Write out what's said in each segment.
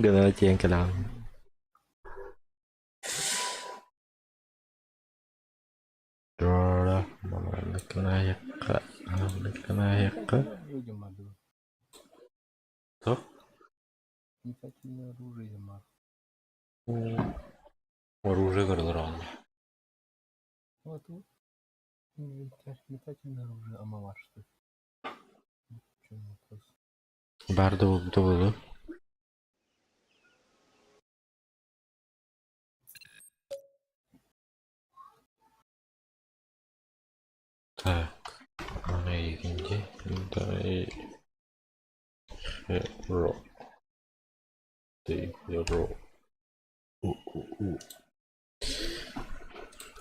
Gana tiyan ka lang. Dora, nagkanayak ka. Nagkanayak ka. Tuh. Оружие кырдырган. Барды болду. Так, ana ikinci. Hero. Hero.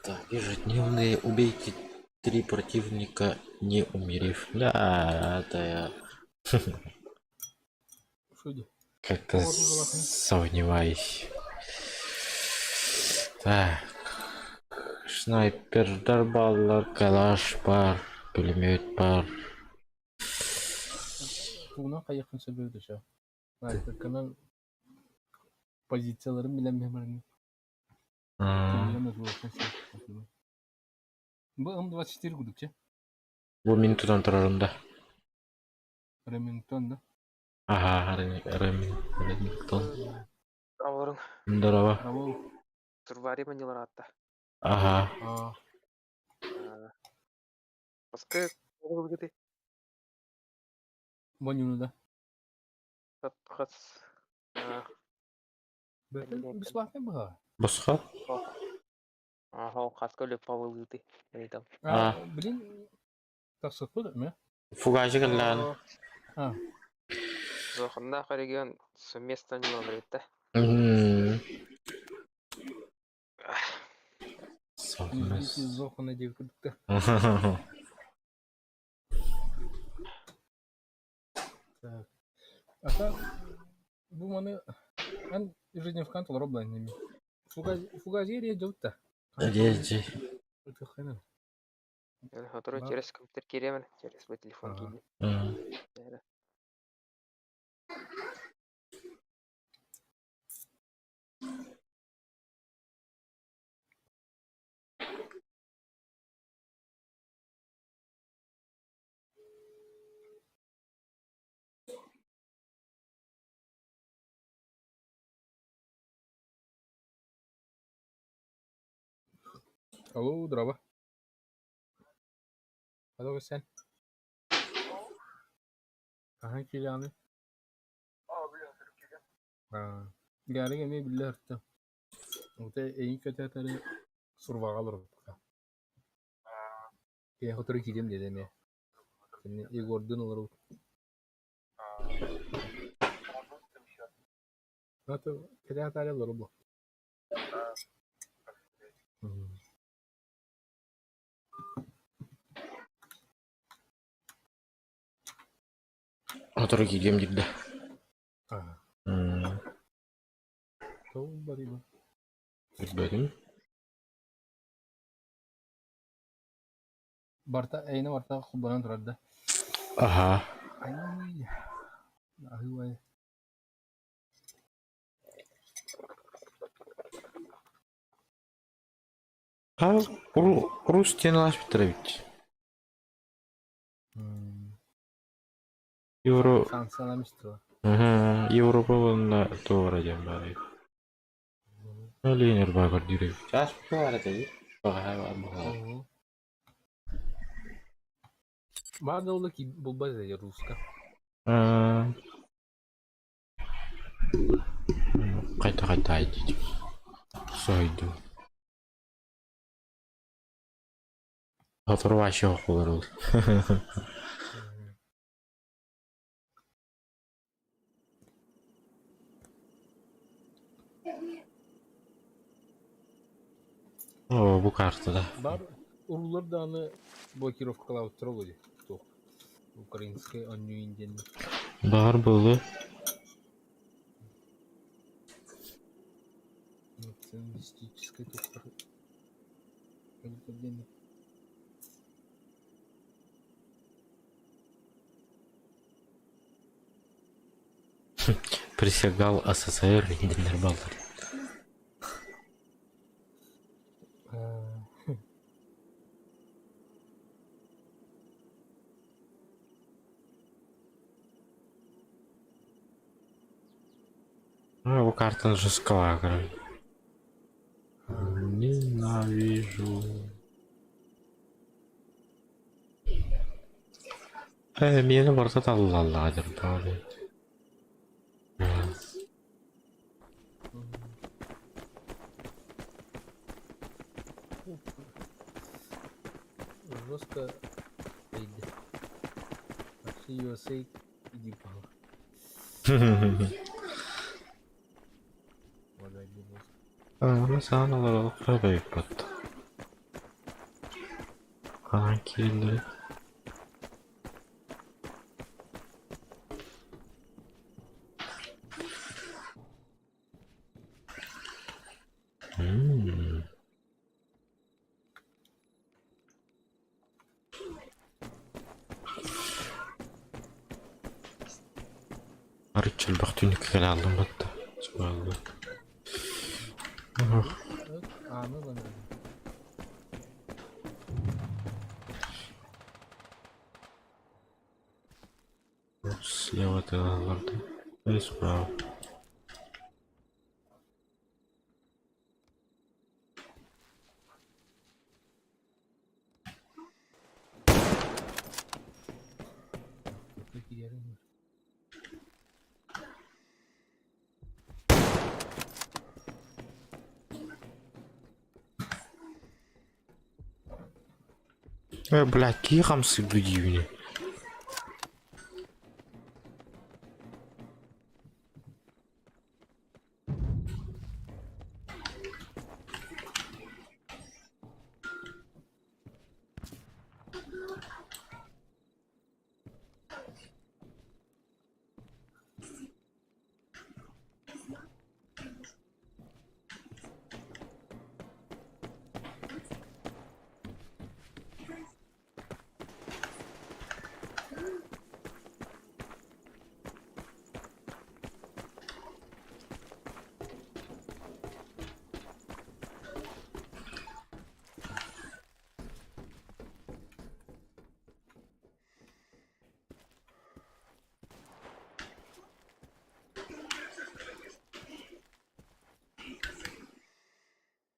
Так, ежедневные убейте 3 противника, не умерев. Да, это я как-то сомневаюсь. Так, снайпердар баллар, калаш бар, пулемет бар. Buna kayakın sebebi de şu. Kanal позицияларын билем меморин. Bu М24 gudukça. Bu minuttan turarında. Remington da. Aha, Remington. Авларың Здорово. Bravo. Сурвари манилар атта. Aha. Баска ол гыды Бонюну да. хас. Бесплатно было. Босқа? Хау хаскөлө павыл гыды. Айтам. Блин, так сокуда, ме? Фугажы кыллан. Зохында регион совместно нилар айтта. Зохана деп күдікті. Ата, bu mana kan ежедневкан толор облайнами. Фугазерия жолта. Реже. Это хрена. Хатура через компьютер керемен, через свой телефон киди. Алло, здраво. Алло, sen. Aha kiryanı. Gari gemi billah arttı. Ote en kötü atarı survaga alır. Ya hatırı kireyim dedim ya. Şimdi Igor'dan olur. Hatta kötü atarı alır bu. Oturup gideyim dedi. Tamam bari bu. Gitmedim. Barta ayna barta kubanan turardı. Aha. Ay. Ahi vay. Ha, Rus стеналаш битиребит. Euro. Sansalamıştı. Европа на товара jamari. Алинер багар дирек. Час бара таги. Бага. Bana ola ki bulbaz ya Ruska. Кайта айдить. Сойду. Hatır başı okulur oldu. O bu kartıda. Бар урулар даны блокировкалап тұру ғой. Украинский онюинден. Бар болды. Националистическая тоқтар. присягал СССР индилер балдар. Ну, его карта жесткая, короче. Ненавижу. Мені просто талла ладер, правда. Жестко пойди. Вообще USA иди по. Валяй, Ama sana olarak da yapmadı. Kankileri. Arıç البختوني كلا aldım hatta. Subhanallah. Anı lan. Слева ты лорда. И справа. Peki yerim var. Блядь, какие хамсы будивни.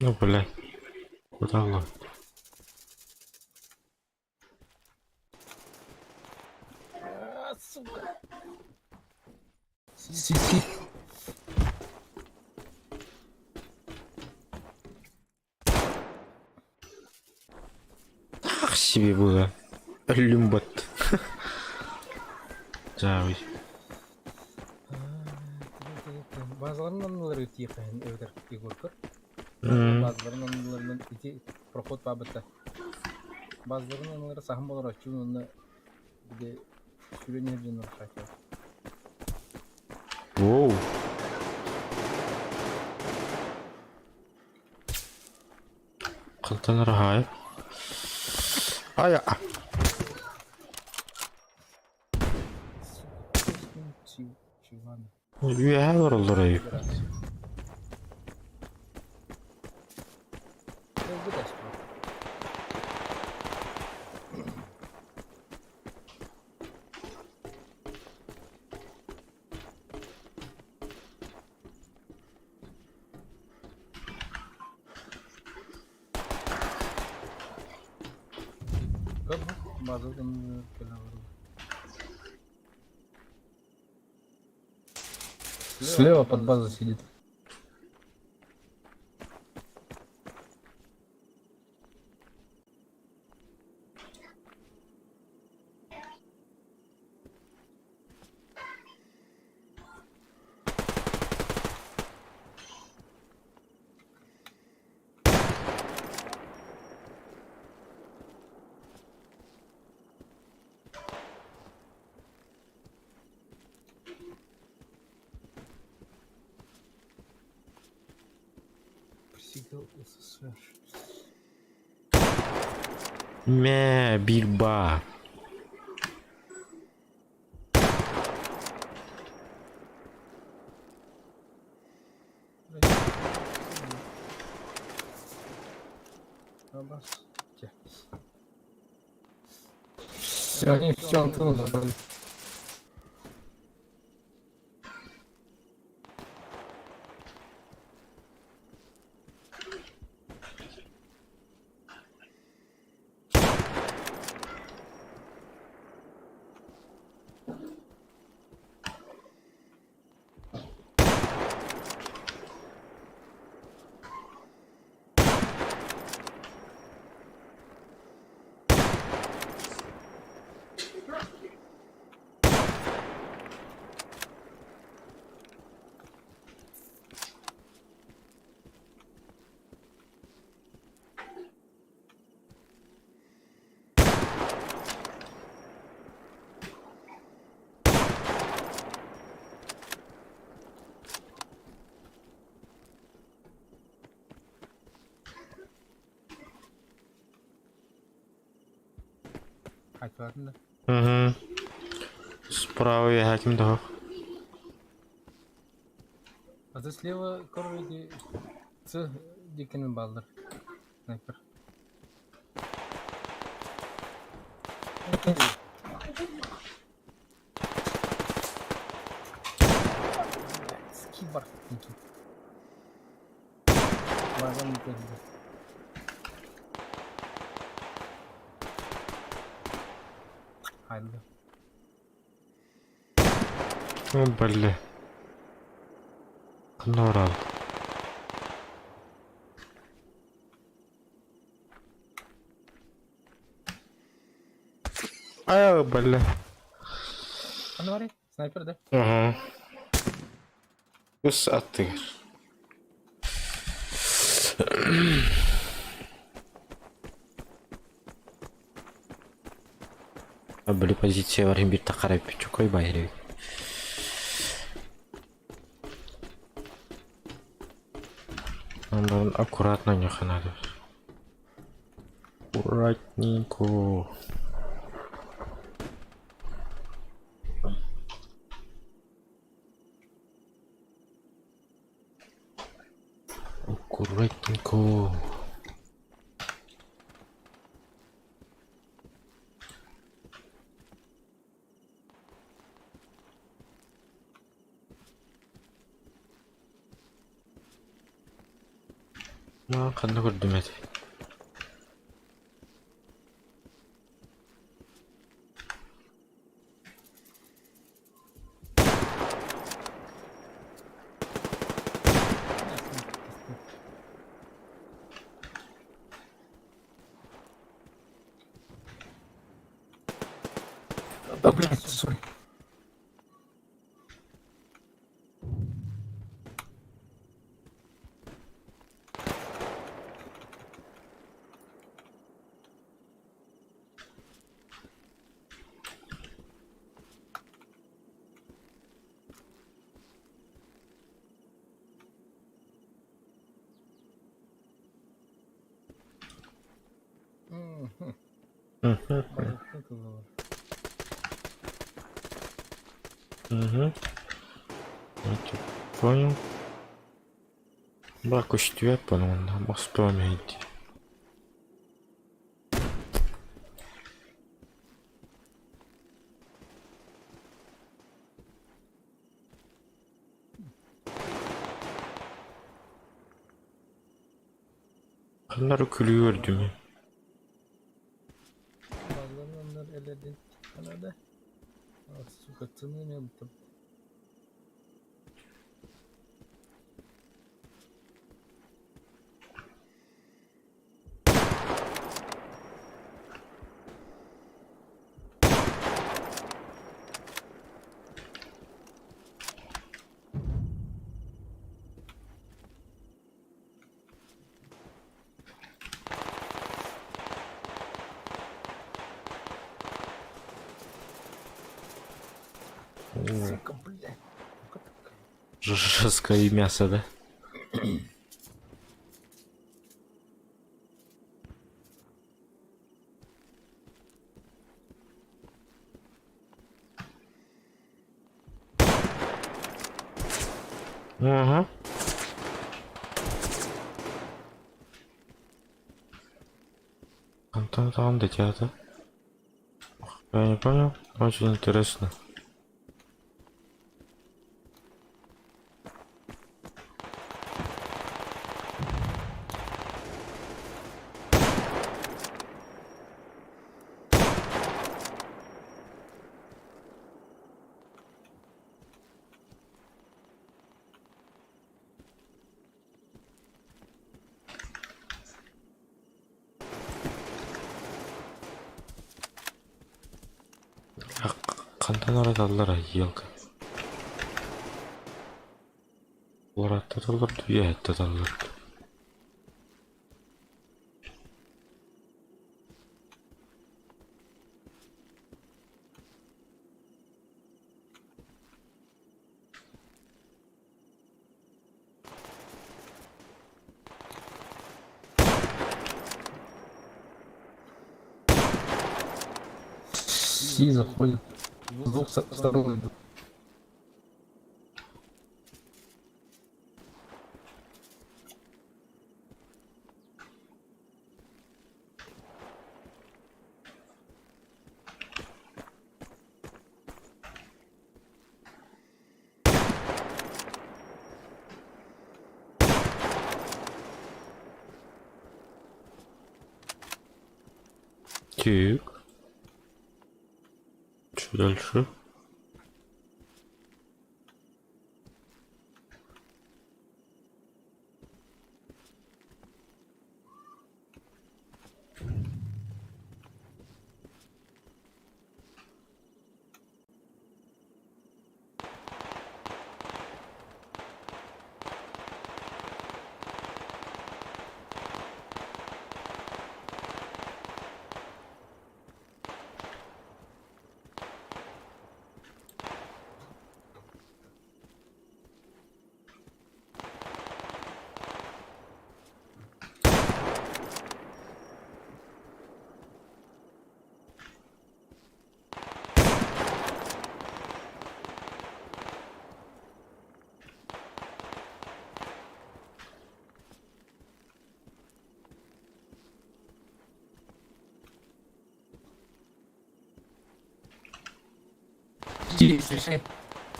Ну, блядь. Куда он? Сука. Си. Ах себе было. Люмбат. Завый. Bazılarının anıları ötüye kayın evler Igor'kur. Bazılarının anılarının iti prokot babıtta. Bazılarının anıları sahım olur açıyor onunla bir de süreni hepsinin arkadaşlar. Воу. Калтан рахай. Ая. Чиван. Üye var ayıp. Evde de açıyor. Bazılarının anıları Слева под базой сидит. Присягал СССР. Мя, бильба. бас. Все, Антон забыл. Айтпадың да. Справа я хаким дох. А ты слева короче с дикinin балдыр. Снайпер. Ski var. Bazen mükemmel. Haydi. Блин. Норал. Блин. Hani var ya sniper de. Ага. Плюс атыр. Били позиция бар бир такарап чукой байрек. Надо аккуратно нюха надо. Аккуратненько. Аккуратненько. Кандай көрдүм эти. Да блядь, сори. Базыктын кызы бар. Понял. Бак үчтүп понял, успеемейт. Kanları külüyor değil mi? Bazılarını onlar eledi. Bana da. Сука, цены не там. Сука, блядь. Жесткое мясо, да? Ага. там до тебя-то. Я не понял. Очень интересно. Қандай арадалар, елка. Олар аттадалар, дүе аттадалар. И заходит. С двух сторон идут. Так. Что дальше?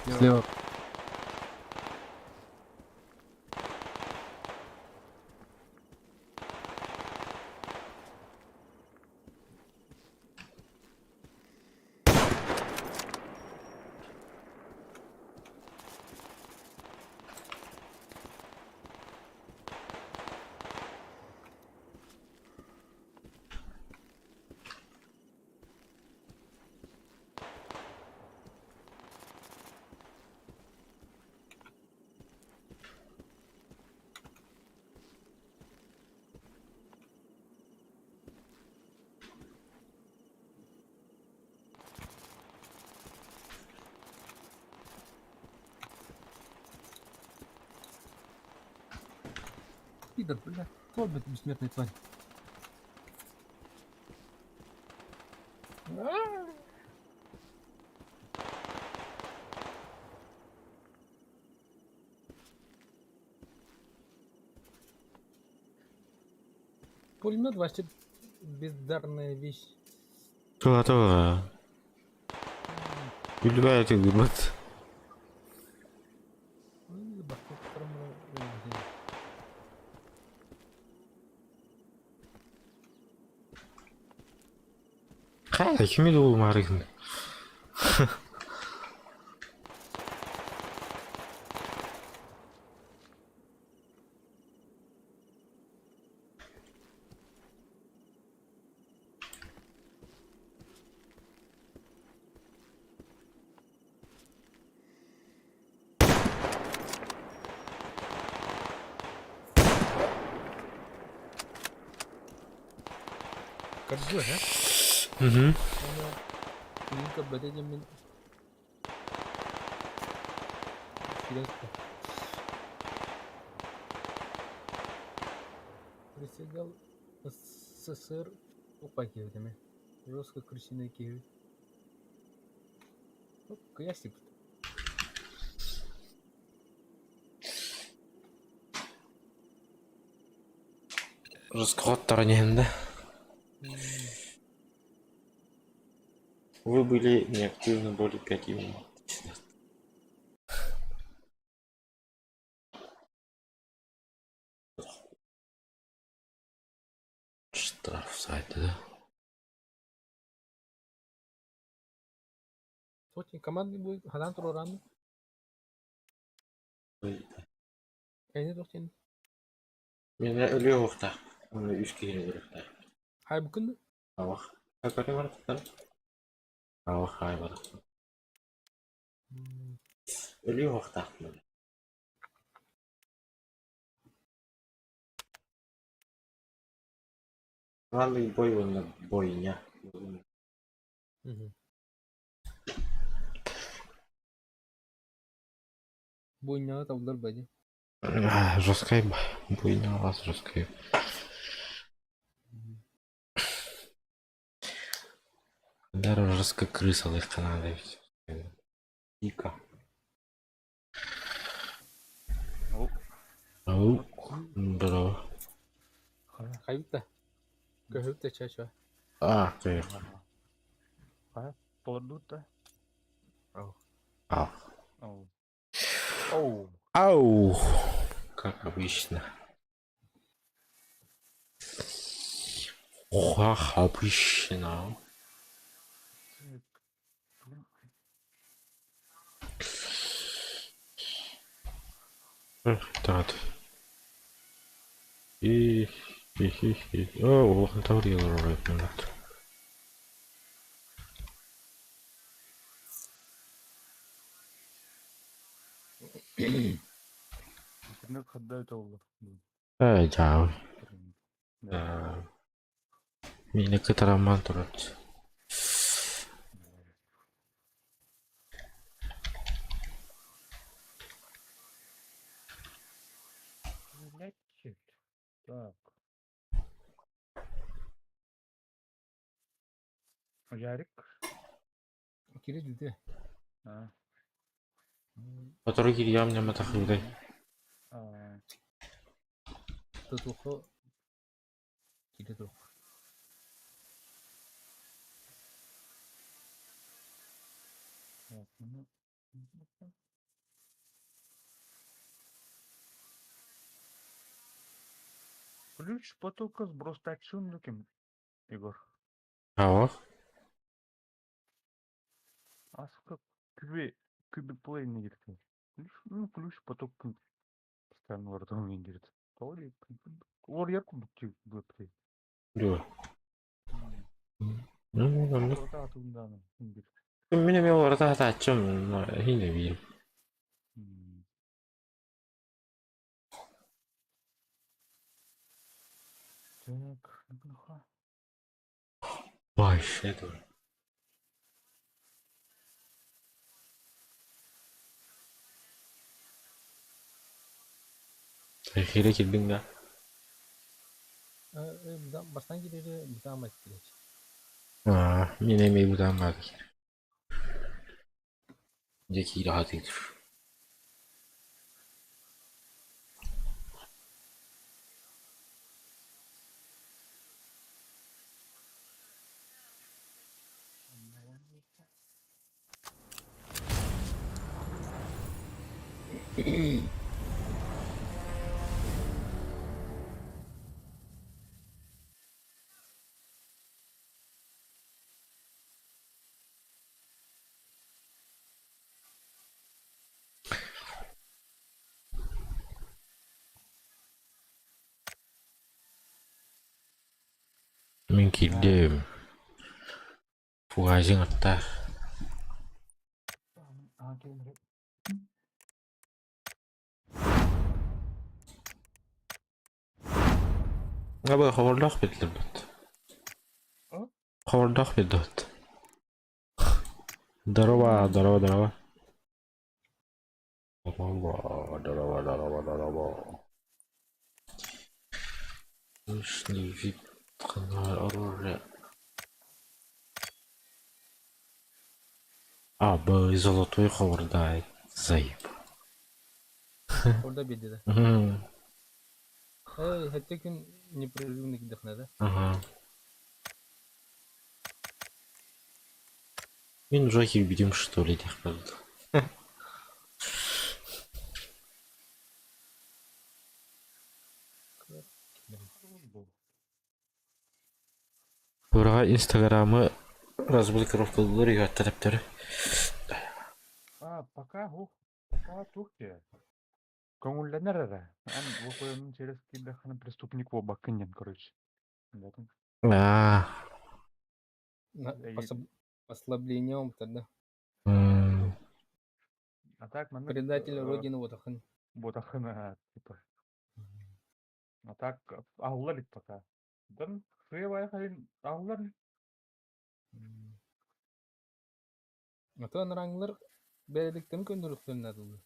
Слева. Пидор, бля. Вот, блядь, бессмертная тварь. Пулемет вообще бездарная вещь. Туа. Убивайте, губят. Хай, кім еді ол марығын? Коржу, а? Угу. Линка бәдәден мен... Серьезно. Присягал СССР опа кеудеме. Жестко крысиной кеуд. Ну, каясик. Рысқы қоттары неңді? Вы были неактивны более 5 минут. Штраф сайта, да? Точно, командный бой, хадан турораны. Ой, Кайны точно. мен өлі оқта. Оны үш келген көректі. Хай бүкінді. Ауақ. Какой бар тұқтан? Ауақ хай бар. Өлі оқта. Главный бой он на бойня. Бойняға таудар бәді. Жесткой бойня у вас жесткой. Даже жесткая крыса легко надо. Ика. Ау. Здорово. Хай бүкті. Көйіпті чай-чай. Ты. Полдута. Ау. Оу. Оу. Ау. Как обычно. Как обычно. Так. И. О, это вредно. Интернет отдает олду. Chào. Mình là cái tara mantra. Значит, так. Ярик. Кире жүді. А. Который я мне матахудай. Тұтуқы. Кире тұқ. Ключ потока сброс тачунлуким, Егор. Ау. Аска kübe play не girdi. Ключ поток постоянно вартан индирит. Толли. Ор ярко букти плay. Лё. Ну, Orta atımdan indir. minimum orada da 좀 힘내 위. Так, ну-ка. Vay şeydo. Hile girdin ya. Baştan gireri bir daha mı etkileyici? Yine meyveden verdik. Önceki rahat edir. Mình kịp đêm. Phụ hai dương ta. Abi havardak bedlet. Havardak bedlet. Daraba. Daraba. Лишний вид оружия. Б золотой хавардай. Заеб. Orada belli de. Hatta gün непрерывно гидахнада. Ага. Мен уже видим, что ли, тех болды. Бұраға инстаграмы разблокировкалар үйге тараптары. Пока тухте. Көңілленер әрі. Ан оқойымның через кейді қана преступник ол бақынен, короче. Бәкін. Послаблением тогда. А так, мені... Предатель Родины вот ахын. Ботақына, типа. А так, ауылар ит пока. Дан, сыйвай қайын ауылар. Ата нараңлар бәлеліктен көндіріктерін әділді.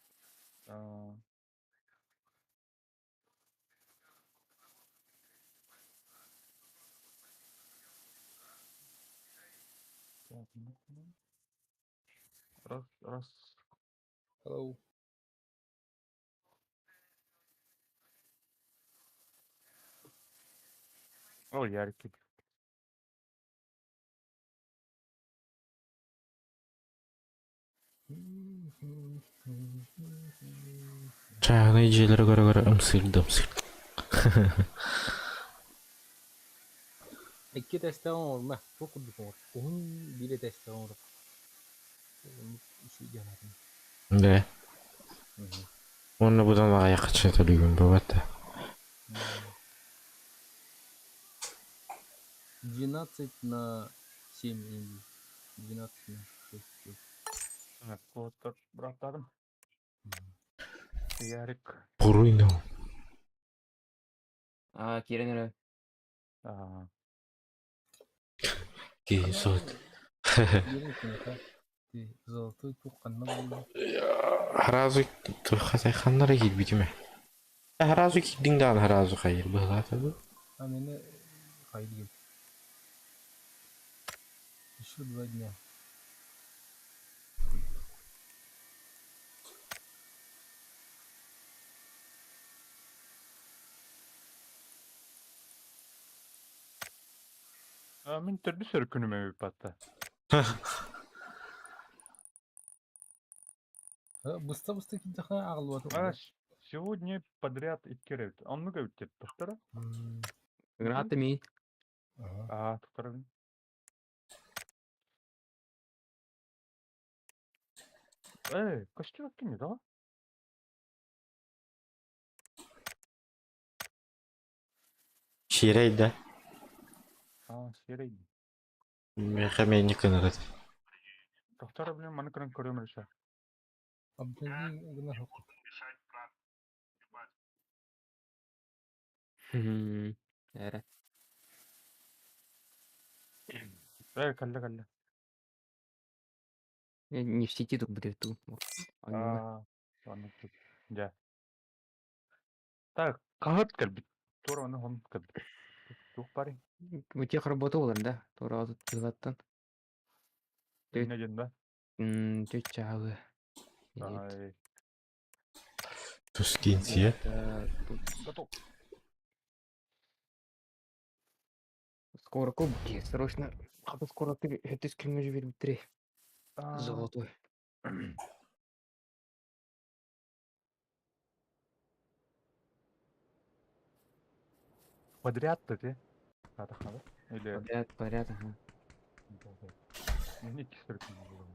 Раз. Hello. О, яркий. Жаңағы жерлері көре ұмсылды. İki teste var mı? Çok kuduk var. Onun biri teste var. Şey canım. Да. Оны бұдан аяққа төлеген болады. 12/7. 12/6. Вот, братарым. Ярик. Бұруйны. Киренер. Кейін сот. Золотой туққанна болды. Харазу хасай ханнара келбейді ме? Харазу келдің дан харазу қайыр бұлады бұл. Мені қайды кел. Еще 2 дня. Мен түрді сөркүнүмө бипатта. Быста кидеха ағылуаты. Сегодня подряд иткерет. Он много үттет, тоқтара? Гранаты ми. Тоқтара. Костюм әккені, да? Шерейді. Серейді. Мен не көніреді. Тоқтара білем, маны көрін көрімірші. Абдали гына хақы. Әрі. Калля. Не в сети тут будет тут. Да. Так, қағыт кәлбіт. Тура оны ғын кәлбіт. Туқ бари. Утех работал, да? Тура азыт пилаттан. Не ден да? Тет чағы. Түскен сия. Готов. Скоро кубки, срочно. Хапа скоро ты это скримаж верим 3. Золотой. Подряд-то ты? Надо. Или... Подряд, ага. Не кистерки не было.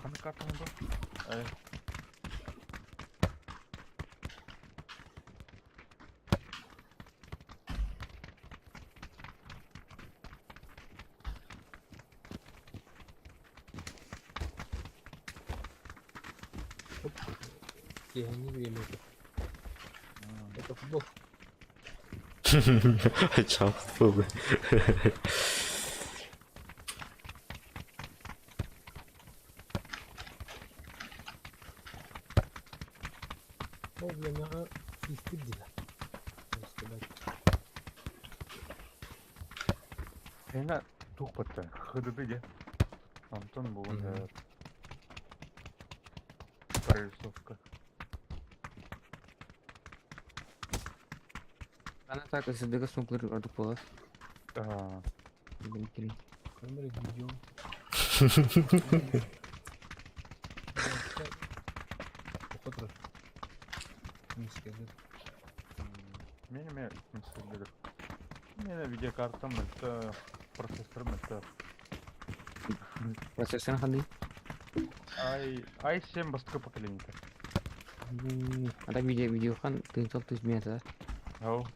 Ханы картаны бар. Я не время это. Это футбол. Чал футбол. Для меня физкультура. Сена тух батта. Хыдыды де. Антон бugün прорисовка. Ana tak ısıdığı sonkları gördük bu. Bilmiyorum. Камера видео. Оқытыр. Мискеdir. Меніме мәселелер. Мене видеокартам это процессорым это Prosesörün hangi? i7 басқа поколение. Ada video kan tinggal tuh biasa. Ау.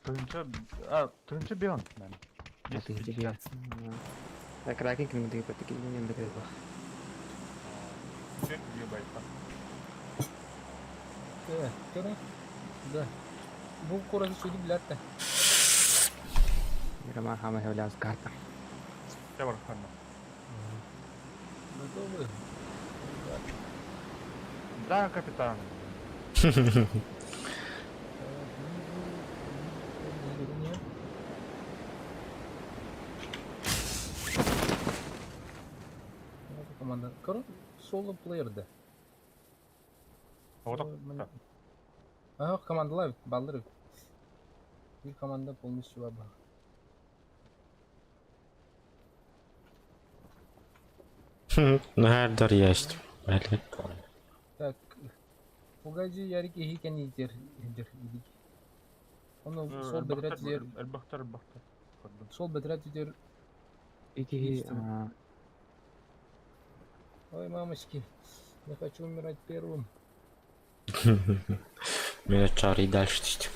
Тынчы бион. Atau itu dia. Saya kira kan kena tiga petik ini yang dekat apa? Көрі. Да. Бұл қорасы сөйді біләтті. Ramah hama hewla karta. Тәбір қанна. Готовы? Да, капитан. Команда. Көрі? Соло плеерді. Вот Ага, командалар балдыр. Bir команда полностью оба. Her dar yaştım. Öyle. Так. Погоди, Ярик и Хикен идер идик. Onu sol bedret идер. Элбахтар. Sol bedret идер. Iki Ой, мамочки. Я хочу умирать первым. Меня çağrıyı дальше işte.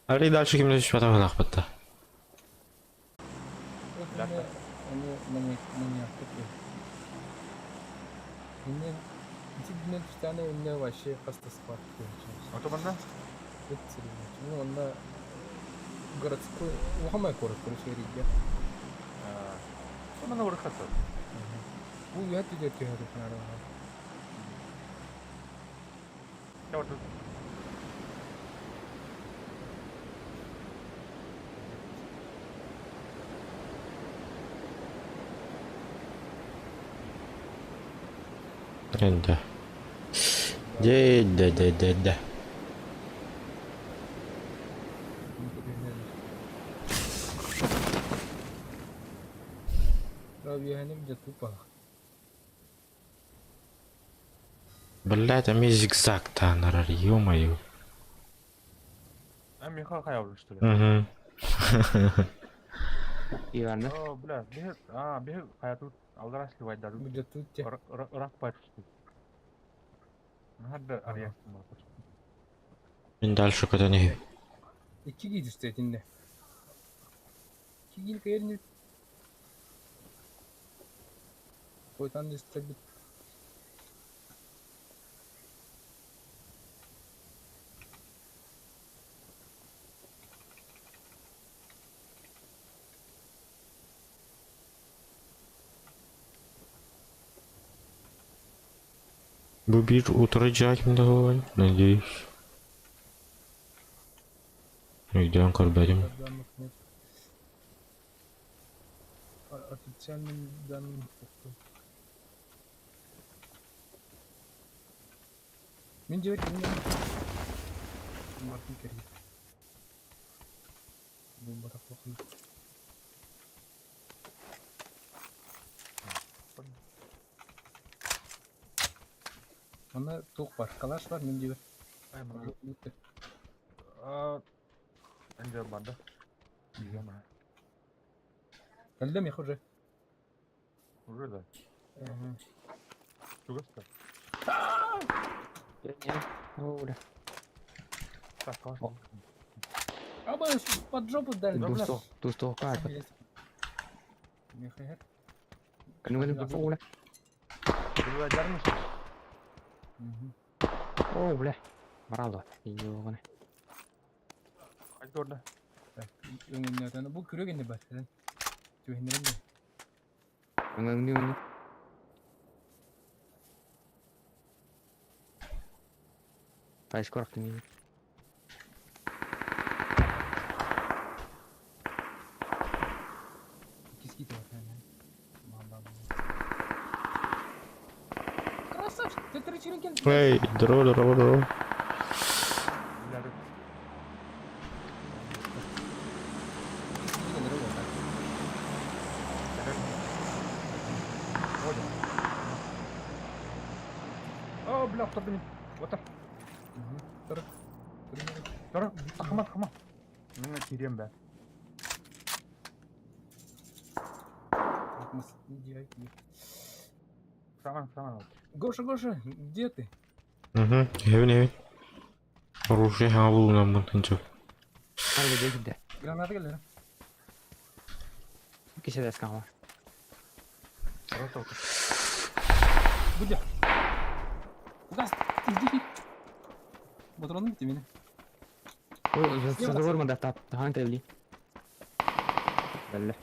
Çağrıyı дальше kimle düşmeden bana akbatta. Мне такие. Мне дебильные титаны у меня вообще просто спад. Отоманда? Ну, он на городской... Лохамай город, короче, Риге. Сонда вырахаты. Bu yat идет тёрик наравно. Я вот тут. Ренде. Де. Rabia hani bir de tupa. Блядь, а мне зигзаг-то нарар, ё-моё. А Михаил Хаявлин, что ли? Угу. iyi vardı. О, бля, бег Хаятут алдараш ли вайдаду. Bir de tut ya. Рак пачки. Надо арьястым var. Ben дальше куда не. İki giydi üstünde. İki giydi kayırını. Koytan da üstte bir. Bu bir oturacak mı daha var? Надеюсь. Где он корбарим? Данных нет. Официальным данным. Мен девать не Мартин Керри. Bu bataklık. Onda tok var, kalaş var, men девать. Ай, мына. Энде банда. Бизема. Geldim ya hoca. Уже да. Чугаста. Oh udah. Так, калаш. Ama под жопу дали. Tuh kan. Не хайер. Kenapa tuh udah? Ты бelajar mısın? Oh udah. Marah loh. Iyo kan. Hadi orada. Önümlerden bu kürek indi bak. Tühenlerim de. Ini. Taş korak ini. İkisi gidiyor yani. Vallahi. Эй, здорово. Бля, О, бля, автобус. Вот так. Тұр. Тұр. Ақымат. Мені керем бә. Саған. Гоша, где ты? Угу, евин. Оружие алу нам мынтынчы. Алды дегенде. Граната келер. Кеше дәскән бар. Будя. Угас, иди. Ботронун бите мени. Ой, задавар да тап. Тахан тәвли. Белле.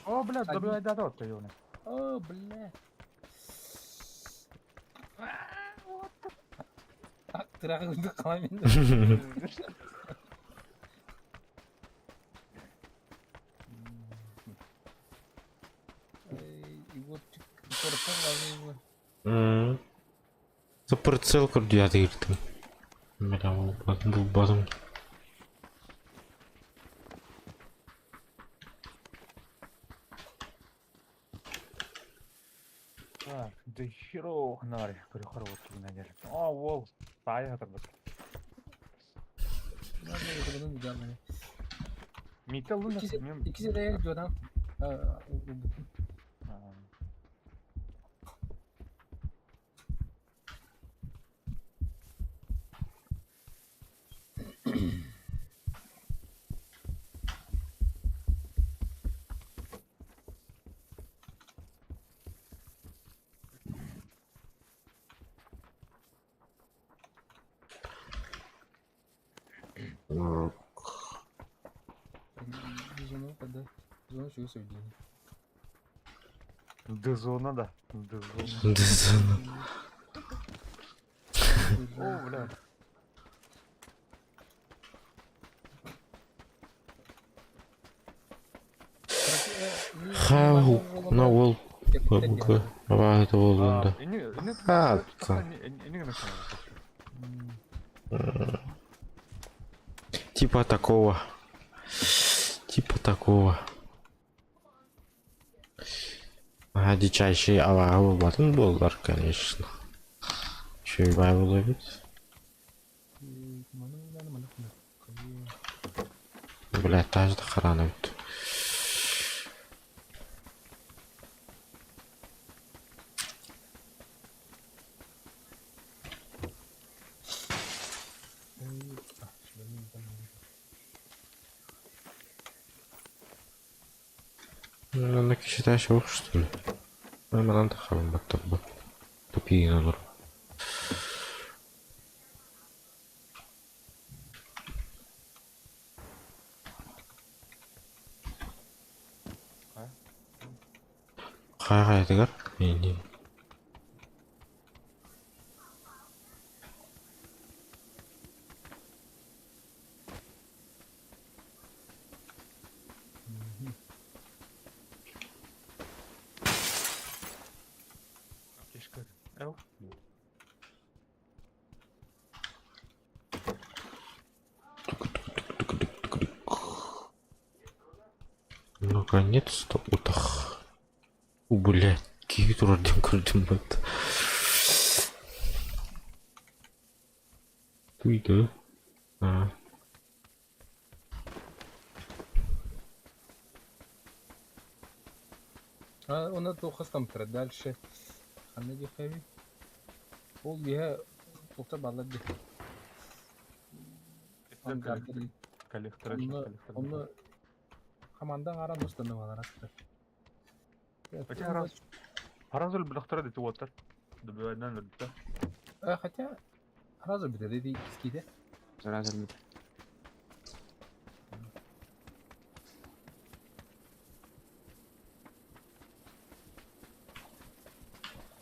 О, бля, добивай да отты йоны. О, бля. Тырағы күнді қалай менде. Игорчик, корпон lazım var. За прицел курдуяды ирдим. Мера бул базым. Так, да херо нари, перехоровод надежд. О, вол. Сай хатırlık. Nerede yakaladın canını? Митал лунда. İkisi de gidiyordan. Zonu kadar. Zonu şöyle söyleyeyim. Дезона да. Дезона. О, бля. На вол. Ава это вол да. Типа такого. Дичайший авару батон болдар, конечно. Еще и байбл ловить. Блять, таж да харана бит. На считаю, что что ли? Нормально тахалым баттар бы. Тупиин olur. Кайга айтыгар? Мени. Эл. Наконец-то утах. Блять, кит уродим это. Туйда. Ona 9 метра дальше. Anne dikkavi. Ol ya tokta bağladı. Коллектор. Onu командаң аран устанып алар атты. Хотя раз. Харазул билахтара дете отыр. Добивайдан өрдү. Хотя сразу бітеді дейді скиде. Сразу бит.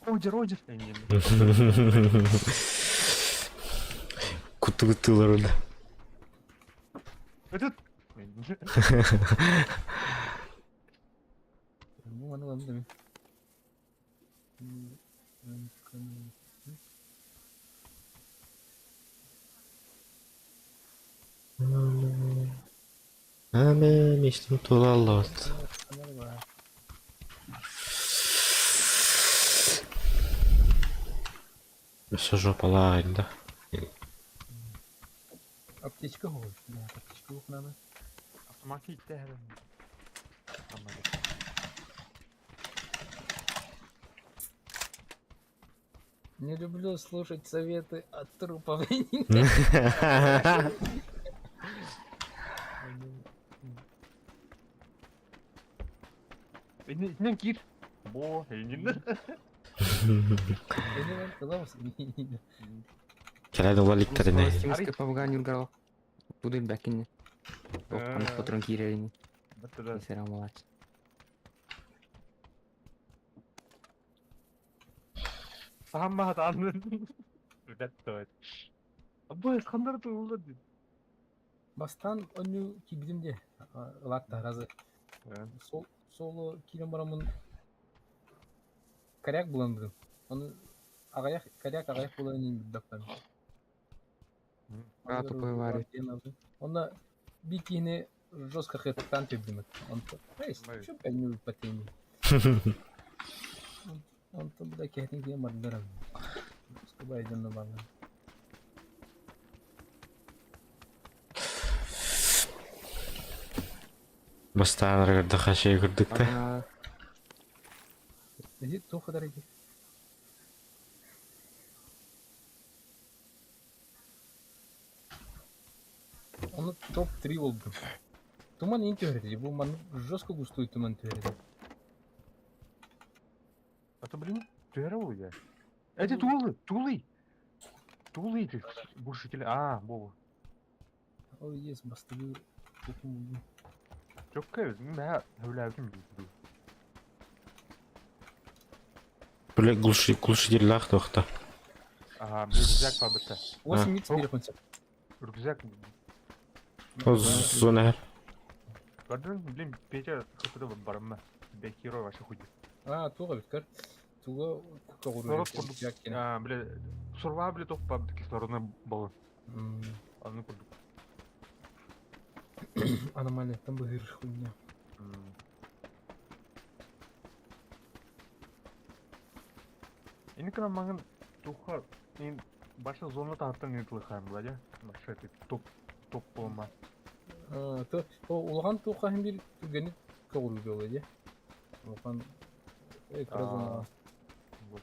Родер. Кутылар да. Этот. Ну, ладно. Hemen içtim tulalot. Kamera var. Все жопалайын да. Аптечка olur. Ne aптечка yok ne? Автоматы итте herhalde. Anladım. Не люблю слушать советы от трупов. İçinden gir. Bo, elinden. Beni ben kılamasın. Келеді валиктеріне. Стимская помогание ургал. Будут бәкінне. Тоқтан Э. патрон киреrini. Бітті. Есер амалат. Сағанма атанын. Бітті. Абай, қандар туылды. Bastan önü ki bizimde ılakta razı. Sol kilin baramın karyak bulandırdım. Onu karyak bulanayım bir dakika. А, тупой варит. Onda bir kine жестко хэтtan tebdim. Он Ой. что пойму потеми. Он то да кехтин ki мардырам. Скобай денно бала. Бастан рагырда хашай кірдік та. Ана Иди то kadar иди. Onu top 3 oldu. Tuman iyi teoridi. Bu man жестко густой туман теорidi. Это, блин, тверовый я. Это Тулы. Тулы ты. Больше теле. А, Бова. O yes bastırıyor. Tokum. Çok kayız. Ben hövlevdim. Böyle глушитель лах тоқта. Ага, рюкзак побыта. 8 x telefon. Рюкзак. О, зона. Gördün mü? Bileyim, Peter kapıda var mı? Bekiro var şu hucu. А, туга биткар. Туга Народ куру. курдук. Бля, сурва, бля, топ побыта кислородный баллон. Анны курдук. Аномалия там быгыр хуйня. Ini kan mangan tuha in başta zona taraftan yırtılır bulaca. Başka top olma. А, то улган туга хем бир түгени куру жолу. Улган экразона. Вот.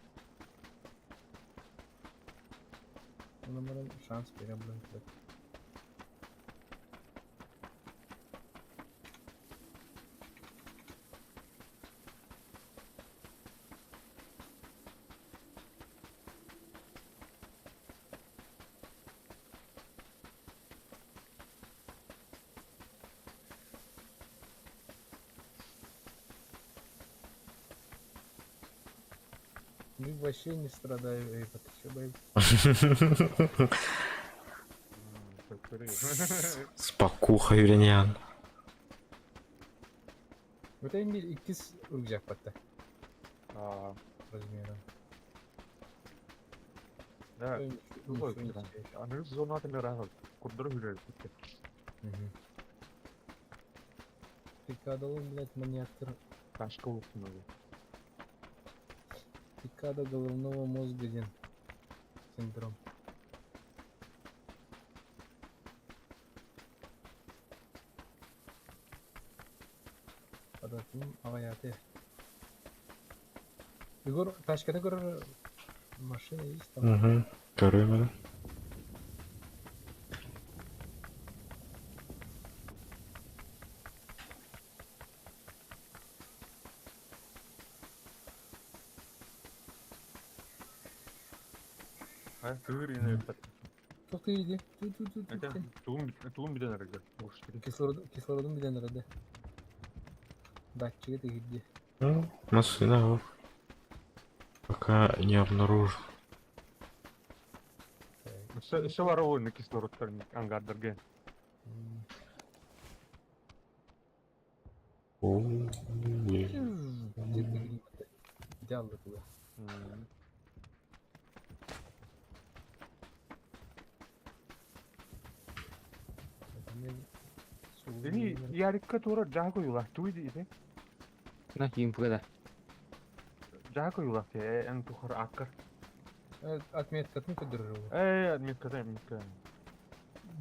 Umarım şans verebilirim. Ну, вообще не страдаю, это еще боюсь. Спакуха юренян. Öteyim bir ikiz ırgacak batta. А, Размера. да. Ну, Ой, что не блин. стоишь. Аны зона тели разал. Курдыры жүрер. Пикадолым, блядь, маниактор. Кашка olsun öyle. Пикадо головного мозга ден. Синдром. Податым аваяты. Егор, тачкада көрөр машина есть там. Görüyorum. Ha, sığır yine yapar. Çok iyiydi. Tut. Это tulum bir tane rıgı. Boş değil. Кислородun bir tane aradı. Датчиге тегилди. Машина вот. Пока не обнаружил. Все воровой на кислород ангардерге. Идеалды туда. Мен суу Ini Ярикка тура жаа коюлар туйди иде. На кийин пугада. Жаа коюлар те эн тухар аккар. Отметкатын көдөрөр. Отметка.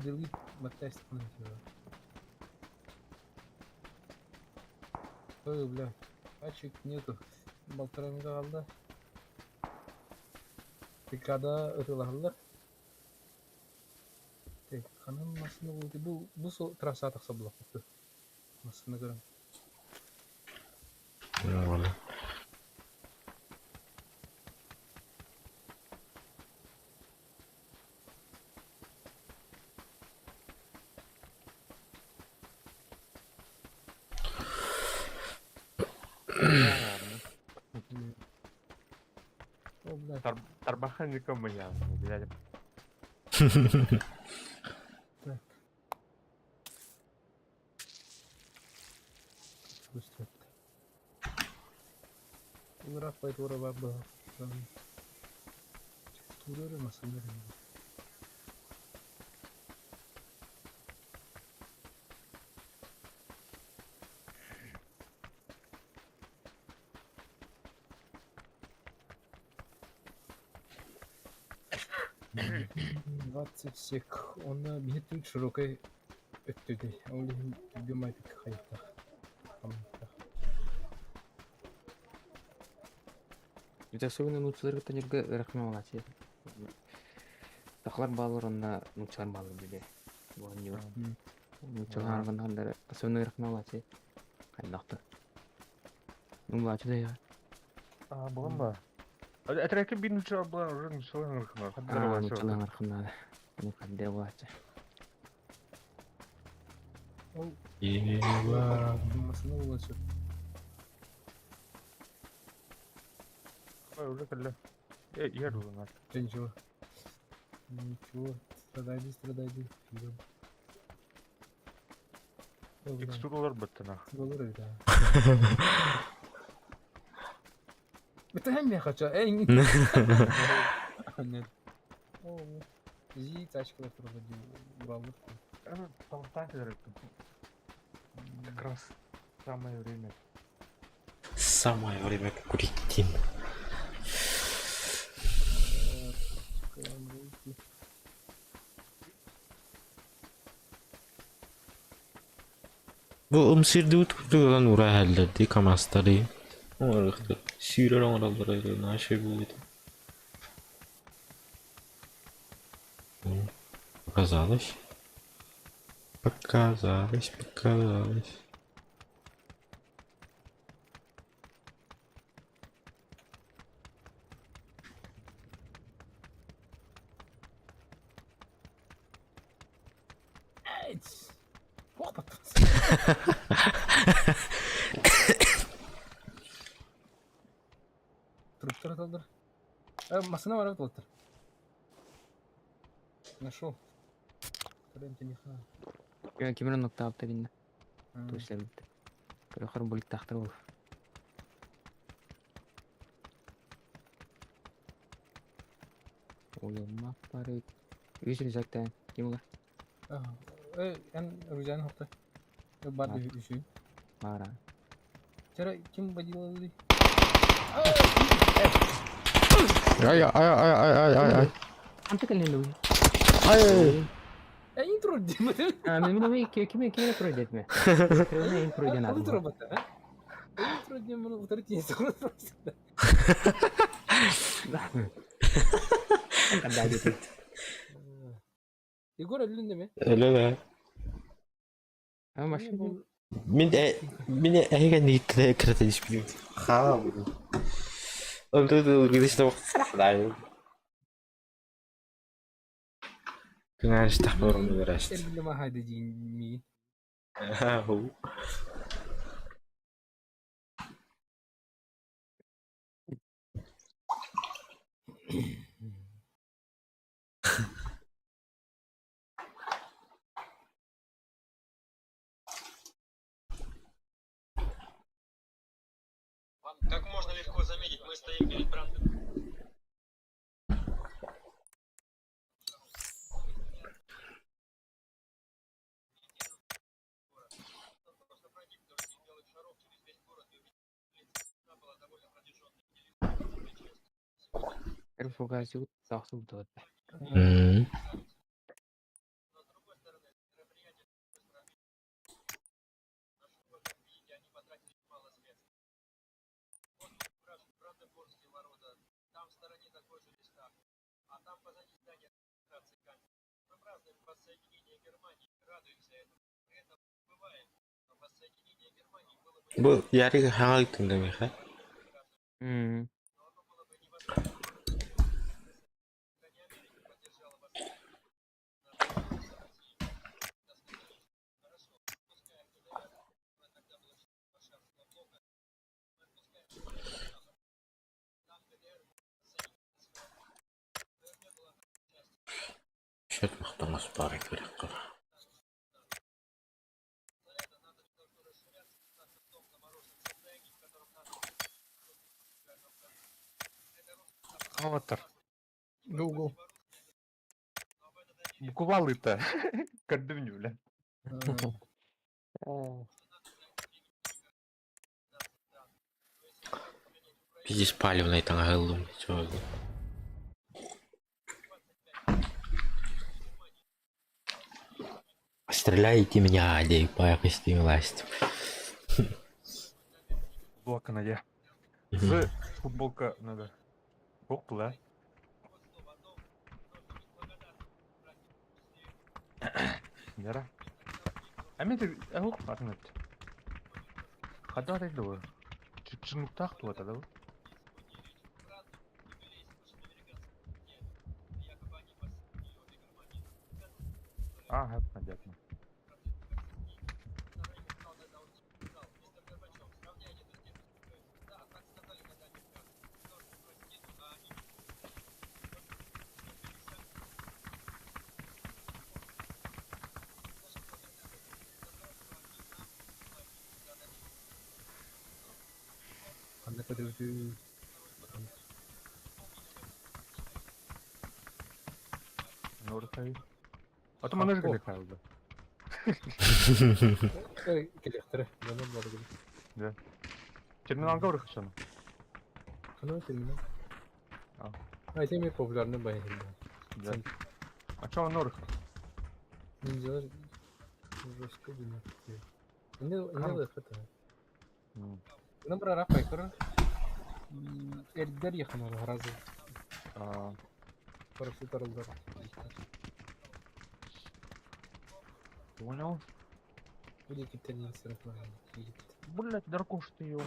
Делит матастын. Ой, бля. Ачык нету. Болтырамга калды. Пикада өтөлалар. Тек канын машина болду. Бул сол трасса такса болот. Машина көрөм. Нормально. О, бля. Тарбахан никому не надо. Пустят. Ура, пойду ура баба. Туры машина. Двадцать сек. Он бегает широкой. Это он любимый хайта. Үтө сөйүнүн учуларга тенерге рахмат алачы. Тахлар бааларында нучар баалар биде. Бу не бар. Нучар аргандар сөйүнүн рахмат алачы. Кайдакты. Ну бачы да я. Болон ба? Этрекке бин учар булан урун соң рахмат. Нучалан аркында. Ну кандай болачы. Ева. Машина улачы. Ой, уже калле. Ер улан. Ничего. Ничего. Страдайди. Текстуралар быттына. Olur öyle. Это hem я хочу. Нет. О, зи тачка проводил. Уралов. Полтать керек. Как раз самое время. Самое время курить. Bu ımsırdı ulan ura hallerdi kamastari. Oralıktı. Şiirer oraları naşe buydu. Показалось. Показалось. Труп. Машина var evet. Нашел. Кимерон нокта апта бинде. Тушлар битти. Перехор булик тахтыр бол. Oyunmak bari. Üçünü zaten. Kim var? En Rüzgar'ın hafta. Bat bir şey. Var. Cara kim bacıladı? Ay. Antes que el niño. Ay. Intro değil mi? Mimi kime proje etme. Creo que intro ya nada. Intro bata. Intro değil mi? Utarı sonra. Kadar gitu. Igor elinde mi? Öyle be. Ama başka Mine هيك نيت كرت الشبيب خاب قلت له قديش تو صراحة دايو كنا عايش تحضر من درست Elinde mi haydi mi? ها هو Как можно легко заметить, мы стоим перед брандом. الفوقاسي والتاخذ دوت. 음. Там в стороне такой же листак, а там позади здания администрации камень. Мы празднуем воссоединение Германии, радуемся этому. При этом бываем, но воссоединение Германии было бы 뭐 이야기가 향하게 된다면서? 음. Счет мақтамас бар керек қып. Аватар. Google. Буквалы-то. Көрдүңбү беле. беспалевный таңғалым. Стреляйте меня, Адей, по якости власти. Блока я. З футболка надо. Бок була. Яра. Әмеді әуқ атынат. Қада атайды ол. Чынықтақ туат ада ол. Понятно. Anda подожди. Нортай. А то мене ж не кайлда. Келектері. Менің бар gibi. Да. Терминалга ұрықшаны. Kanal terminal. Al. Ha, şey mi popülerliğini bayıldım. Да. А чого воно ұрық? Ninjalar başka bir şey. Ne lafı da. Ne bırak rap baykırı. Erdiler yakın ara razı. Parası tarıldılar. Понял? Bu da iki tane sınıf var. Блять, Даркуш ты ё.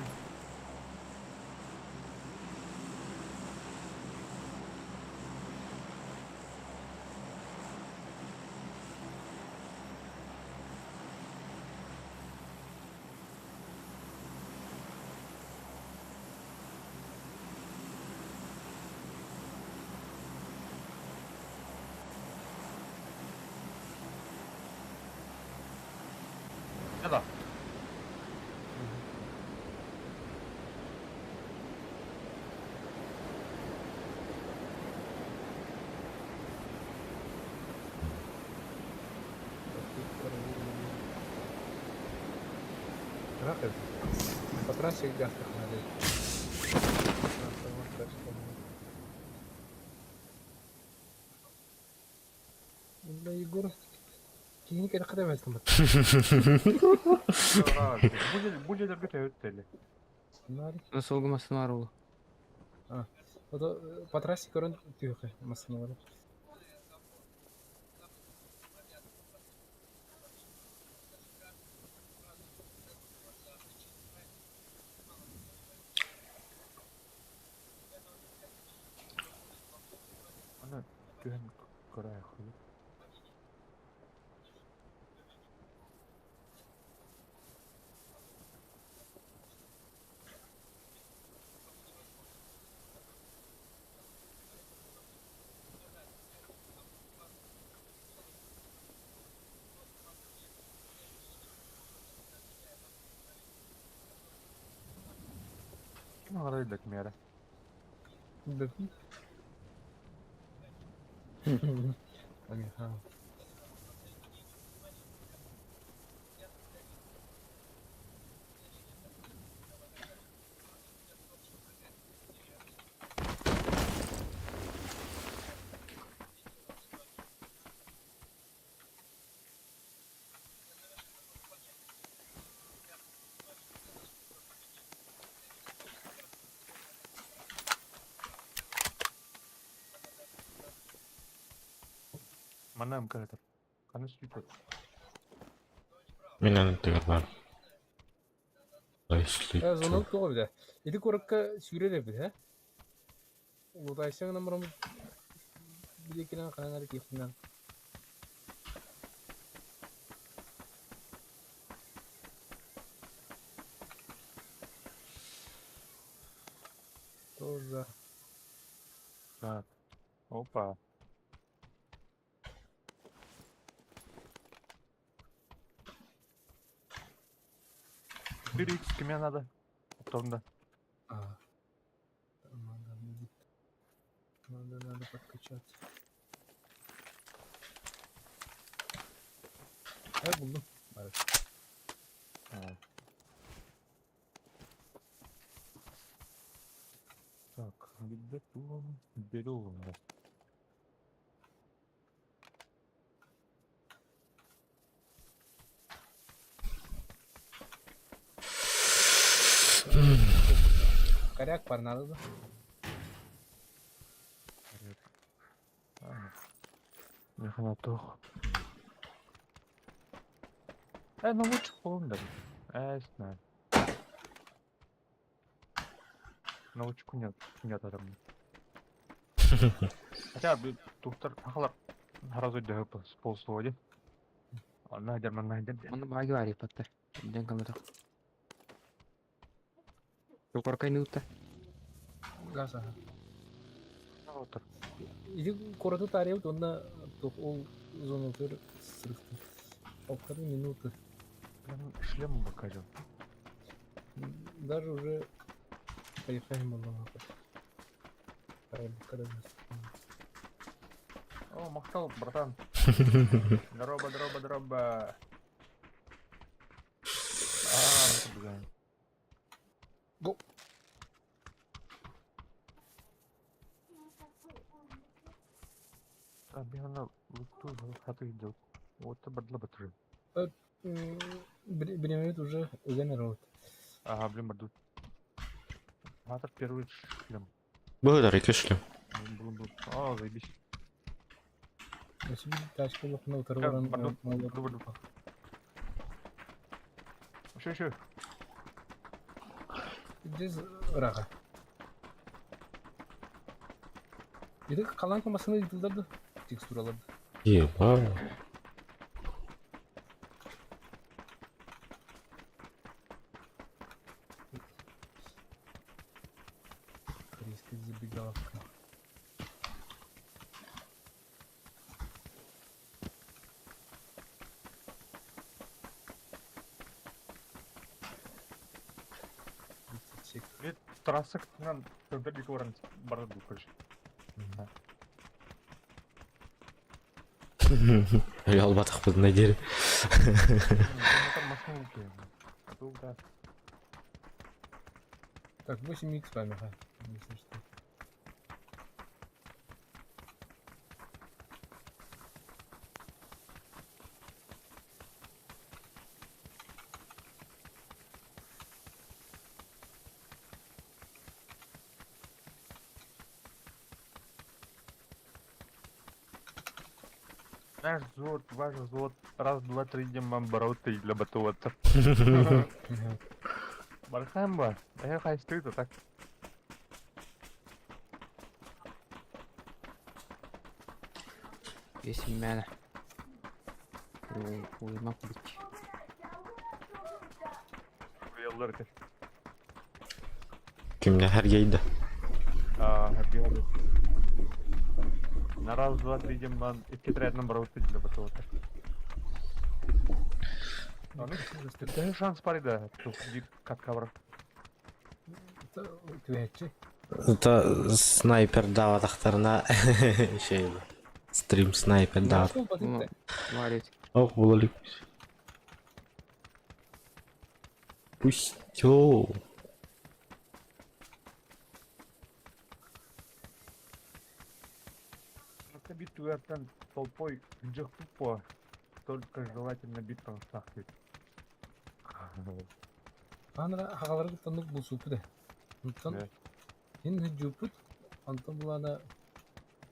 Да. Ракет. По трассе газ так надо. والله يقول كيني كده خدمة كم Будет arbitra ötteli. الناري Сол гумасынар ул. هذا по трассе корон тихо масмор Ana güven karaya koyup. Kim ağrıydık mı yara? دفي أمي ها Mana МК-тер. Қаны сөйтіп. Мен аны бар. Айшлы. Зоны тоғы біде. Иді көрікке сүйрер ебі, Улутайсың намырым бидекенен қанаңары кейхінен. Тоже. Так. Опа. Берите, кеме надо. Потом. А. Надо подкачать. Buldum. Evet. Так, где тут беру. Коряк парнады да? Механатох. Ну лучше холодно. Знаю. Научку нет адам. Хотя бы тухтар тахлар сразу дәп полсуоди. Ана дәрмән. Оны багы бар епатта. Ден камера. Юқоркай нутта. Гаса. Отыр. Иди короту тарев онда ол зонотер срыфты. Полторы минуты. Шлем покажу. Даже уже поехаем много. О, махтал, братан. Дроба. Блин. Го. Мен ана лукту хаты идет. Вот бадла батыры. Бремет уже замерот. Ага, блин, баду. Хатыр первый шлем. Благодар, екі шлем. Был. О, заебись. Если тачка лопна уторваран. Баду. Еще. Здесь раға. Иди қалан қамасына етілдерді. Текстураларды. Еба. Корейская забегаловка. Вет трасса кытынан көбір екі орын барды бұл көрші. Албатық бұдың әдері. Машина да. Так, 8 х памяха. Если что. Ваш взвод, раз, два, три, демам барауты для батуатыр. Бархайым ба, қайыстырды так. Есім мәні. Оймақ бүк. Уялдар кәш. Кімне әргейді? Әргейді. На раз, два, три, демам, итке тірәдінің барауты для батуатыр. Даже шанс бар еді, тұлқы қатқа бар. Твячи. Это снайпер даватақтарына şey стрим снайпер дават. Варить. Ох, булалик. Пустё. Бит туяртан толпой жүк тупо, только желательно бит констахтит. Анра хағалары тандық бұл супы да. Ұнттан ен жүпіт, антон бұлана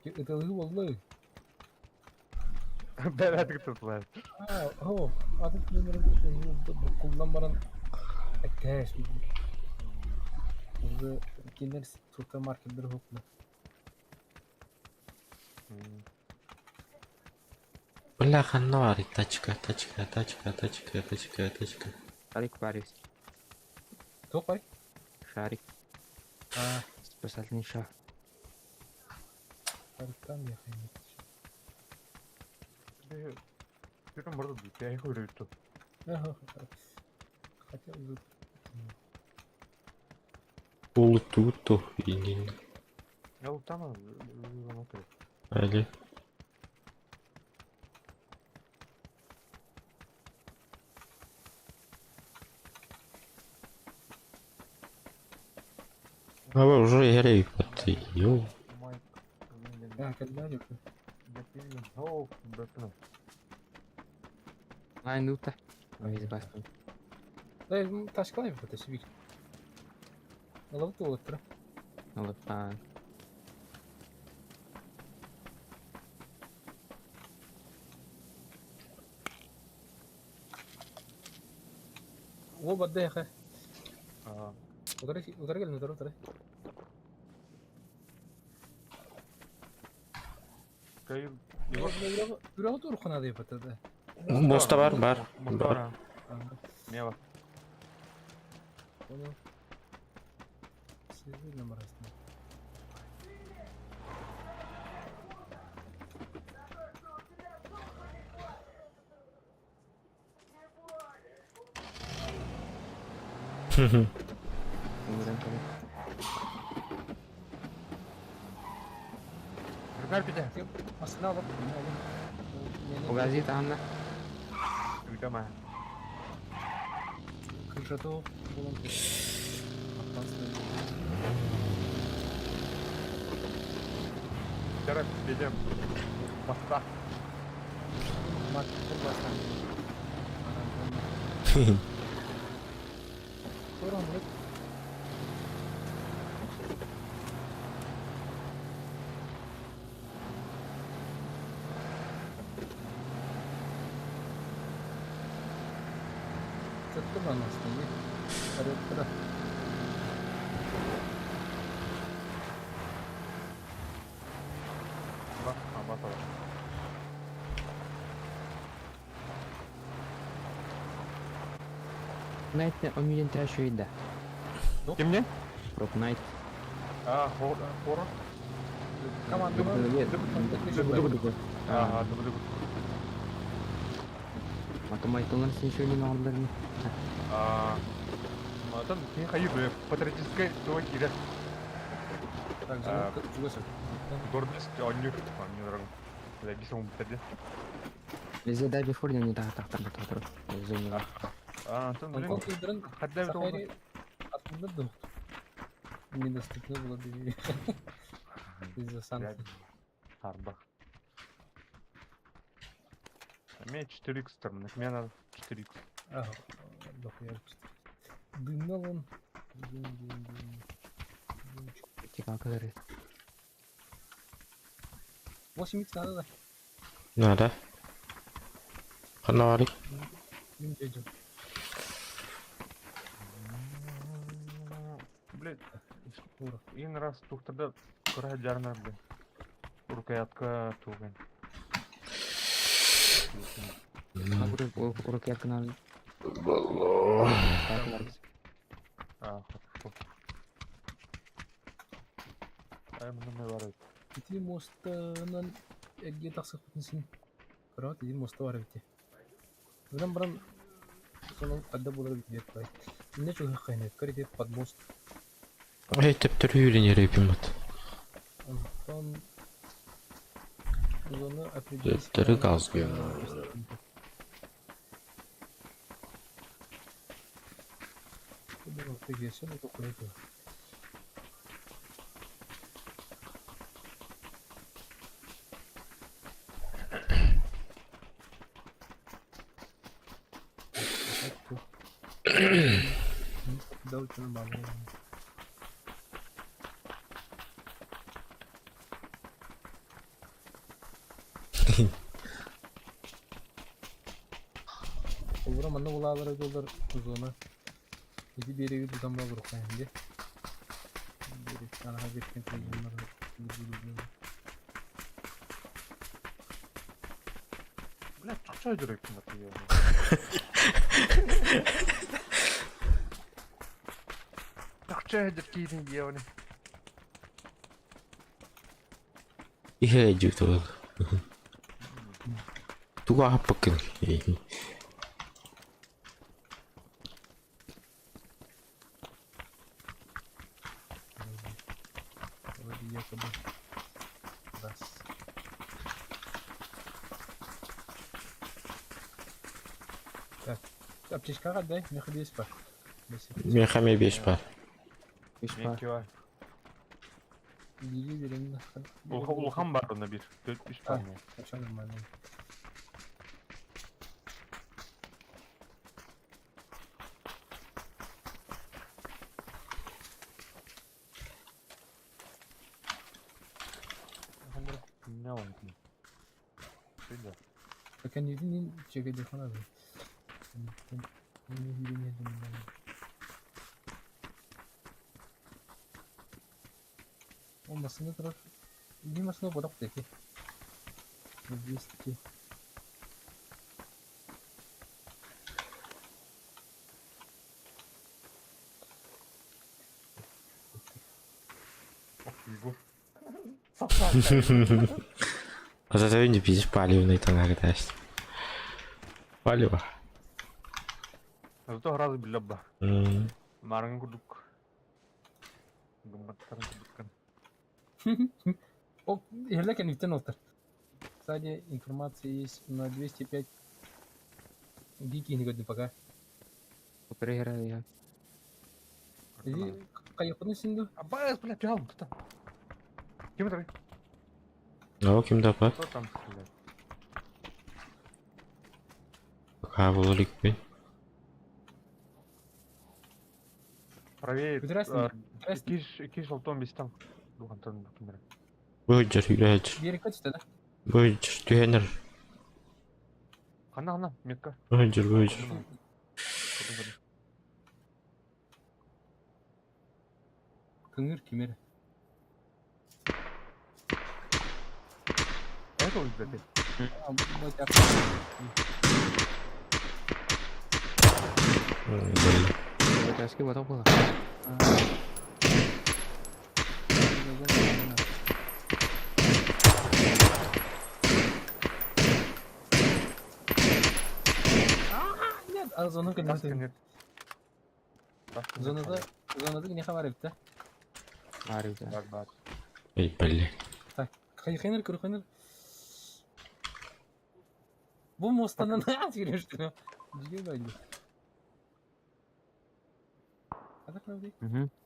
өтелігі болды. Бәрәдік тұтылар. Adet benim kullan bana cash. Burada kinder supermarketler huklu. Бля, ханвари, тачка. Шарик Барис. Topay. Шарик. Ha, Спасательный шар. harikam ya kaynak. Түрін бұрды дейді, әйкі өрейті. Хотя бы Улуту, инин. Я ұлттама, ұлттама. Али. А вы уже ярей ты, ё. когда ли? Ай, ну-то. Весь баста. Да, ташкалай bu sivil. Alıp da olur. Вот, О, бадда ya. А, Uдар gel, uдар. кайыл. Biraz da urkuna da yapatı. Моста бар. Мұстара. Не бар. Onu sizin numarasını. Рүгар биде. Aslında alıp У газеты Анна. Үйде ма? Kırşatı o. Жарап бедем. Баста. Market'in basan. Soranlık. Çöktü bana aslında. Arıktıra. Бак, баста. Найт омилен трэшу ида. Кемне? Проб Найт. А, хора. Команданы. Ага, дубы. Математикалар сен шөйлеме алдырын. Матан, сен қайы бе, патриотической туа кире. Так, жалко, чугасы. Гордость, оннюр. Оннюр. Ләбисі оң бітірді. Бізде дәбі форден не тағы тақтарды тұр. Өзіңі. Антон, блин. Антон кыздырын Хадда бит Сахари атында да недоступно было бы из-за санкций. Арба. Мен 4х тұрмын, мен надо 4х. Ага, дохуя. Дымнал он. Дым. Тика кадары. 8х надо, да? Надо. Ханвари. Дядю. Блядь, Ура. един раз туқтырда қыра жарынар, блядь. Рукоятка туған. Уроки канал. Хорошо. Мұны бар еді. Ити мостынан әгге тақсық бүтінсін. Қырат, ити мосты бар бітте. Бұдан бұрын соның қадда болар бітте. Міне чөгі қайнайып, көрі под мост. Айтып түрүлін ерепимат. Антон зоны определить. Зеттері газ күйін. Ты гесі, бұл құрайды. Да, у тебя бабы. Sonra manna bulaları dolar uzuna. İki bir evi tutan bağır kayınca. Bir sana bir kentler. Блядь, чукчай жүректің аты я. Чукчай жүректің я. 이해해 주도. 누가 합법긴 해. Вроде якобы. Раз. Так. Аптечка отдай, мне ходи спать. Men ham 5 var. 5 Мен var. var. Иди берем. Улхан бар ona bir. 4-3 А, tane. все нормально. Ne oldu? Şöyle. Так они не чекай телефон. Не видели. Olmasını taraf bilmasını bırak dedi. Liste. Uygur. Зазовите беспалевный там arkadaşlar. Палево. Zато грали біля б. Hmm. Марин кудук. Гумбаттарын кудуккан. О, Hırlarken ipten otur. Sadece информация есть на 205 гиги не годны пока. Оперера я. Иди, кайықпын синду. Абайс, блядь, жал, кто там? Кем это? O kimde var? Кто там стреляет? Kavululik mi? Правее. Прекрасно. İki şalton biz tam. Bu kantanın kimleri? Buyur, yürüyecek. Бери качество, да? Buyur, düğenler. Ana, метка. Buyur. Кыңыр кемер. Это ой, блядь. Böyle. Eski batak bu. Нет, а зона Таска конечно. нет. Таска нет. Zonada ne kadar yaptı? Harika. Бар. Ey belli. Так, кайықайныр, көрқайныр. Bu mostandan ne atıyorsun? Ciddi bence. Hadi kaldı.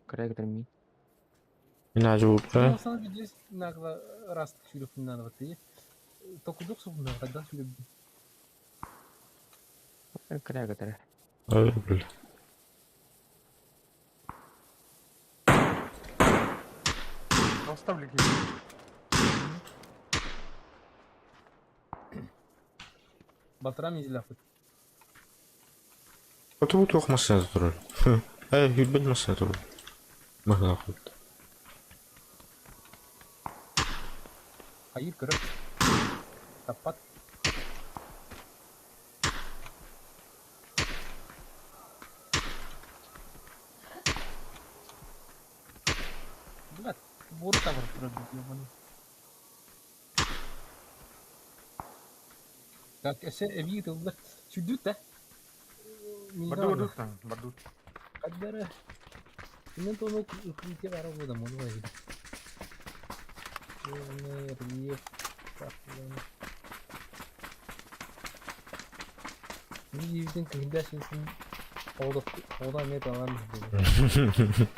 Kıraya getirmeyi. İnacı Ну, vurdu. sana bir cez nagle rast şülüfünden alıp Tokuduk sokundan kadar şülüf. Kıraya getir. Öyle böyle. Оставли. Batıram izlafı. Oturup okumasına durur. Hayır, bilmezsene durur. Mahla koydu. Hayır kırıp. Kapat. Bulat, boru tavır kırabiliyor bunu. Как ese evi yıkıldı. Südüt de. Бардут там, бардут. Kadere. Bunun da onu kıyıya var o da onu var. Ne riye. Bir yüzden kıyıda şeysin. O da ne devam ediyor.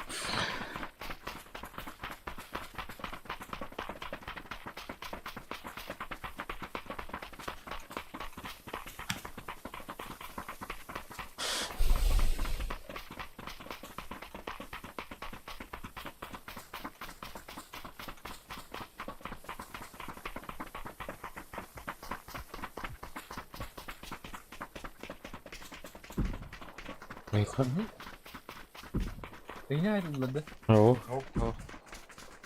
Айка. Eyni ayrıldılar da. О.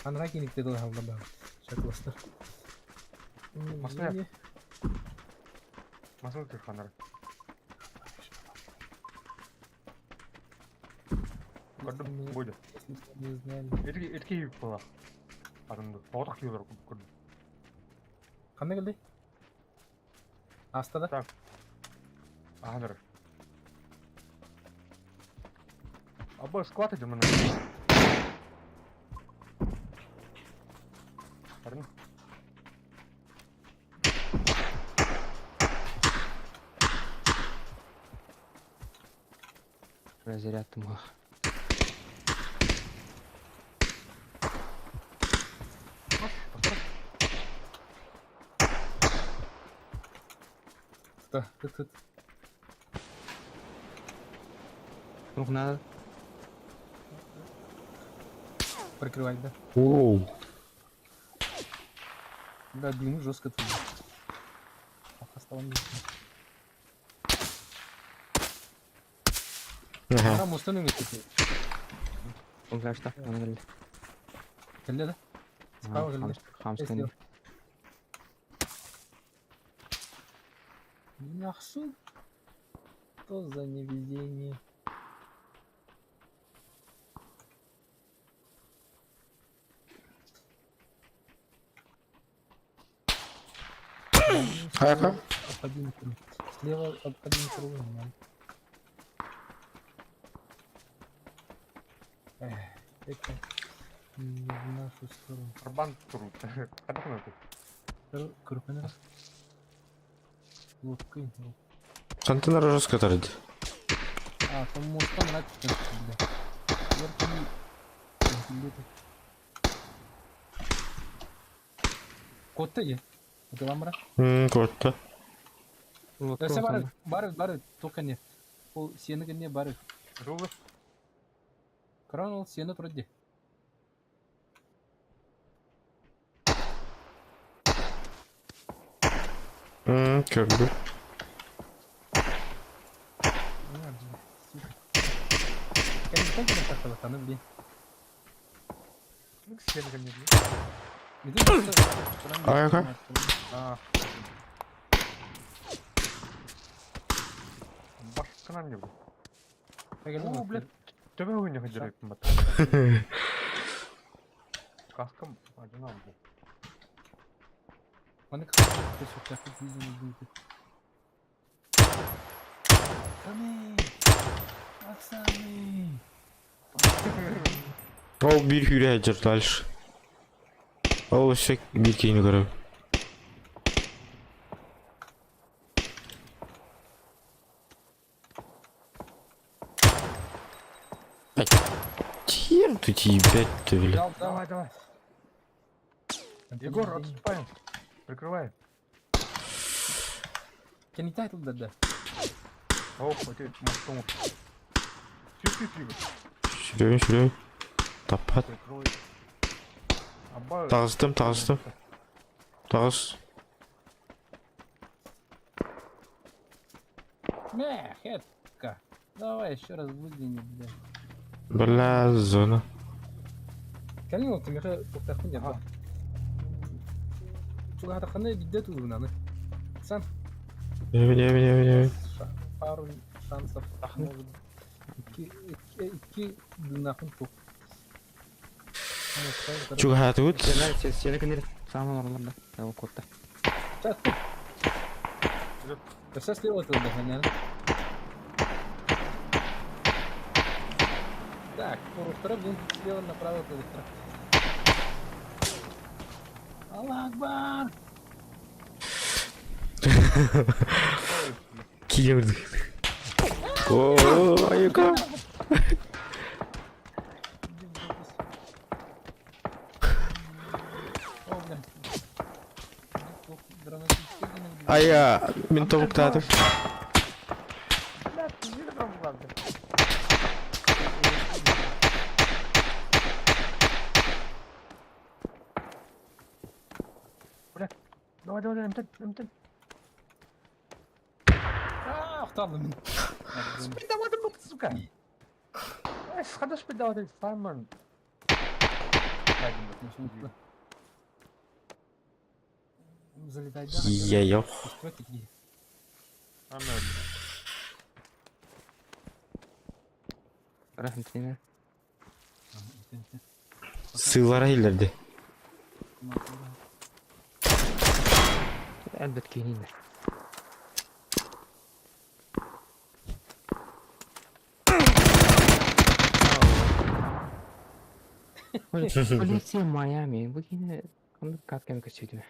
Anra kenikte de halda ben. Şaklastır. Masaya. Масыл телефондар. Көрдім, бойды. Не знаю. Етке үйіп бала. Адамды. Оғдақ кеулер көрдім. Қандай келді? Астада? Так. Ағандар. Абба, скват еді мұны. Арын. Разрядтым га. Тыт. Рух надо. Прикрывай, да? Оу. Да, дыму жестко тут. Осталось. Ага. Ара мостан емес кетті. Он клашта. Оны келді. Келді да? Сқауы келді. Хамстан. Яхшы. Что за невезение? Айка. Один круг. Слева один круг. Это не в нашу сторону. Арбан тұру. Қадақ өте. Круг, наверное. Лодкой. Қанты нара жорстко тарайды. А, там мостан начали, бля. Верхний. Котта ye. Это вам бра? Көтті. Нәрсе бары, только не. Ол сені не бары. Жолы. Кран ол сені тұрды. Көрді. Конечно, не так вот, она, блин. Сені кәне Айка. Башқынан не бұл? О, блядь. Төбе ойны қыдырып бат. Каскам ажына бұл. Оны как-то так видно будет. Пацаны. Ол bir hüre жүр дальше. Ол өсек bir кейіні көріп. Чем ты тебя-то, бля? Давай. Егор, отступаем. Прикрывай. Can you title that да? О, хватит мостом. Сүйіп. Жүрейін. Таппат. Прикрой. Абба. Тағыстым. Тағыз. Хетка. Давай еще раз выгляни, бля. Бля, зона. Кәлін ол тімеқі тоқтақпын деп. Бұл атаққандай бидде туылынаны. Сан, Не. пару шансов. Может, iki дынақын тоқ. Чуға хаты өт. Сені кіндер. Самын ораларда. Ол котта. Чатты. Все слева ты удоханян. Так, по блин, слева направо ты быстро. Аллах Акбар! Кейін ұрды. Ооо, айыка. О, блин. Драматический гимн. Айя, мен тобуктадым. Давай, әмтін. Ақталдым мен. Спидавати бути, сука. Хада спидавати, Саймон. Залетай, да? Я yok. Что ты? Анан. Рахметine. Sığlara ilerdi. Elbet kendiler. Полиция Майами. Bu yine onu katken kaçırdı.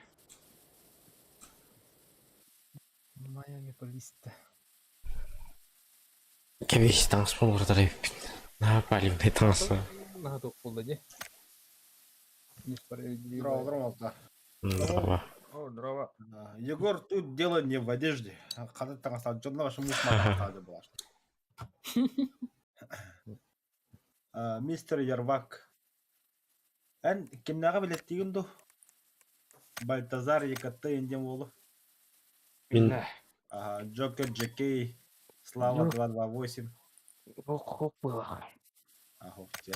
Майами полиста. Кебеш таныс болғырдар еппін. Напалимдай танысы. На топ полдаде. Несправедливо. Здорово, здорово. Здорово. О, здорово. Егор, тут дело не в одежде. Когда ты остался, что на вашем мусмане была. Мистер Ярвак. Эн кимнага билеттигин ду? Бальтазар Екатты индем болу. Мен Джокер Джекей. Слава 228. Хоп было. Охте.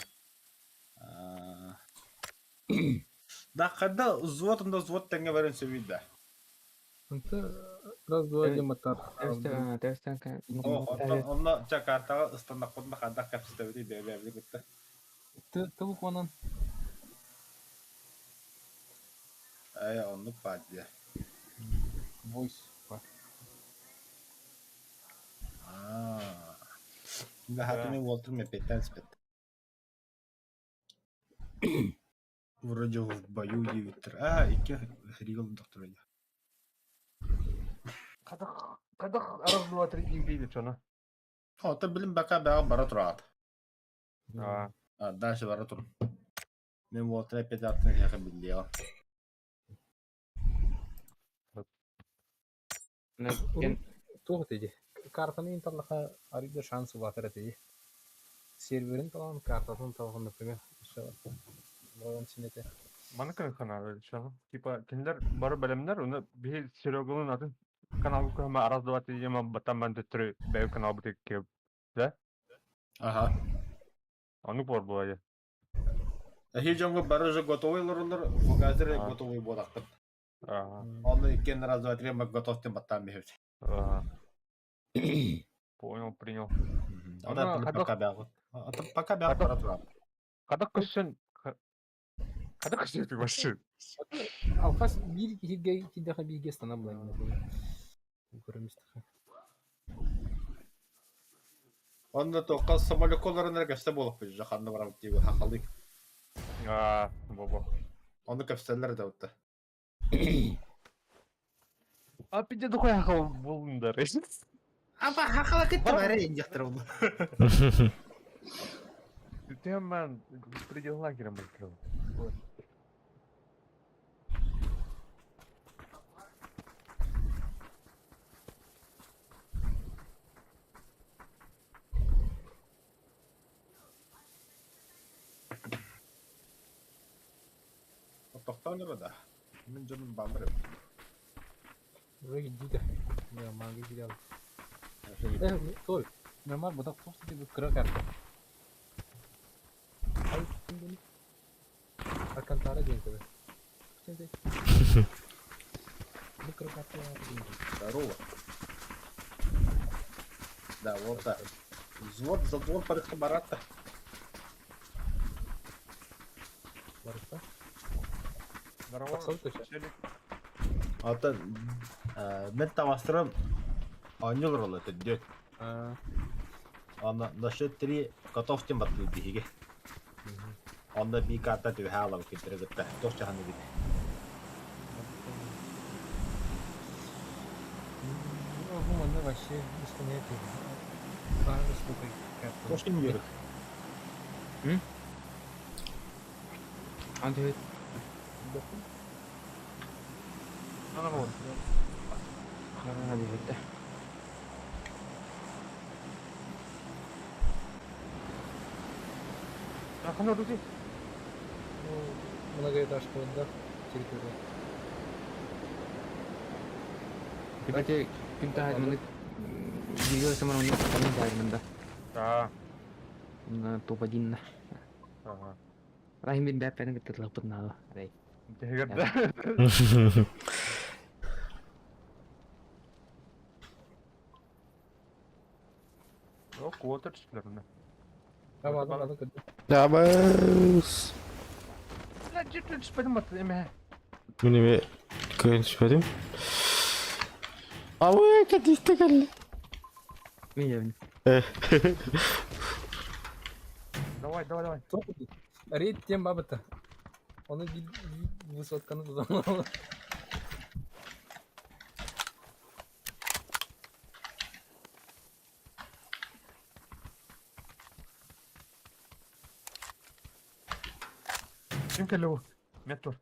Да, когда взводом взвод тенге верен сөйді. Раз, два, дематар. Терстен kan. Онна Джакартаға ыстандақ қодында қандақ кәпсізді өтей дәулі күтті. Ты вон. Онны падде. Войс. Да, хатуми Уолтер ме петен спет. Вроде в бою евитер. Ике Ригал доктор. Кадах араз 2-3 день бейді чона. Ты білім бака бәға бара тұрады. Дальше бара тұрым. Мен Уолтер пет аттың яқы білдеға. Туғы теді. Картаны инталлаха арыда шансы батыр теді. Серверін талан картасын талғын, например. Бұрын сенеті. Маны көн канал чона. Типа киндер бары белемдер, уны бир Серегалын атын канал көмө араз 2-3 день батан мен төтрү бәй канал бутек кеп. Да? Аны бар булай. Хижонго бары же готовый лорулар, магазире готовый бодақтып. Оны икен раз 2-3 мы готов тем батан бехет. Понял, принял. Пока бәға бара тұрады. Кадак көшсен Кадак көшсен ти башы. Алқас bir киге кидеха биге стана булайын. Көрмістіға. Онда тоққа самолетқоларын әргәсті болып біз жақанды барамыз дейгі хақалдық. Баба. Оны көпстелер де өтті. Пиде дұқой хақал болыңдар. Апа хақала кетті бәрі ендектір оны. Тем мен предел лагерем открыл. Тоқтау не бада? Мен жаным бамыр. Buraya gidiyor da. Normal gidiyor. Sol. Normal bu da posta gibi kırak arka. Ay şimdi. Akan tara gente be. Şimdi. Bu kırak arka. Здорово. Да, вот так. Взвод, затвор, порядка барата. Varsa. Здорово. Baksana köşe. Ата мен тавастырым аныл ролы төддөт. Ана насчет 3 готов тем батлы биге. Анда би карта тө хала кетиргетте. Тосча ханы бит. Bu manda вообще üstüne yapıyor. Daha da sıkı yaptım. Тосча не йөрү. Hadi. Ana bu. Hadi bitti. Akın ordu değil. Многоэтажкаларда территория. Кстати, күн тағайдымын Видео sama onu bayramında. Топ-1. Rahim bir bäppäni gittiler bunlar. Hadi. Yok, water çıklarında. Ya bağlı kötü. Labas. Lan cidden çıkmadım batı eme. Bu ne be? Konuşmadım. Ama kadiste geldi. Bilmiyorum. Давай. Çok kötü. Reyt diyeyim babata. Onu bir vысотканы tutamam. Kim kelli bu? Metor.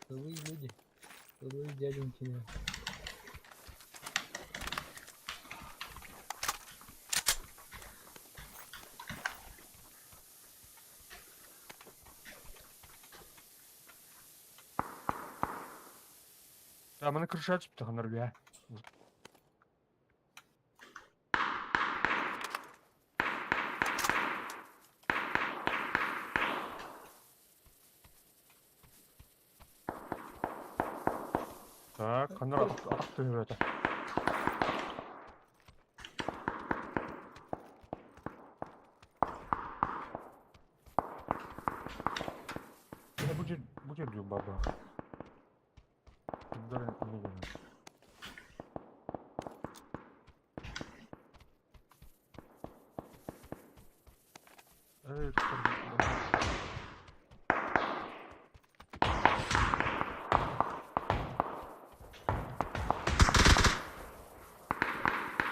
Злые люди. Злые дяденьки. Ya bana kırışa açıp takınlar bir ya. Так, kanlar atak dönüyor öte. Ya bu diyorum baba. Bunlar ne diyor? Evet.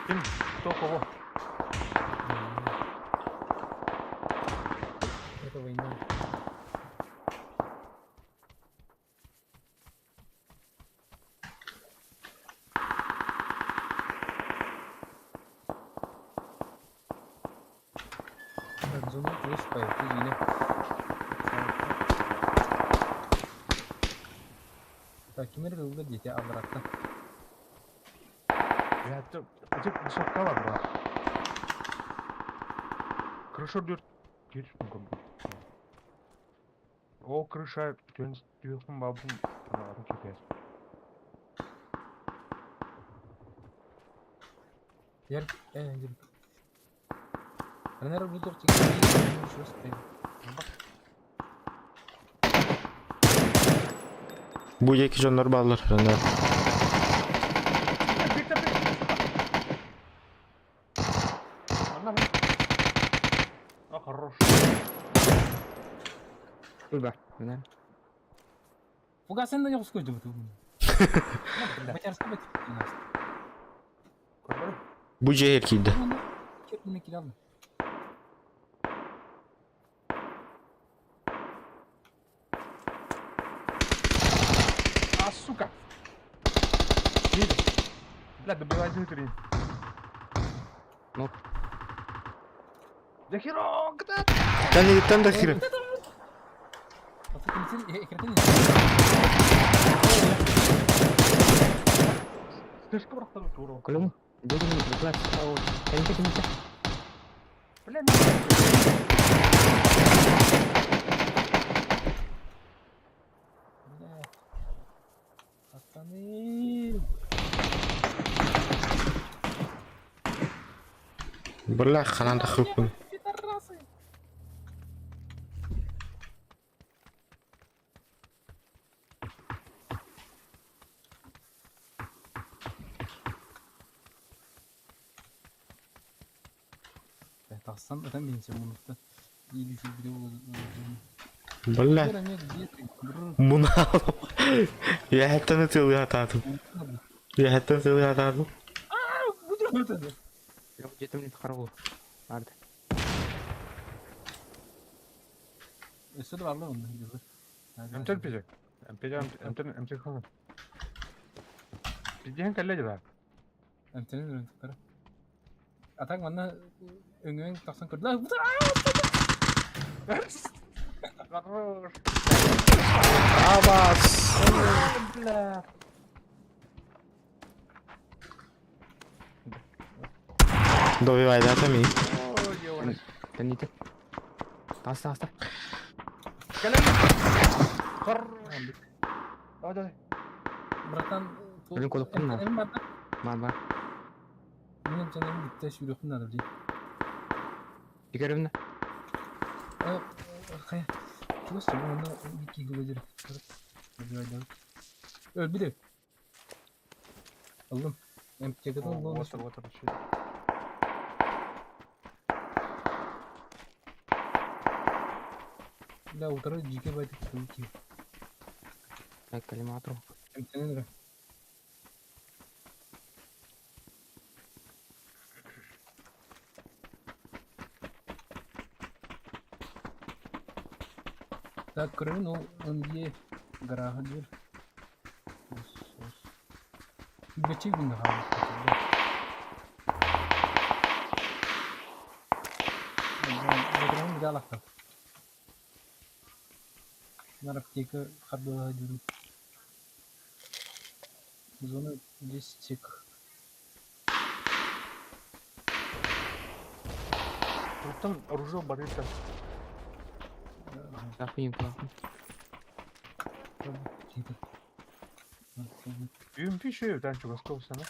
Kim? Кто кого? Это война. Зону плюс пойти yine. Takimleri hızlı diye alaraktan. Ya acık bir şapka var burada. Крыша diyor. Geç mi kaldı? O крыша diyorsun babam. Anladım ki kes. Yer eğlenceli. Nerede bulduk çıktı? Şurası değil. Bu iki canları bağlar. Render. Anladım. Ah, хорош. Dur bak. Bunlar. Fuga sen de yok koydu bu. Maçarsa bak. Anladım. Bu cehirkiydi. Kendine kiral. А, сука! Видишь? Бля, добивай внутрь. Nok. Да херок, да! Sen de gitten de kire. Atı kimsin? Ekranın. Слишком рахтал туру. Kalau dia gini berkelas. Oh, kalian kita bisa. Бля, Aslanım. Bırak kalan da hukun. Tahsan zaten bineceğim unuttu. İyi bir video olacağını. Bırak. Bunu al. Ya hatta ne söylüyor hatadım. Ya hatta söylüyor hatadım. Bu da ortada. Ya jetim ini karago. Arda. Üstü var lan onda. Güzel. امتى البيجا؟ امتى خلاص. بيجي كان لجبا. Antenin ürüntüleri. Atak bana öngön taksan kırdılar. Bu da خروش. Abbas. بلا. Добивай, да, ми. Тенните. Таста. Братан, Блин, кодук кылма. Бар. Мен жаным битте шүрөкүн алып жей. Игеремне. Кая? Чугас чугу анда бики гылыжыр. Öldü. Aldım. MTG'den onu Вот это вообще. Да, утро жеке байтып кылыки. Калиматру. MTG'den Так, кроме, он є граха дір. Бечик він грав. Бэкграунд галахта. Нарап тегі қабдыға жүру. Зона 10 чек. Там оружие борится. Захуим. Үйім пише, дәнчі басқа болсана.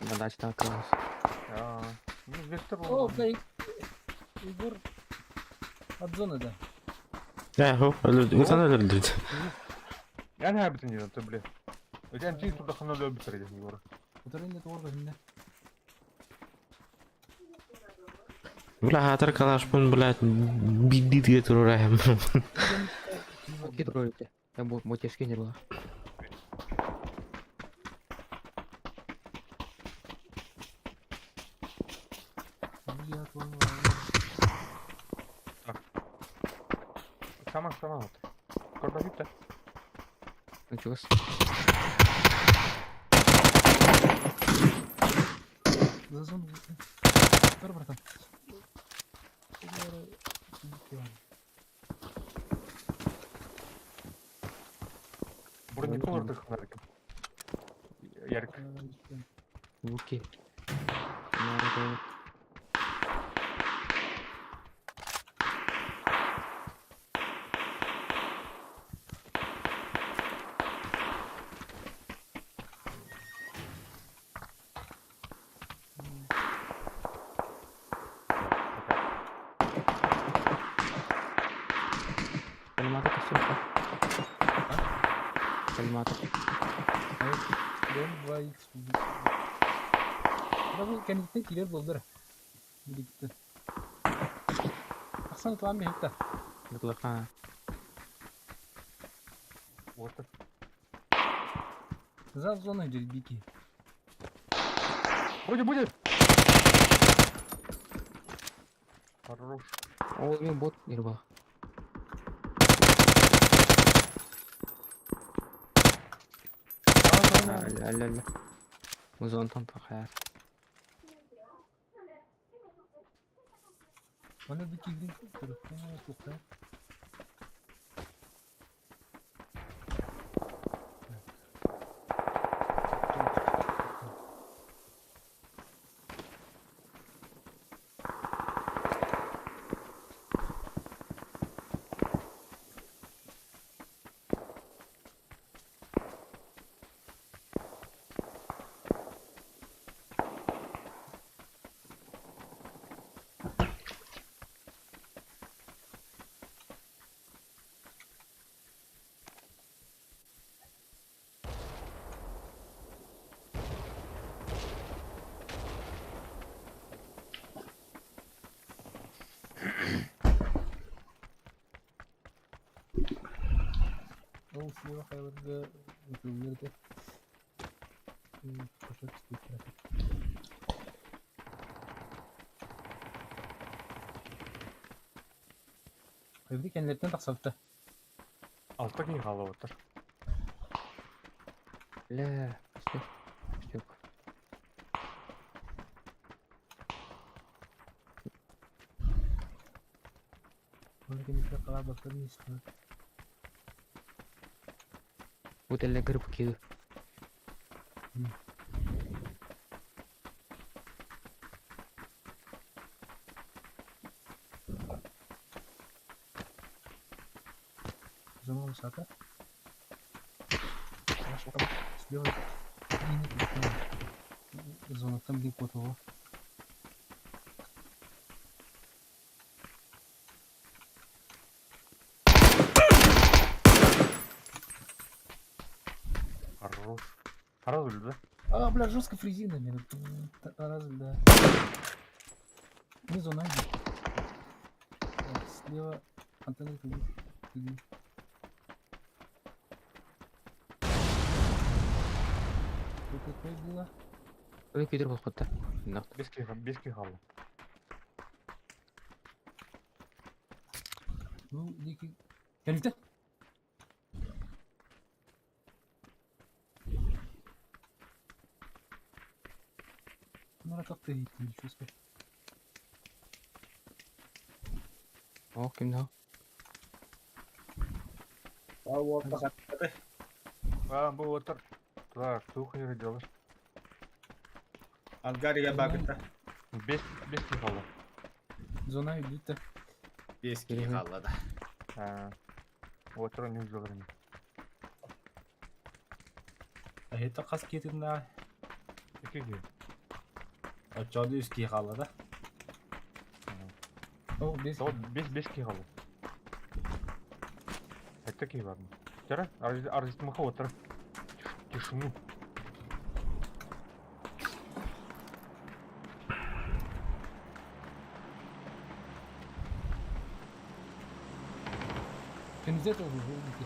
Задача оказалась. Ну, вектор О, да, Егор от зоны, да. Sen öldürdün. Yani her bütün yıl tabi. Öden çiğ turda kanal öyle bitireceğim Егор. Который нет орга, да. Бля, хатыр калашпын, блядь, биддитге турайым. Гидроиде. Я мотешке не было. Сама вот. Корда gitti. Ну чего? За зону. Dur братан. Бронник olurdu kanarım. Yarık. Луки. Надо. Калиматор костюм. Калиматор. Ben vay. Burada kendisi kiler doldur. Birlikte. Baksana tamam bir hektar. Неплохая. Вот так. За зоной идет бики. Будет. Хорош. О, мен бот нерва. لا وزون تنطق حياة Bana biki gidiyor. Telefonu tutar. O silah hayvanı yapılırdı. Koşak istiyor. Evde kendilerinden taksalttı. Altta kim kaldı otur? لا اشتوك Mungkin bisa kalah bakal misal. вот اللي قرب كده зона высота. Слева. Зона там где котово. Хорош. Хорош, да? А, бля, жестко фрезинами. Раз, да. Не зона. Так, слева. Антенна туди. Тут какое было? Ой, күйдір болып қалды. Нақты. Беске қалды. Ну, дикий. Келді. Ну, как ты не чувствуешь? О, кімді ау? Вот так. Бұл отыр. Так, тух ері делаш. Ангарига багыта. Беске қалды. Зона идет. Беске қалды да. Отыр не жоғырын. Это қас кетін да. Екеге. Очоды үске қалды да. О, без. Беске қалды. Это кей бар. Жара, арзитмаха отыр. Тишину. Темізде тоже уже.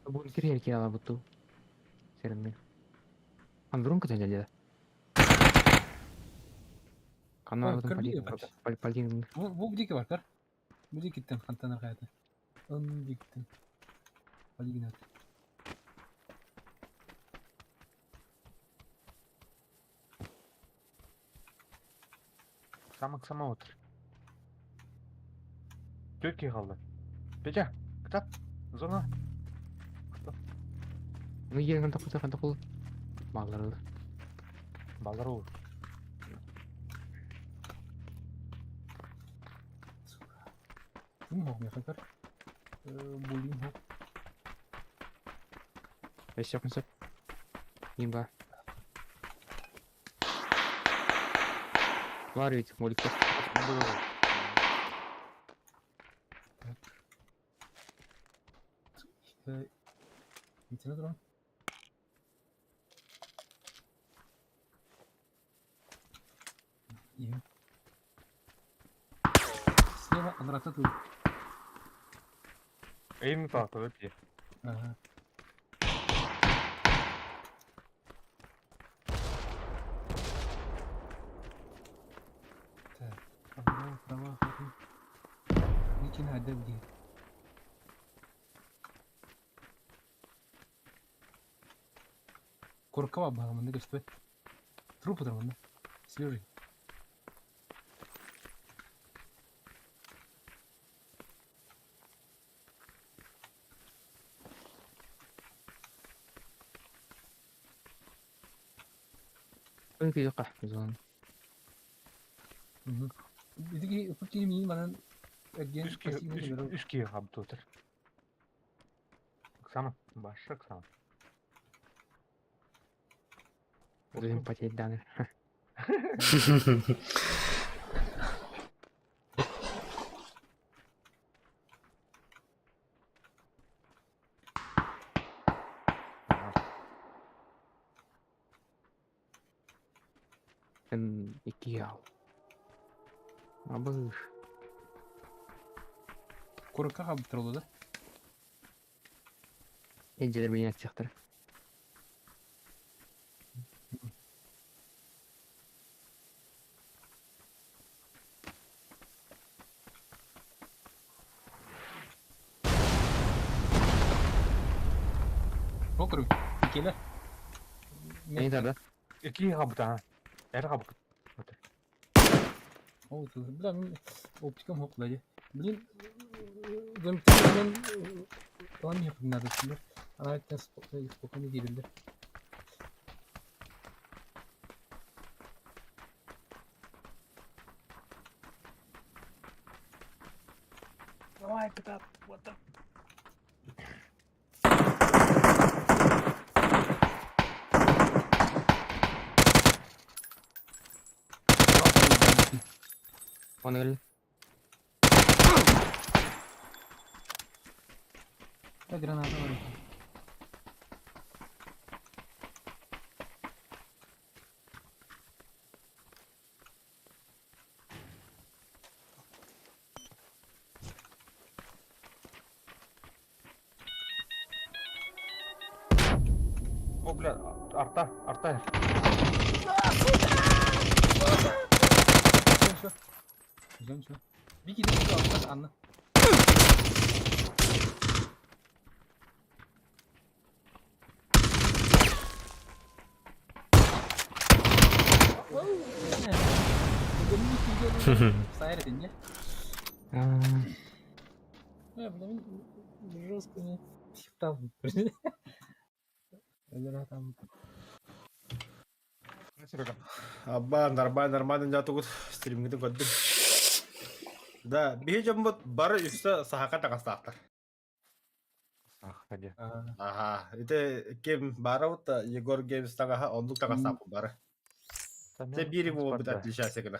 Бүгін кірер ке ала бұтту. Серіммен. Андырун күтен жәледі. Каналдың пальдин. Bu diki var kar. Bu dikitten kantanır hayatı. Onu dikitten. Hadi yine. Сама отыр. Төртке қалды. Петя, кітап. Зона. Ну, ерін қантақ қол. Балдар олар. Балдар olur. Bunu hok ya kar. Bullying hok. Бәс жақын сөп. Ең ба. Var ведь, моликтер. Gitsene drone. İyi. Слева он рататует. Eğimi tahta öpüyor. Ага. Так, право. Ники надо где. Коркава bağlamında göster. Трупы там, свежий. Бүгін күйді қа. Зон. Бидigi путini мин манан again Üskeye kaptı otur. Ксама, başla Ксама. Өзім патейді даны. Sen ikiye al. Абыш. Корка қабып тұрылды да. Енжелер бейін әтсіқтір. Покры. Келі. Әйін тарды. İkiye kaptı ha. Eri kaptı. Otur. Ол бля мен оптикам хоклады. Блин, мен план не надо сюда. Она это спокойно делили. Давай, пятак, вот так. Оны келді. Да граната var. О, бля, арта. Güzel şu. Bir gidip alsak anla. Sayar edin ya. Ya bu da жестко не там. Öyle там. Абба, нормально жатугут стримгиди көрдүм. Да, бие жомбот бары үстө сахака тагастаактар. Ах, где? Ага, ите кем бараут Егор Геймс тагаха ондук тагастаак бары. Те бири бу бит отличается кена.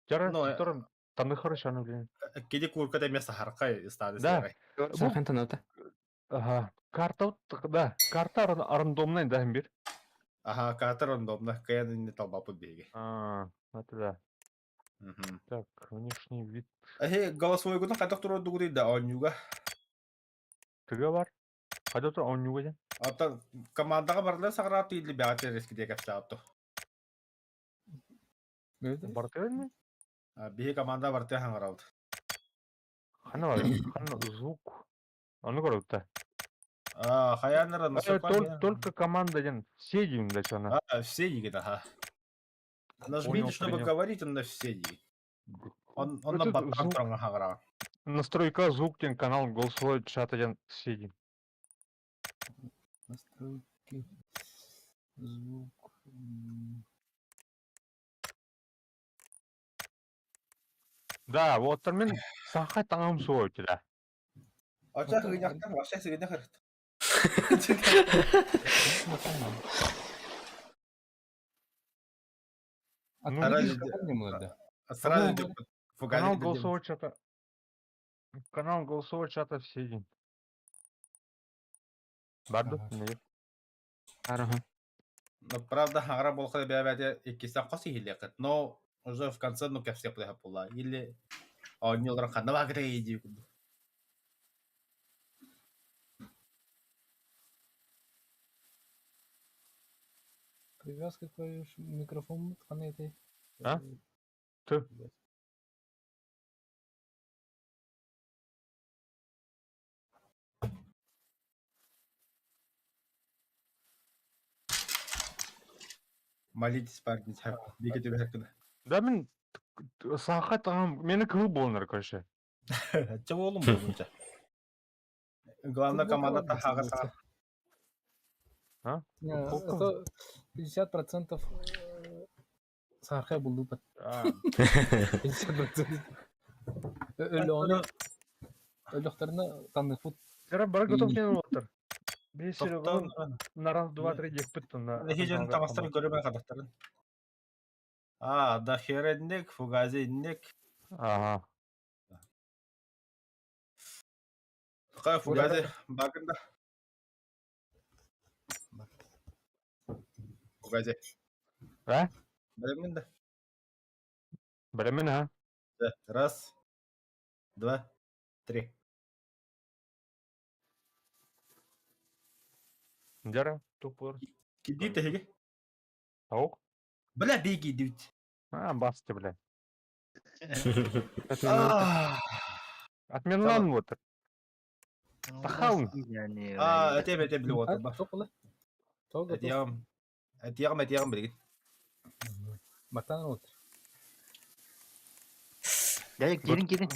Жара, Ну, которым таны хорошо, ну, блин. Киди курка те место харкай стады Да. сырай. Сахан таныта. Ага. Карта, да, карта рандомная, да, бир. Ага, катар ондомна каян не толбапут биги. Это да. Так, внешний вид. Ахе, голосовой гуна катак туру дугури да онюга. Тыга бар. Кайда тұр, он не Ата командаға барлар сағырап тийлі бәғатер рескіде кәпсаатты. Бартер mi? Бие команда бартер хаңырауды. Хана var. Хана звук. Onu көрді. Хаяныр Только команда ден. Все деймін да чана. Все егет, ага. Нажмите, чтобы говорить, он на все егет. Он на баттан тұраңа хаңырауды. Настройка звук ден канал голосовой чата ден все деймін. Настройки. Звук. Да, вот мен сақай таңым суы өтеді. Ача хыгыняқтан, ваша сыгыня қырыт. Канал голосовой чата. Канал голосовой чата все деймін. Барды? Араха. Но правда, хаңыра болқыда бәбәде еккестен қосы хилеқыт. Но уже в конце, ну, кәпсе бұлай бұла. Или он олар қанна бағыда ейді. Привязка к микрофону на этой. А? Ты? Молитесь, парни, бекете бәркіні. Да, мен сақай таңым, мені кіл болыныр, короче. Че болым болынша. Главная команда тахаға саға. А? 50% сархай булду бат. 50%. Öyle onu ölüklerini tanıfut. Жара бара готов не отыр. Бесері ғылым нараз 2-3 екпіт тұнна. Хижен тамастарын көрімен қадақтарын. Да хереднек, фугазиннек. Ага. Қай фугази бағында. Фугази. А? Білемін да. Білемін, а? Раз, два, три. Жара, тупыр. Киди тәхеге. Тауық? Бля, беги, дүйт. Басты, бля. Отменлан отыр. Тахаун. Әтем біліп отыр ба. Çok kolay. Çok kolay. Әтияғым білген. Batan otur. Gel gelin.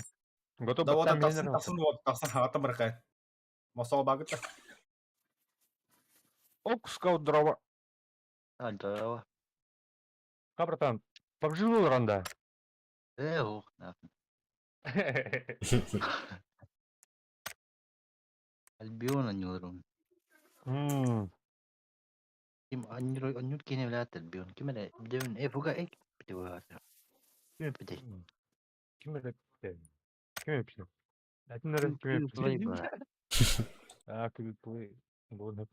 Готов Да вот баттан тасын менен тасын вот тасын хагата баркай. Масал багыта. Окска дрова. Ага. Ха, братан, побжил ранда. Ох, на. Альбион анюрум. Kim anyur kine vlat Альбион. Kim ele devin fuga ek bitiyor var. Kim bitiyor? Kim öyle? Kim yapıyor? Latinlere kim Play yapıyor? var. Kim play? Bu ne?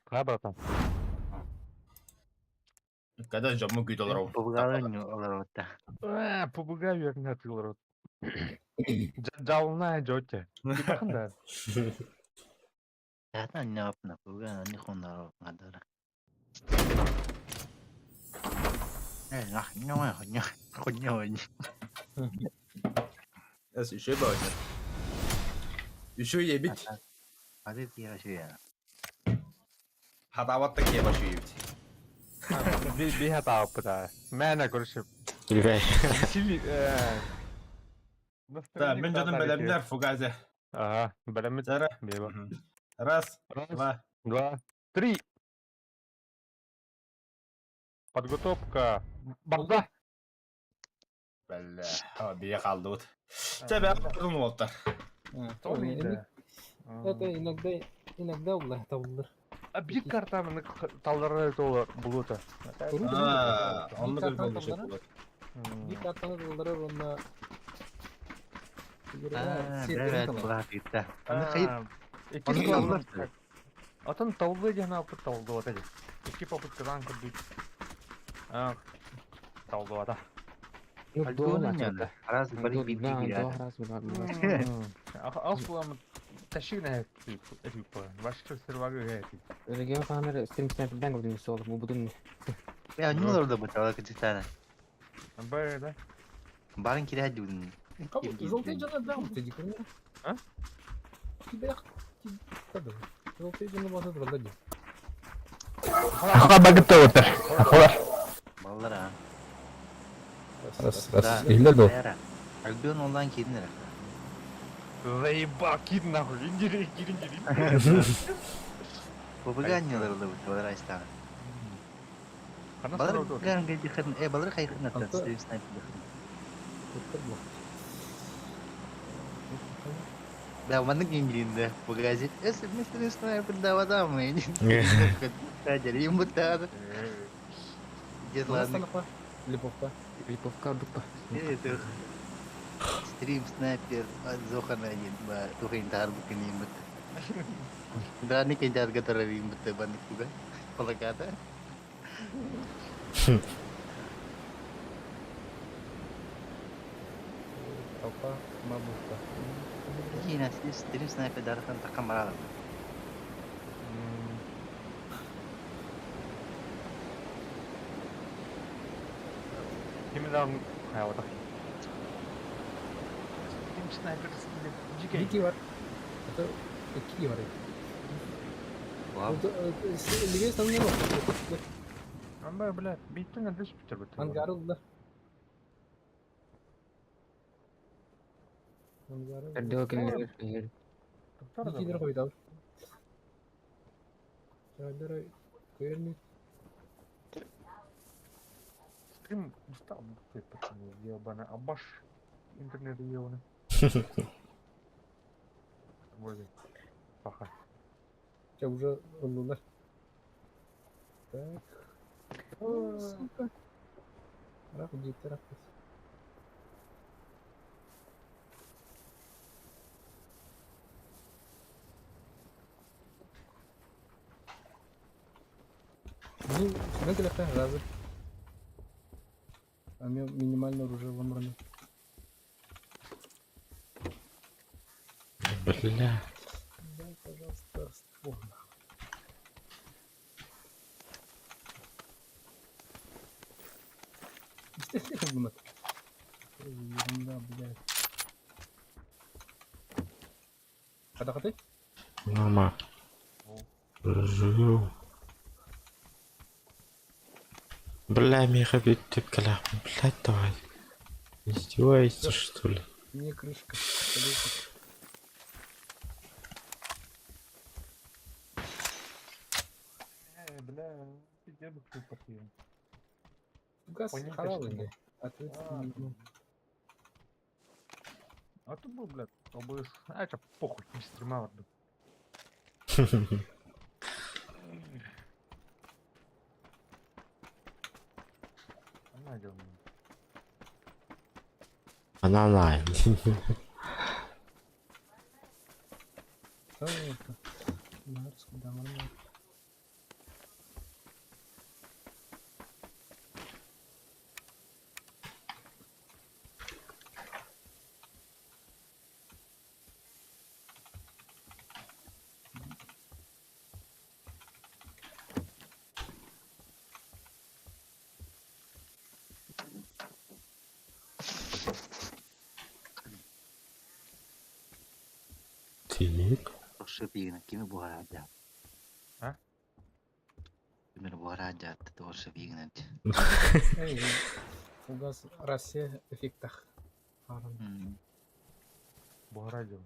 Ha, bratан. Когда жамму гүйдөлөр. Попугайлар алар отта. Попугай верне атылар. Жалына жоче. Бакында. Яна не апна попугай не хондар гадара. Нах, не. Эс ишe böyle. Üşü yebit. Hadi bir ya. Hadavatта ке башы yebit. Bir hata yaptı. Mene görüşüp. Bilbey. Sili. Да, мен жадым белемдер фугазе. Ага, белемет. Зара. Беба. Раз, Раз, два. 2, 3. Подготовка. Багда. Бәллә. Ха, бие калды бут. Тебе кырын болттар. Это иногда улай табылыр. Bir kartamını tallara dolar buluta. Onu Bir da kartаны böyle. Bir картаны кылдырып, онда Evet, bular bitti. Атын талды жана апыт талды ата же. Эки попыткадан кырдык. Талды ата. Альбионун yanında. Раз bari bir ya. Аз буламын ташигне этип бар. Башка сервага этип. Регион камера стримсинерден көрдүңүз сол будун Ya ne olur da bu tavla kıtı Böyle. Barın kiri hadi bunun. Желтый жана да, ты дикарь. А? Тебя кады. Желтый жана басы турганда ди. Ага багытта отыр. Ballar ha. Раз, Eyler bu. Albion ondan kedinler. Заебал, кид нахуй. Индири. Попуганьялар da bu tavla açtı. Балар ган геди хырн. Балар кай хырн атты. Стрим снайпер. Да, маннык ингилинде. Погазит. Мы стрим снайпер да вода мы. Кадер им бутады. Дед ладно. Липовка. Липовка дупа. Это стрим снайпер Зохана один, тухин тар bukan imut. Berani kejar gatar imut banyak juga. Kalau kata. Apa mabukka. Ini nasi stres sniper daratan tak kamera. Kimden hayata? Kim sniper jike. Diki var. Atau iki var. Wow. Untuk liga sangat loh. Amba bile bitti ne düş bitir bitir. Hangarı ular. Hangarı. Kedokil Diki lira koydu abi. Çadırı koyarım. Стрим устал ты почему ебаный абаш интернет ебаный. Вроде пока. Сейчас уже уlar. Так. О, сука. Рак дит, рак. Ну, смотри, какая раза. А у меня минимальное оружие ломрано. Бля. Дай, пожалуйста, ствол. Ерунда, блядь. Ката-ката? Мама. Жу. Бля, миха биттип калам. Блядь, давай. Издеваешься, что ли? Не крышка. Колесико. Бля, дедушку попьем. Газ Понятно, халал что или? Ответственно. ну, А тут был, блядь, ОБС. А это похуй, не стримал. Она делала. Она. А, это. Марс, да, нормально. Так. Прошу пигна, кими бугара аджат. А? Кими бугара аджат, прошу пигна. Эй, у газ Россия эффектах. Бугара делала.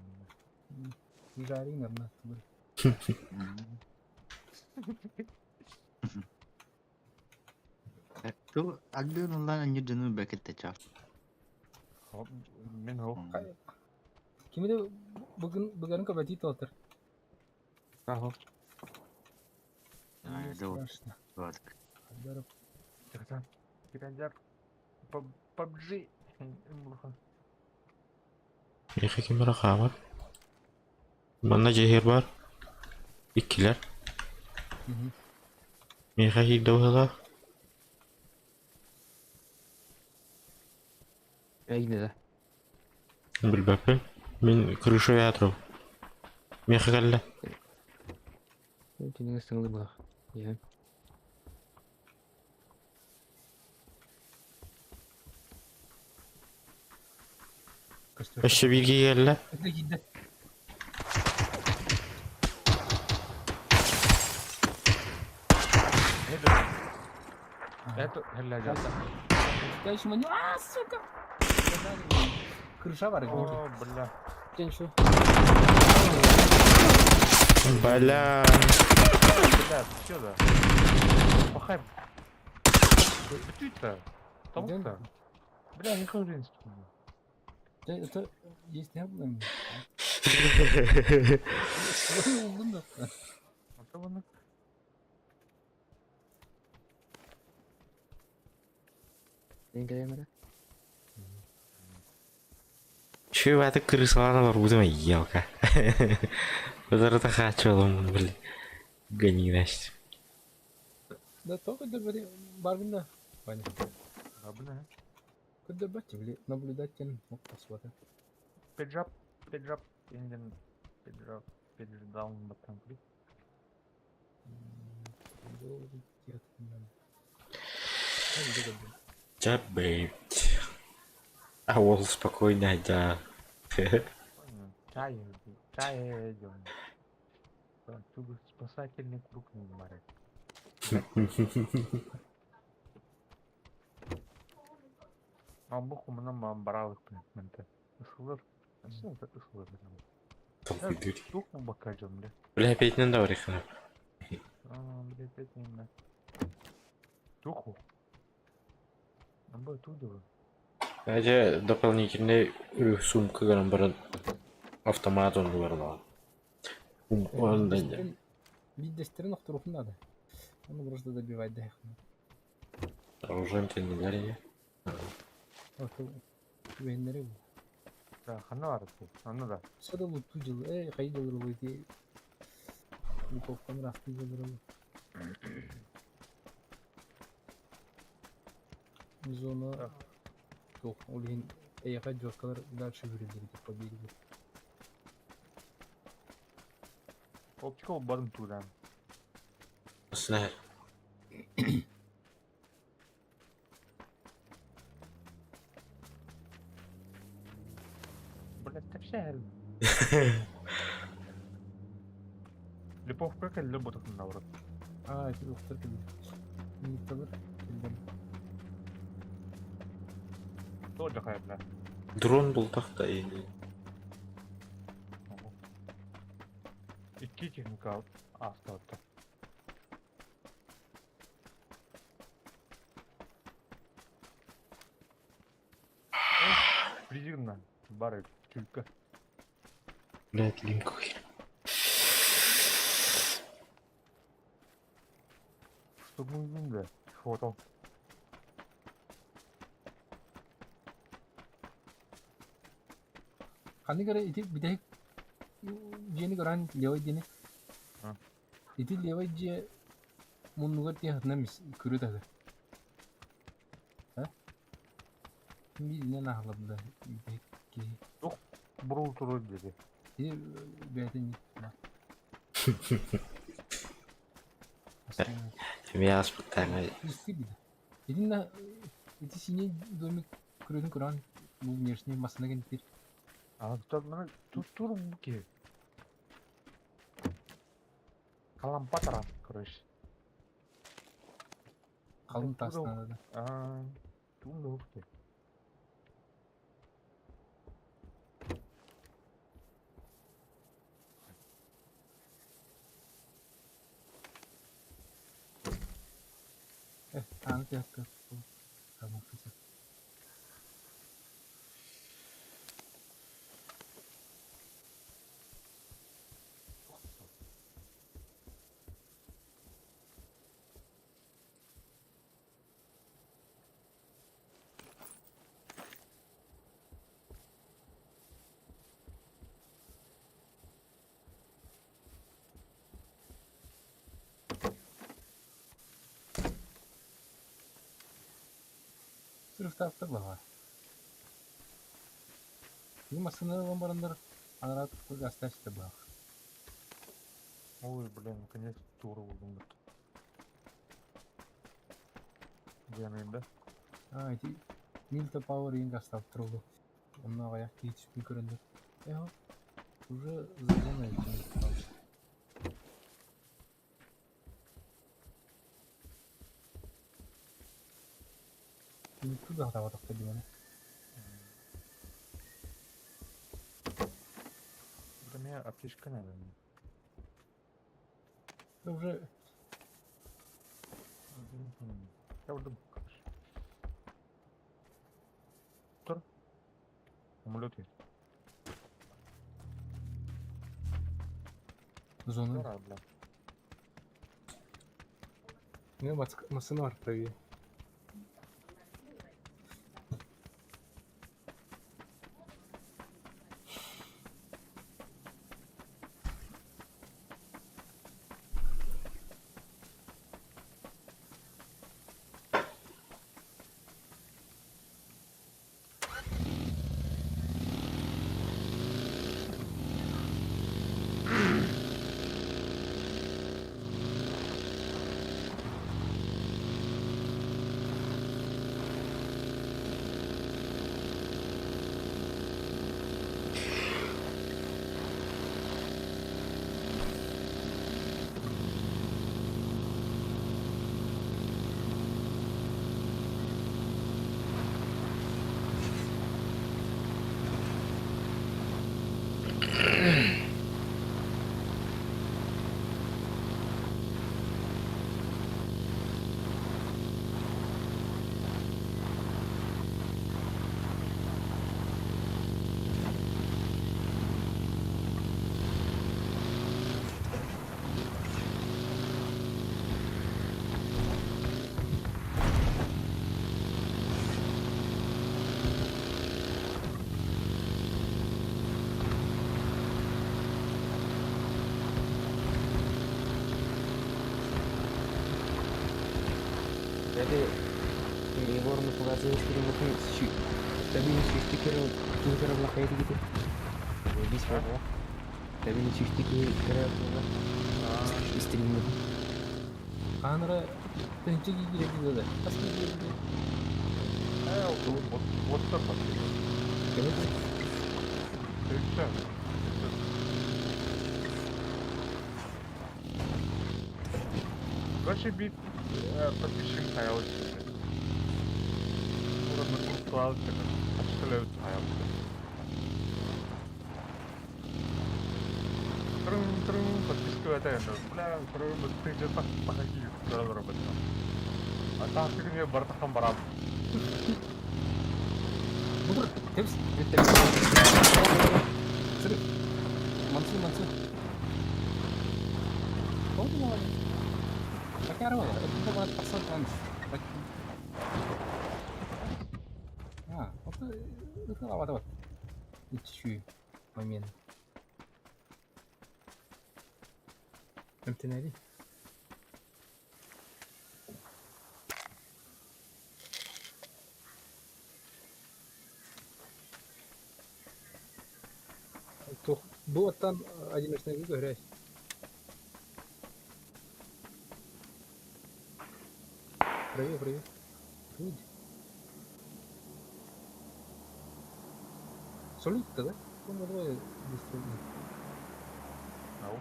Жари, наверное. Ту агду нула анju dunu бекетте чав. Мен ол. Kimde bugün kabati tolter. Ага. Страшно. Вот. Дарып. Тогда пирандар PUBG. Meyha kimara kamar. Bana cehir var. İkiler. Meyha hiddo Әйне да. Bilbapı. Min krışı yatırım. Meyha geldi. Тенің сыңлы бұға. Иә. Eşe bilgi geldi. Gitti. Это глядя. Я еще маню. А, сука! Крыша var. О, бля. День şu. Бля. Бля, все да. Пахай. Ты-то. Толк-то. Бля, не хожу. Это есть не было. Bunda. А то вон. Ең кәлемеді. Şu vaata krısalana var bu елка. Вот это хочу он, блин. Гони, Настя. Да только добре. Баргында. Понятно. А, бля. Куда бачили? Наблюдатель. Вот посмотрим. Педжап. Инден. Педжап. Педждаун батан клик. Забыть. А вот спокойно, да. Чай идем. Тут спасательный круг не марать. Буху нам брал менте. Исылыр. Что это исылыр? Толкай дверь. Тух мы покажем, бля. Бля, опять на дворе. Бля, опять не на. Туху. Нам бы оттуда. Ayrıca дополнительный сумка грамбара автомат он var da. Он да не. Виддестерин вторых надо. Он просто добивать да. Оружием тебе не дали. Вот вендеры. Да, хана арты. Ну да. Сада вот тужил. Кайдалар выйти. Луковкан расты забрал. Зона. Yok, олин эйга жокалар дальше жүрүлдүр деп победи. Оптикал бадым тудан. Снайр. Блядь, так шер. Липовка как любовь на урок. Это доктор келди. Не табыр келдим. Тоже хайпла. Дрон булдак та эли. Икки техника астатты. Призывно. Бары чулька. Блядь, линкой. Что мы да? Фото. Kani kare iti bidai jeni koran lewai jeni. Iti lewai je munnugar tiya hatna mis kuru taga. Ha? Mi dine na halabda bidai ki. Буру туру dedi. Iti bidai ni. Я аспектanga. Isti bida. Iti na iti sini domi kurun kuran bu внешний масына гентир. А тут на тут буки. Калам патара, короче. Kalın tasna da. Тут буки. Anı yakka. Tamam güzel. Sırf tarafta var. Bizim aslında bombalanlar anarat gazetesi bak. Ой, блин, наконец туру buldum. Gelmeyin de. Ha, iti Milta Power in гастав трогу. Он аяк hiç bir göründü. Eho. Уже загоны эти. Туда хата вот так димане. Да мне аптечка надо. Уже Я buldum. Dur. Самолет есть. zonu. Dur abla. Ne masını var tabii. Jadi Igor motivasi kirim mungkin tapi stiker tuh belah kayak gitu. Jadi semua. Tapi stiker kira istri mu? Kanara tençe gidiyor da. Aslında gidiyor. Вот так вот. Evet. Короче, бит подписчик хаялся. Уровень клауд, Слева hayal. Трын, подписка это. Бля, трын, ты же так походи, когда работал. А там ты мне бартахам барам. Budur, temiz. Sırık. Mansur. Oldu mu abi? Bak araba var. Burada bana pasal kalmış. Bak. Ha, это havada bak. Yetişiyor. Момент. Emtineli. Bu attan одиночный грязь. Привет. Солид-то, да? Ну, давай быстро. Ау.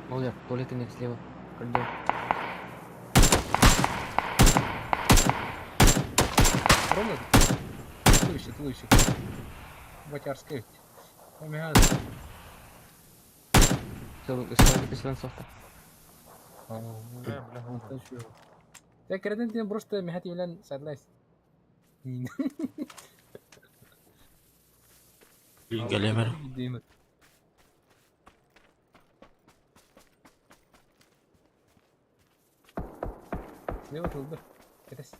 Молодец, туалетный слева. Коридор. Ровно? Слышит. Ватярская. Помягает. Ислам софта. Бля. Я креден тем просто мехати белән садлайс. Gelemiyor. Деймет. Слева тылды. Кетес.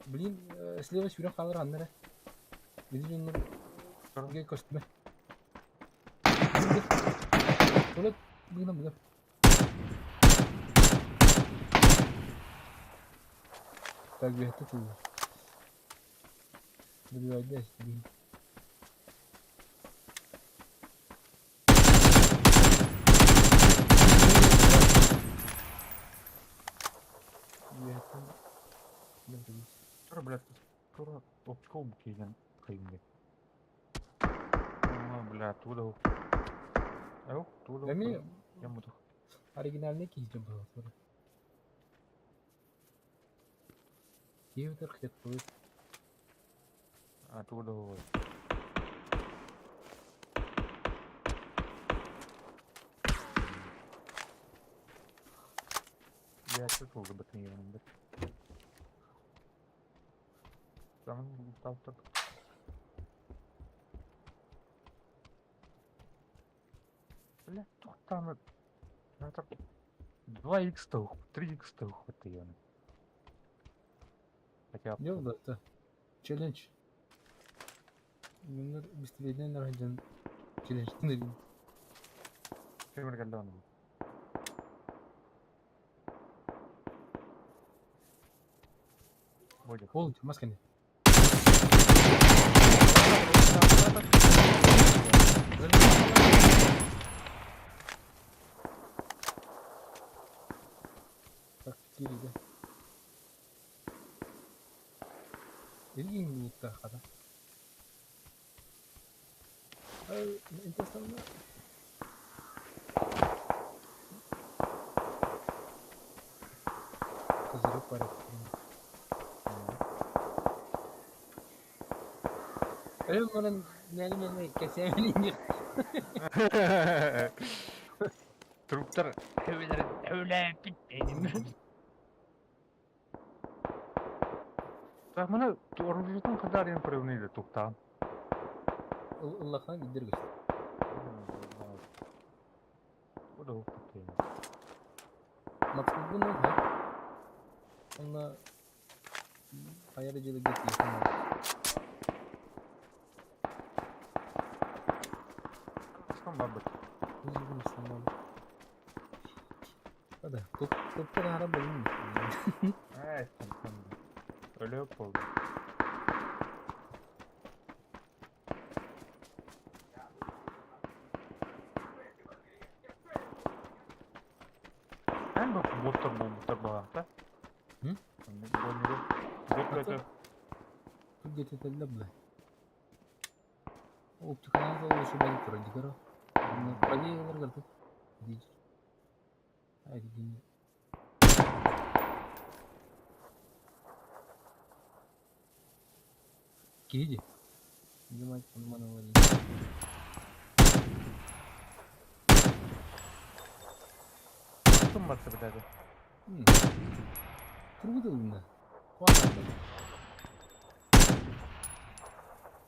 Блин, слева сүйрен қалыр андыра. Биди жоннор. Ге көстүмө. Толет бүгүн. Так бехте тылды. Биди айдас. Скоро, блядь, скоро оптикол келген қиынбек. Бля, туда. Туда. Эми Я буду. оригинальный кейсден было. Кейвдер хет будет. Туда. Я чувствовал бы ты ее. Там. Бля, там. Это 2х, 3х хватает. Хотя бы. Yok da da. Challenge. Bunlar bitirdiğinden önce challenge ne bileyim. Пример Галлона. Будет. Ol, maskeni. Так, geride. İlgin bulutta kadar. Ay, enteresan mı? Kızırıp var. Öyle onların yani kesemeyin. Truktар öyle bitmedi. Так, мына оружиетің қадар ең прыгнайды тоқтаған. Allah'tan gider göster. O da hukuk değil. Matkul ne var? Onunla ayarıcılık getiriyor. Aslan babet. Üzgünüm sanmam. Hadi toptan harap olun. Evet, tamam. Öyle yok oldu. Ben bak bottlar bağırdı. Hı? Bot kötü. Тут где-то это лябла. Оптика надо еще будет радикара. Правее ларгарту. Видишь? Один. Киди. Думать, mana lagi. Kim varsa bir daha. Turgut oyunda. Kuat.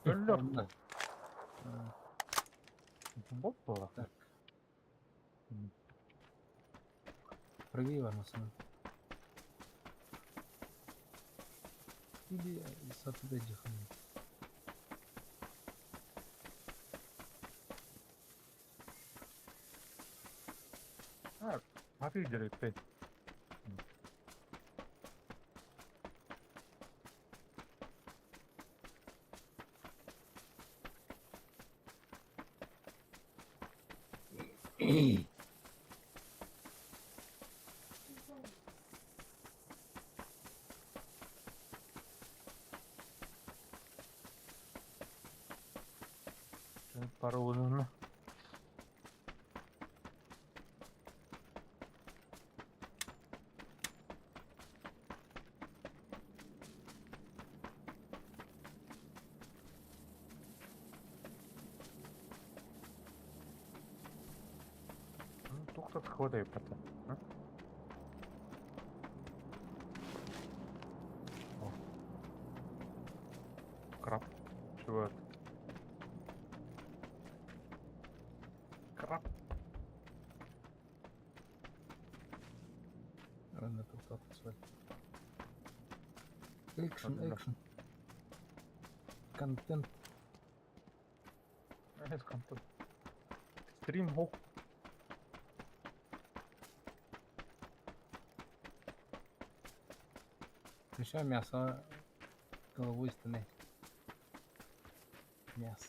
Öldü orta. Bot bu arada. Так. Правее var masanın. Или satıda cihan. Ha, hafif direkt be. Para uzun. Тоқтат хватай пата. Краб. Чего это? Краб. Randa to'xtatib qo'ydi. Action. Content. Evet kanka. Stream hok. Еще мясо головой стороны. Мясо.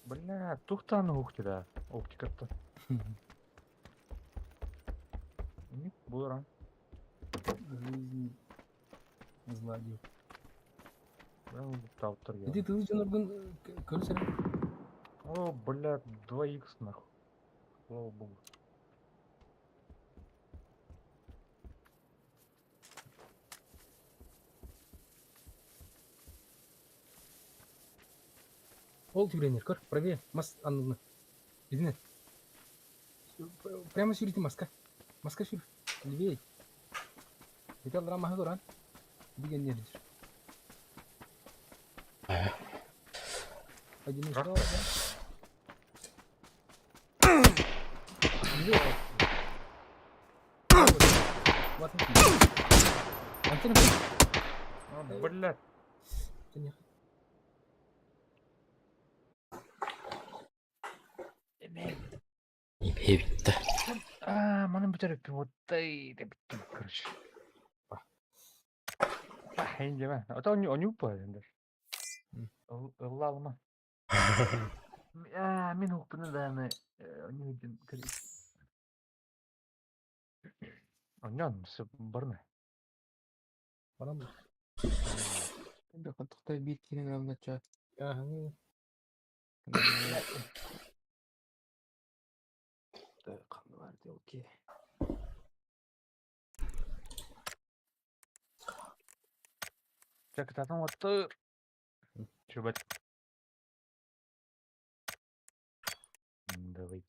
Бля, тухтаны хукты да. Оптикатта. Не булран. Жизнь злодей. Ben тавтор я. Иди ты лучше норган көрсene. О, бля, 2х нахуй. Слава богу. Ол тюренер, көр, правее. Мас анны. Иди. Прямо сюрите маска. Маска сюр. Левее. Это драма хадуран. Диген нердиш. Один из того, да? Левее. Вот. Антенна. А, бля. Yemeğe bitti. А, mana bitirip вот de bitti короче. Hayınca ben. Ata onu yapar yani. Allah Allah. Ya min hukunu da mı? Onu için kırık. Ondan barna. Бара мı? Бе кантыкта бир килограммда чаа. Kanı vardı okey. Чакай, там вот. Чё, давай.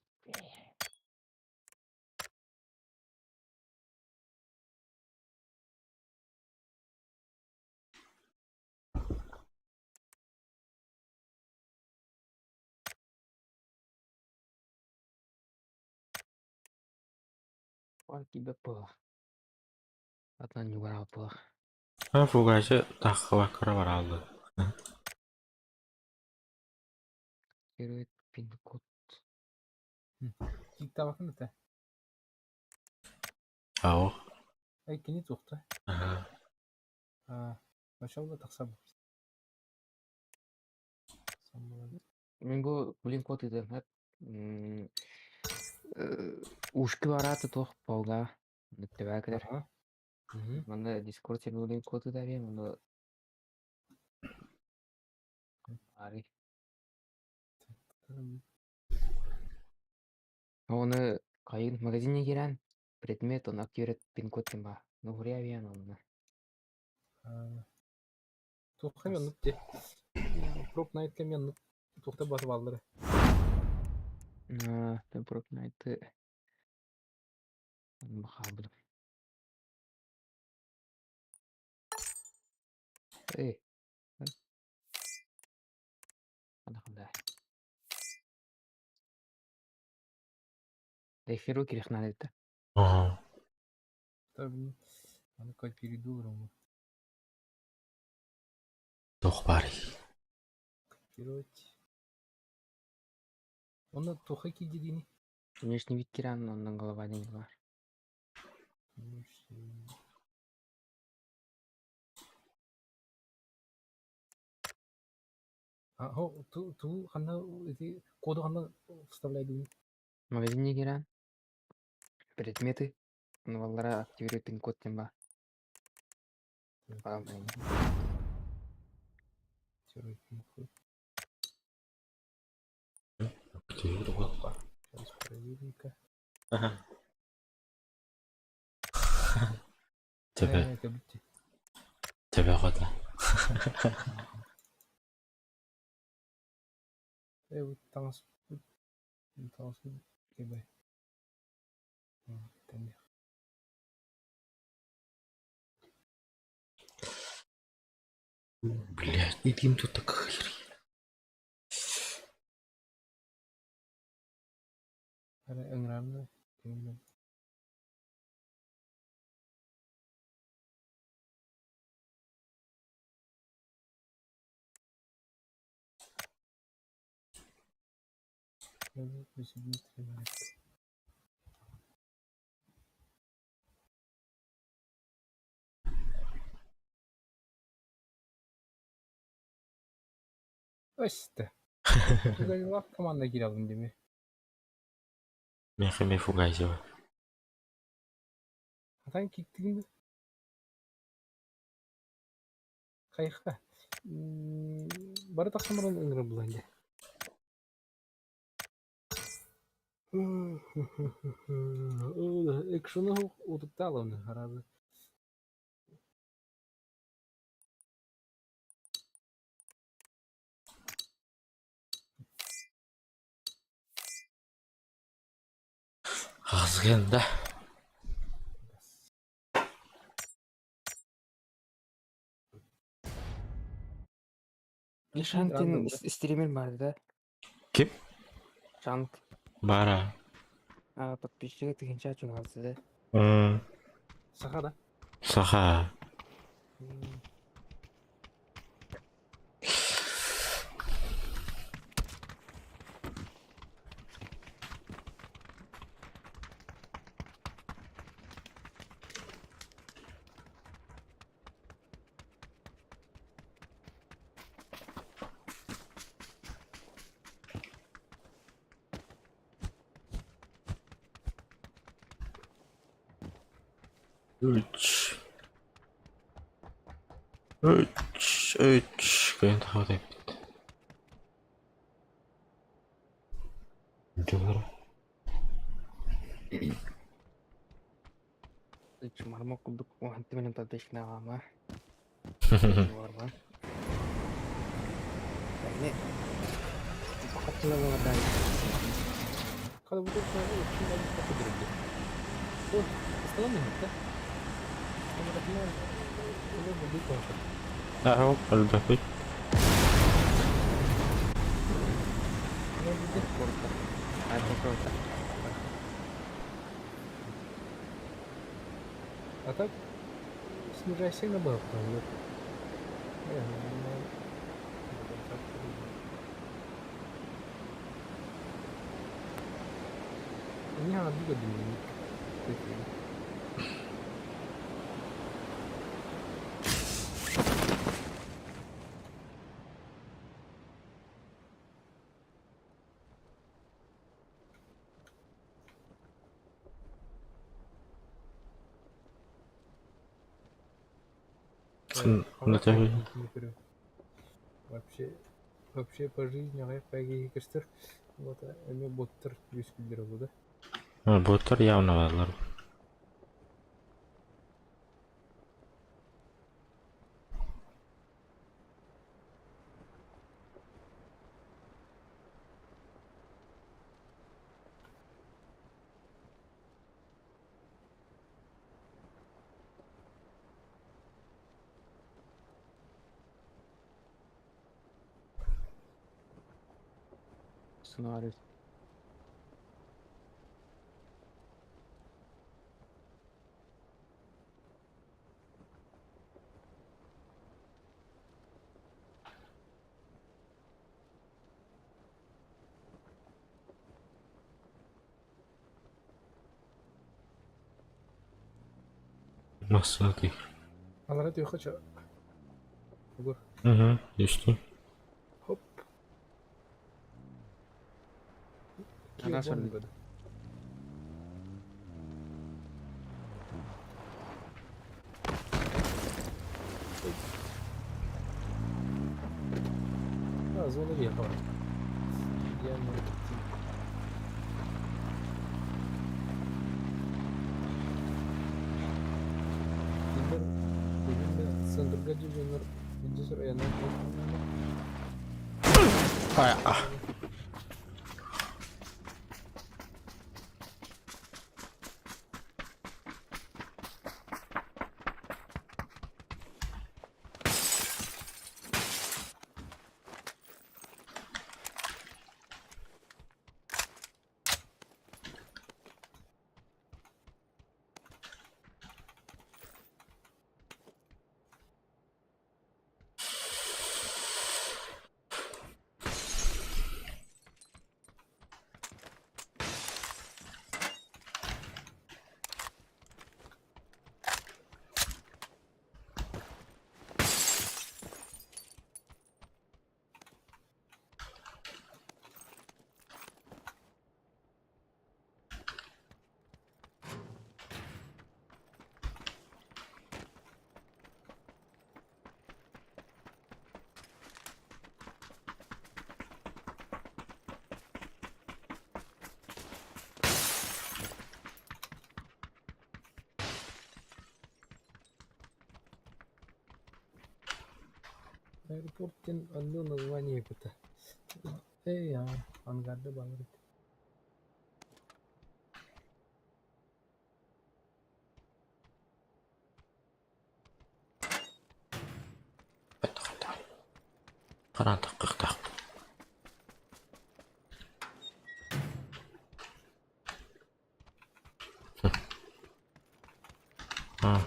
Wah, kibet pula. Atlan juga apa? Фугасы тахвакара баралды. Кирует пин код. Тик табакын это. Ау. Ай, кини тухта. Ага. Машалла такса бу. Мен bu блин код это. Ушки бараты тох полга. Нөттөбә кедер. Мында Discord сервер блин код это бе, мында. Ари. Оны кайын магазинне кирен. Предмет он активет пин код темба. Ну гуря биян онна. Тухта мен нутте. Проб найт мен тухта басып алдыры. Темпорок найты. Махабл. Эй. Anda. Дайхеру кирихнан это. Ага. Tabii. Hani kaç biri doğru mu? Тухбари. Короче. Onda toxa ki dediğini. Внешний вид киран, ондан голова не бар. Ту хана эти коду хана вставляй. Магазинне киран. Предметы. Новаллара активирует пин код темба. Сейчас проверим-ка. Ага. Тебе года. Вот танц. Танц. Кебе. Tamam. Блядь, не пьем тут так хер. Ada engram. İşte. Güzel komanda girelim değil mi? Мехами фугайзева. Atan gittiğinde kayıkta. Bari taksamadan engram bulanca. Ekşunu udukta alanı herhalde. Азганда. Шантин стример бар да? Ким? Шант. Бара. Подписчик тыгынча ачуң алсы да. Саха да? Саха. Üç. Kayın tağı da bitti. Diyorlar. Marmok kuduk wanti men подписчик nama. Warman. Ini kecil banget dari. Kalau butuh saya opsi lagi satu dulu. Oh, setelah nih kita. Kita kenal. Ini beli kok. أهو الباقي. Ini di korta. Ada korta. А так, снижайся на бабку. Ini hangat juga di TV. Наталья. Вообще по жизни паги кыстыр. Вот эми боттар юскилдер болду. Боттар явно балар. Сценарий. Масаки. Алар өтө кача. Угур. Düştü. Хоп. Ага, sorry. Зона вехала. Я не центрга дивизионер индустрия районов. Аэропорттен андуу название пыта. Я ангарды балыр. Karanlık kırkta. Ha.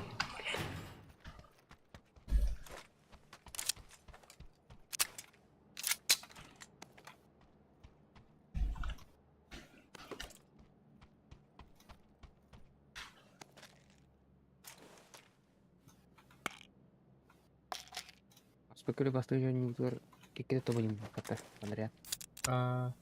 Спокойно построение не какие-то то будем как-то подряд. Там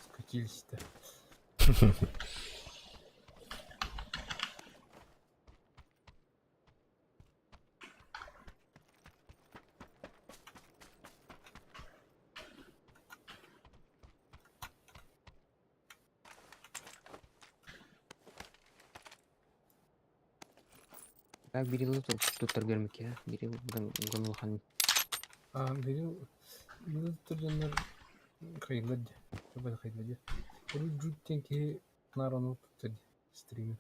скатились-то. Так, бери луту, тут бермек я. Бери гонлхан. Бери туржандар хайглади. Чоба хайглади. Бери жуттен ки нарану туттади стример.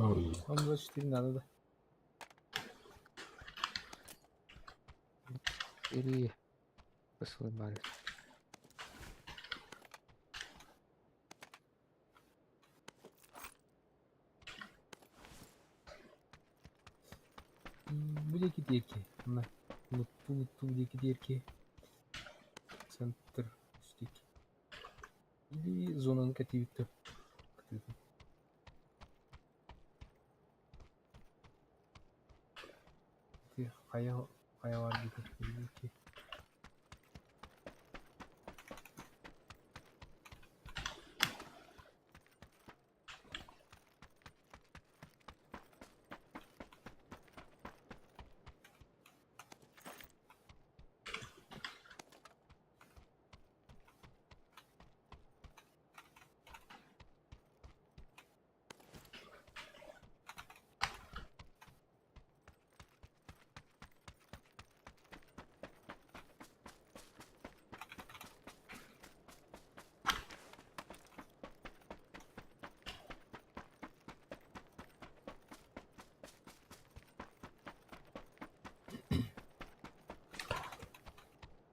Ой. Он 24 надо, да. Или посылай барит. Bude giderki. Mına. Bulutlu bude giderki. Центр. Üstteki. Или zonanın katıydı. Kaya var gibi.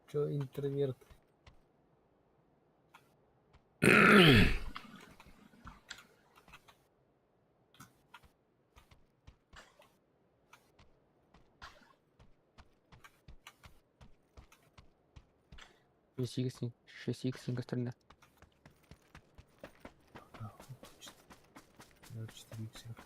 Что интроверт? Шесть икс сингастрында. 4 иксер.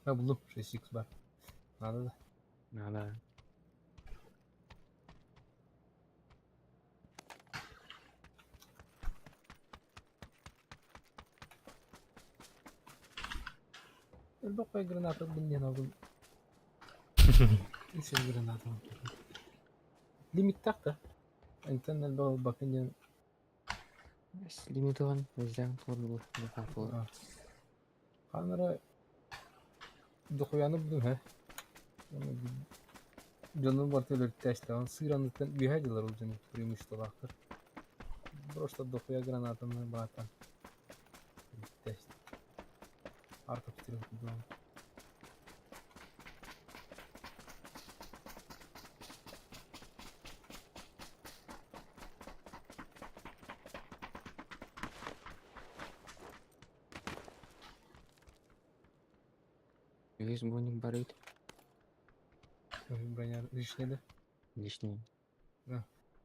Ha buldum. 6x var. Надо да. Надо. Бақай граната бінден алдым. Еще граната. Лимит так-то. Антен әлбау бақынден. Лимит оған өзден турды бұл. Қаныры дұқуяны бұдым, хә? Жанын бар төлер тәштаған. Сыйранлықтан бейхайдылар ол жаны преимуществолақтыр. Просто дұқуя гранатаны бағатан. Тәшт. Арқа пістерін құдуан. Весь броник барит. Броня лишний да? Лишний.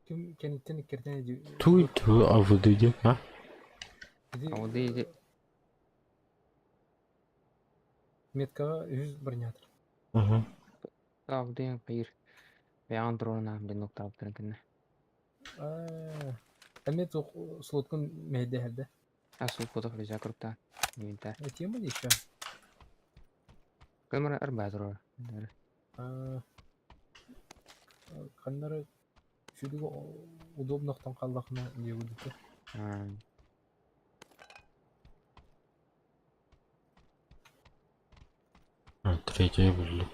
Кім кенеттен керден еді? Туй, авудыйды, а? Ауды еді. Меткаға 100 бронятыр. Ауды ең қайыр. Бәян тұрғына бен оқталып тұрын кінні. Әмет слоткын мәйді әрді. Асыл потық риза құрыпта. Нейінті. Тема дейші? Көлмара әрбә тұрыр. Қаннары шүдігі удобнақтан қалдақына не өдікі? Третья были.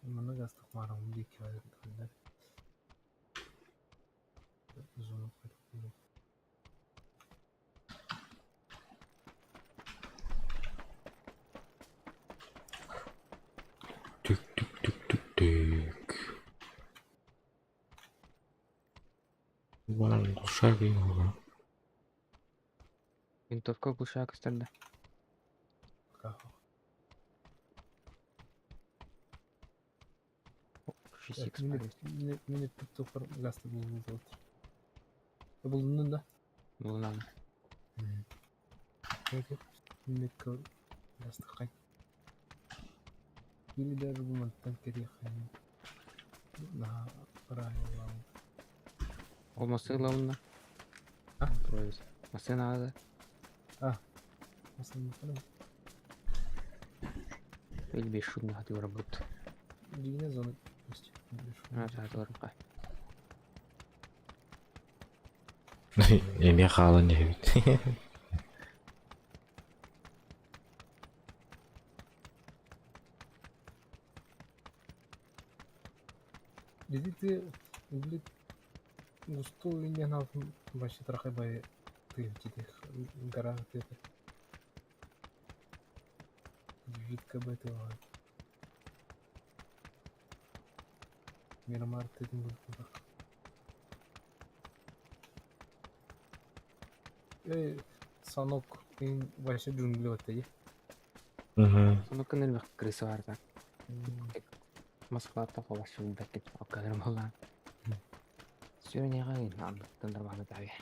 Мұны қастық марауын декі айырдықында. Зоны қайтып. Тик. Вон, душа геймова. Винтовка кушак истерді. Кахо. 6x бар еді. Минут тоқыр ласты болды. Бұлдың да? Бұлынан. Минут көр ласты қай. Бiri de argumentan quería la raya. Ол машина лауында. А? Машина ады. Mesela bakalım. Или 5 шутных хаты работает. Yine zonu işte. Саат орынға. Эме хаалан ебит. Dedi de gusto ini na başı tarafa bay tüyücüdük gara dedi. Видка бы это var. Miramar dedim burada. Sanok in başı cümle öteye. Соны күн элбек кірісі бар да. Москвада қолашы бәкет оққадыр болған. Сүйенеға кейін андықтандыр баны дәбе.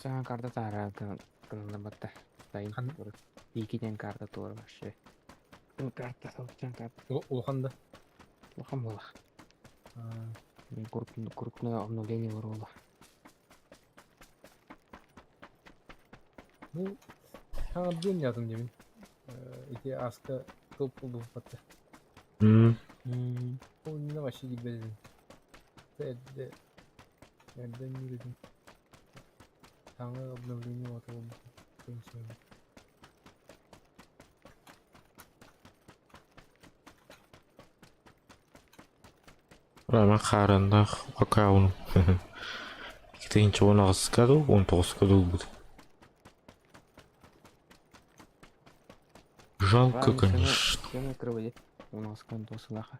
Саған карта тағыра күнінді бәтті. Дайын көріп. Екіден карта туыр башы. Карта салып карта. Улханда. Лохам бола. Крупное обновление воровало. Ну, один рядом деmin. İki aska top oldu hatta. O ne başı gibi dedim. Tedde. Nereden yürüdüm? Tanrı obnovleniyor o oldu. Konuşuyorum. Рама қарында аккаунт. Екінші 16-қа да 19-қа да будет. Жалко, конечно. Сені кіріп 16-қан досылаға.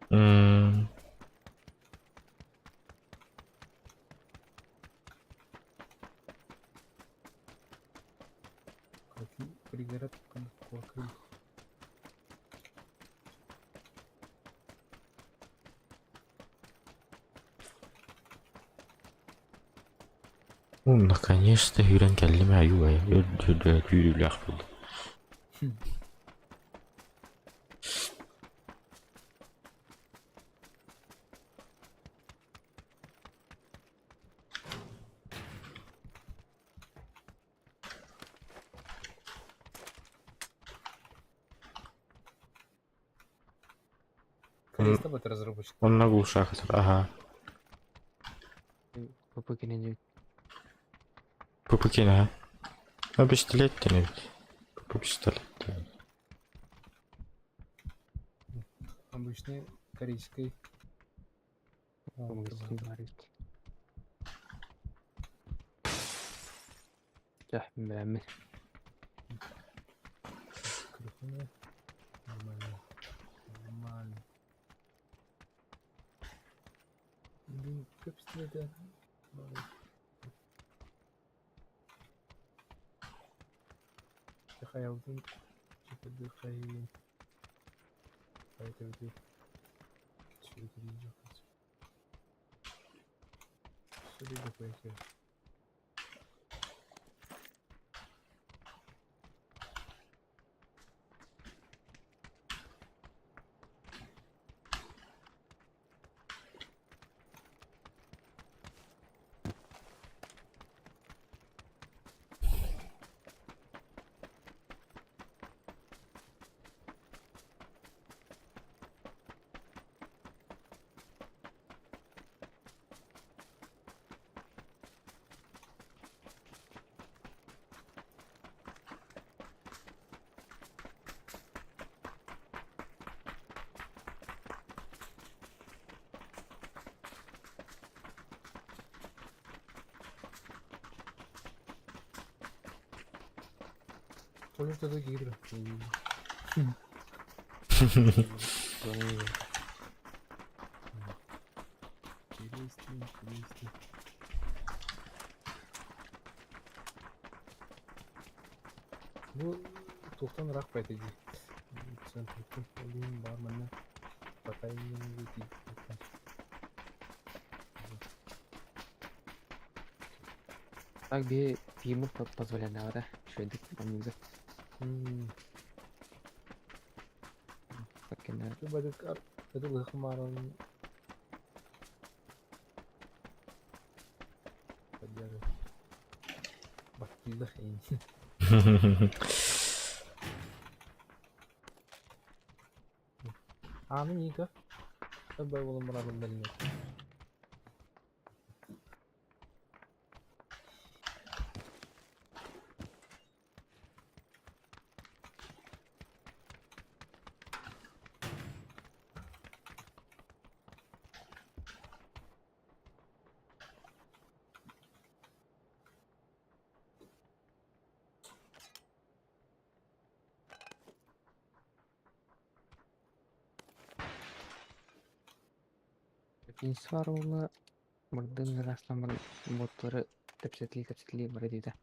Пригород колокол. Наконец-то үйрен кәлім әю әй. Үйрелі ақ болды. Креста вот разработчик. Он на глушах. Ага. Попыкенен жеп. Попыкин, а? А пистолет-то не ведь. По пистолету. Обычный корейской. Помогите говорить. Жах, бәмі. Нормально. Нормально. Блин, как пистолет. Hayaldım. Çıkıldı hayal. Hayal evde. Şöyle diyeceğim. Şöyle de koyacağım. Olur tadı gelir. Bu to'xtan rak paytaydi. Sen to'xtan olayım var mana patayım dedi. Так, бе ему позволяла, да? Шведик, он не Pakai Coba dekat itu kemarin ajar bakilah ini. Amin kah? Coba belum pernah benernya. İkincisi var oğlu. Buradan rastlamanın botları tepsitli var dedi.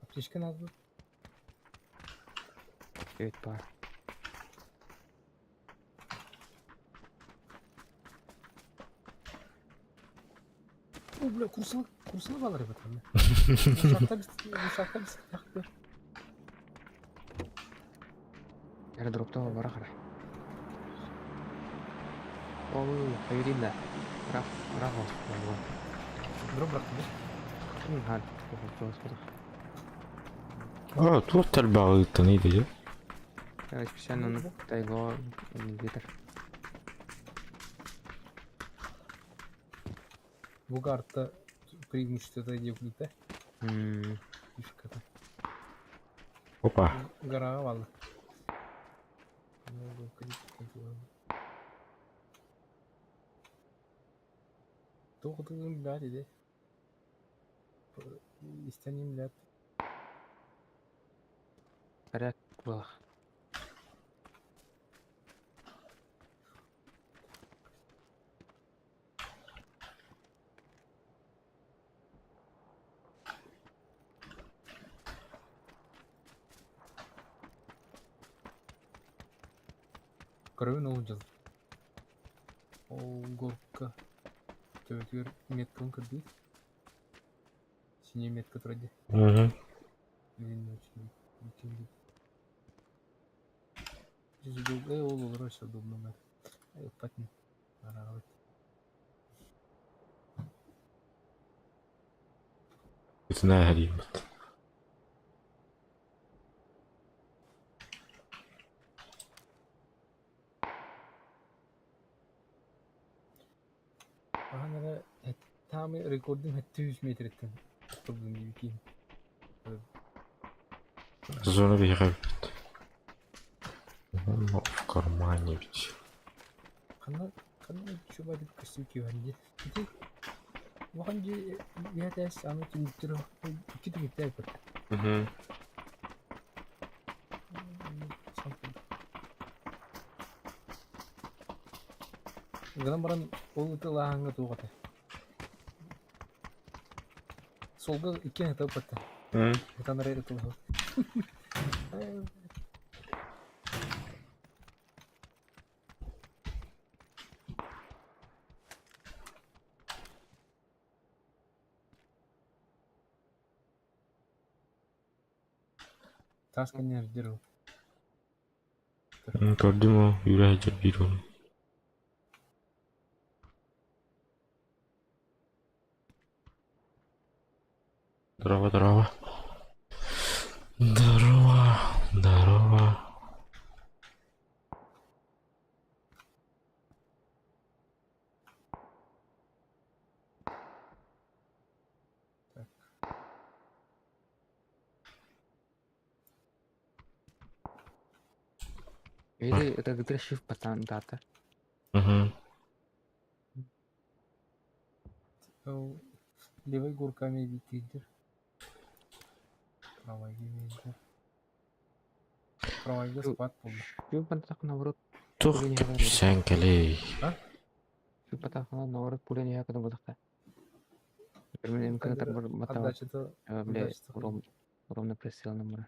Ateşken abi. Evet var. O bile kursuna bağlar evet anne. Uşakta bir sıkıntı. Airdrop'ta var akara. Oğlum, hayırlı da. Bırak olsun. Drop bıraktım. Hadi, çok Aa, tuo tällä balıkta niitä jo. Evet, bir şey onu Taygo getir. Bu kartta преимущество диоклита. Фишката. Opa. Гора валла. Тоқтығын біләт еді. İsteneyim біләт. Bırak balık. Көрөбүн ол жазып. Ол горка. Төбөтөр метканы кырды. Сине метка турады. Mhm. Мен очень митинг. Жүзүдө ол олор удобно мэр. Патин. Арабат. Itse hädimät. Ahana tam rekordum 100 metre ettim. Tuttuğum gibi ki. Зона выигрывает. Ну, в кармане ведь. Kana coba di kasuki wanje. Itu wanje ya tes sama cintro. Kita kita apa? Mhm. Gambaran itu lahanga tuh kata. Solga iki hata pata. Kita nari itu. Taskan nerede? Gördüm o yüreğe bir onu. Здорово, здорово. Здорово, здорово. Это где shift пацан дата. Левой горками битидер. Правой битидер. Правайга спад болды. Shift патак наоборот. Тух сәңкелей. Shift патак наоборот пулен я когда бодакта. Мен имкан так бата. Отдача-то... Бля, ровно присел номер.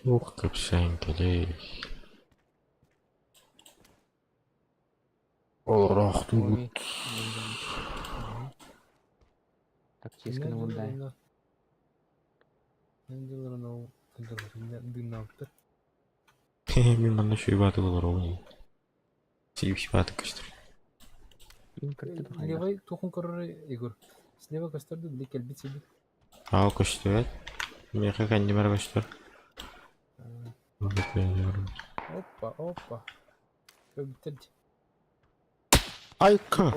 Тух сәңкелей. Oroq tut. Тактически мындай. Энджелер анау дымнауттар. Мен мында шүйбаты болар оңай. Шүйбаты көштір. Левой тухун көрөр Егор. Слева көстөрдү, били келбит сиди. Ал көштір. Меха кандимер көштір. Опа. Көбүттерди. Айка.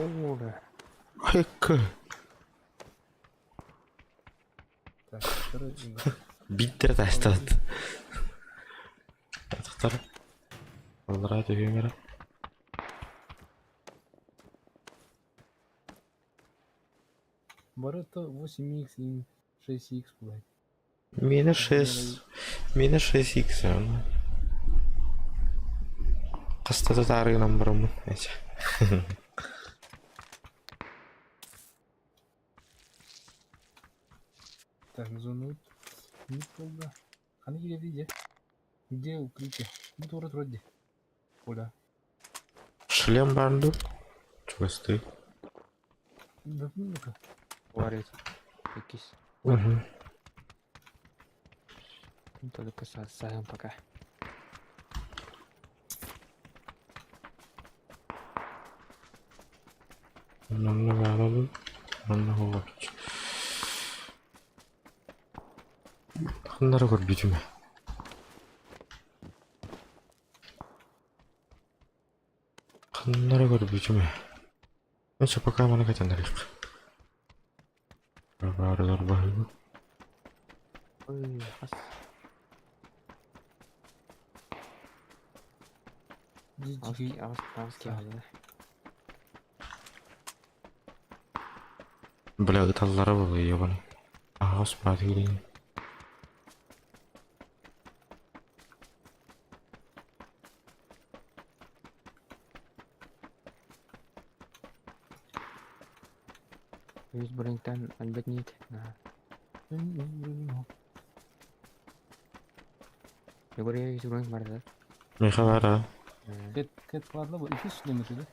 Так, второй Егор. Биттер таштат. Атықтар. Олар төбемері. Барыто 8х и 6х булай. Мені 6х. Қастады тарығынан бұрымын. Так, зону. Не болды. Қаны келеді де. Где укрытие? Ну, тура вроде. Оля. Шлем банду. Чувствуй. Ну-ка. Говорит. Якийсь. Только саем пока. Намна bağladım. Намна olabilir. Bunları gör gücüme. Bunları gör gücüme. Neyse пока mana kaçanlar yok. Barbarlar bahı. Ой, хас. Авски алды. Бля, ыталлары был ебаный. Ага, смотри. Yüz birinkten әлбет ниет. Егория yüz бірінк бар да. Меха бар, а? Кэт ладно, бұл 2 шлем өтеді.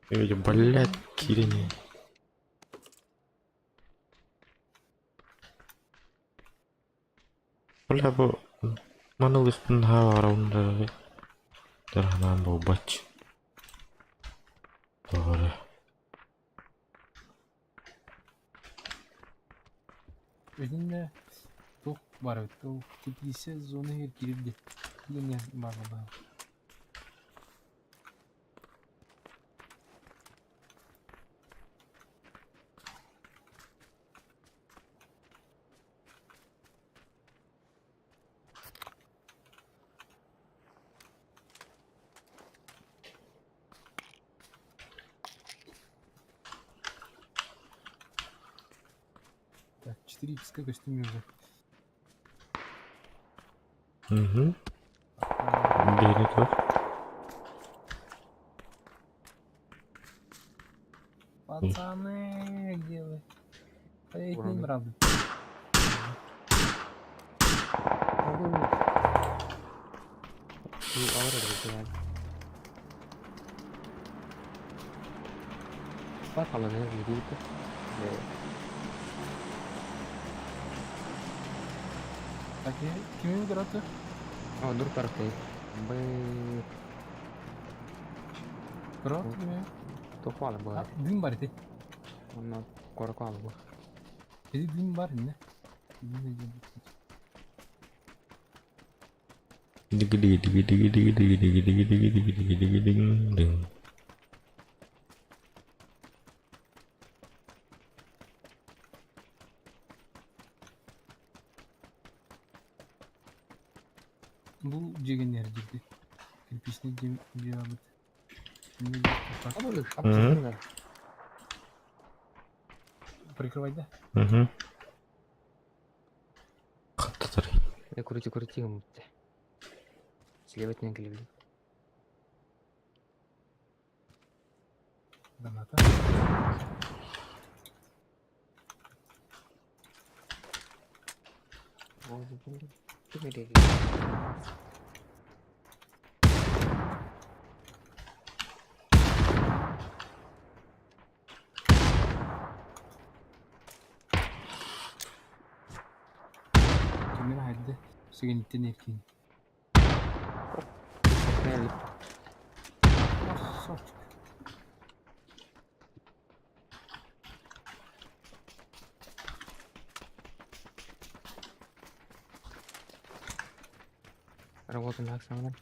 Блядь, Кирине. Бля, бұл... Манылықпын хава арауында... Дарханан бұл бач. Doğru. Önünde çok var. Çok tepkisi zona her girdi. Yine bağlı. Так, 4х костюм уже. Угу. Бери тут. Пацаны, где вы? А я их не брал. Bak kalau saya gitu itu. Так, kimi играть? Oh, dur partai. Играть kimi? Tuh kuala bah. Dün var idi. Mana kor kuala bah. Dedi dün var ne? Digi digi digi digi digi digi digi digi digi digi digi digi ding ding. Бұл жегеннер жерде. Кирпичный жебабыт. Прикрывай да. Қатты тұр. Крути, мутте. Слева от него глядит. Граната. Кемер хайдды. Сөгенеттен еркен. Красавчик. Работаем на самом.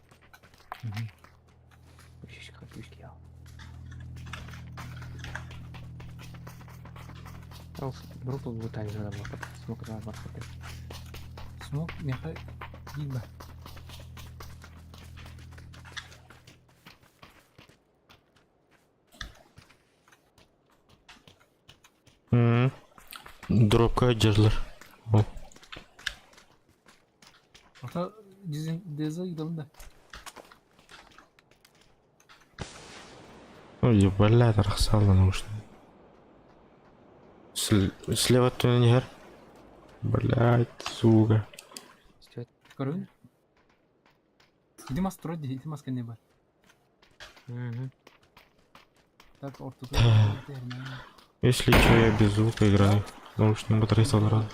Ключки я. Группа будет так же работать. Смог на маркете. Смог нехай гиба. Дропқа жерлер. Ата деза идалында. Ой, блядь, рахсалла наушник. Слева от меня не гар. Блядь, сука. Көрün. Иди мас тұрады, иди мас кәне бар. Так, ортада. Если что, я без звука играю. Наушник батарея сразу.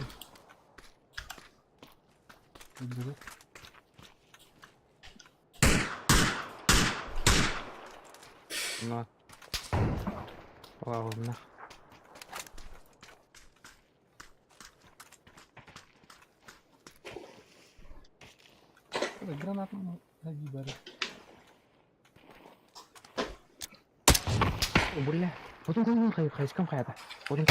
На. Ладно. Гранату нагибали. Бля. Вот он хайскам хайда. Вот он.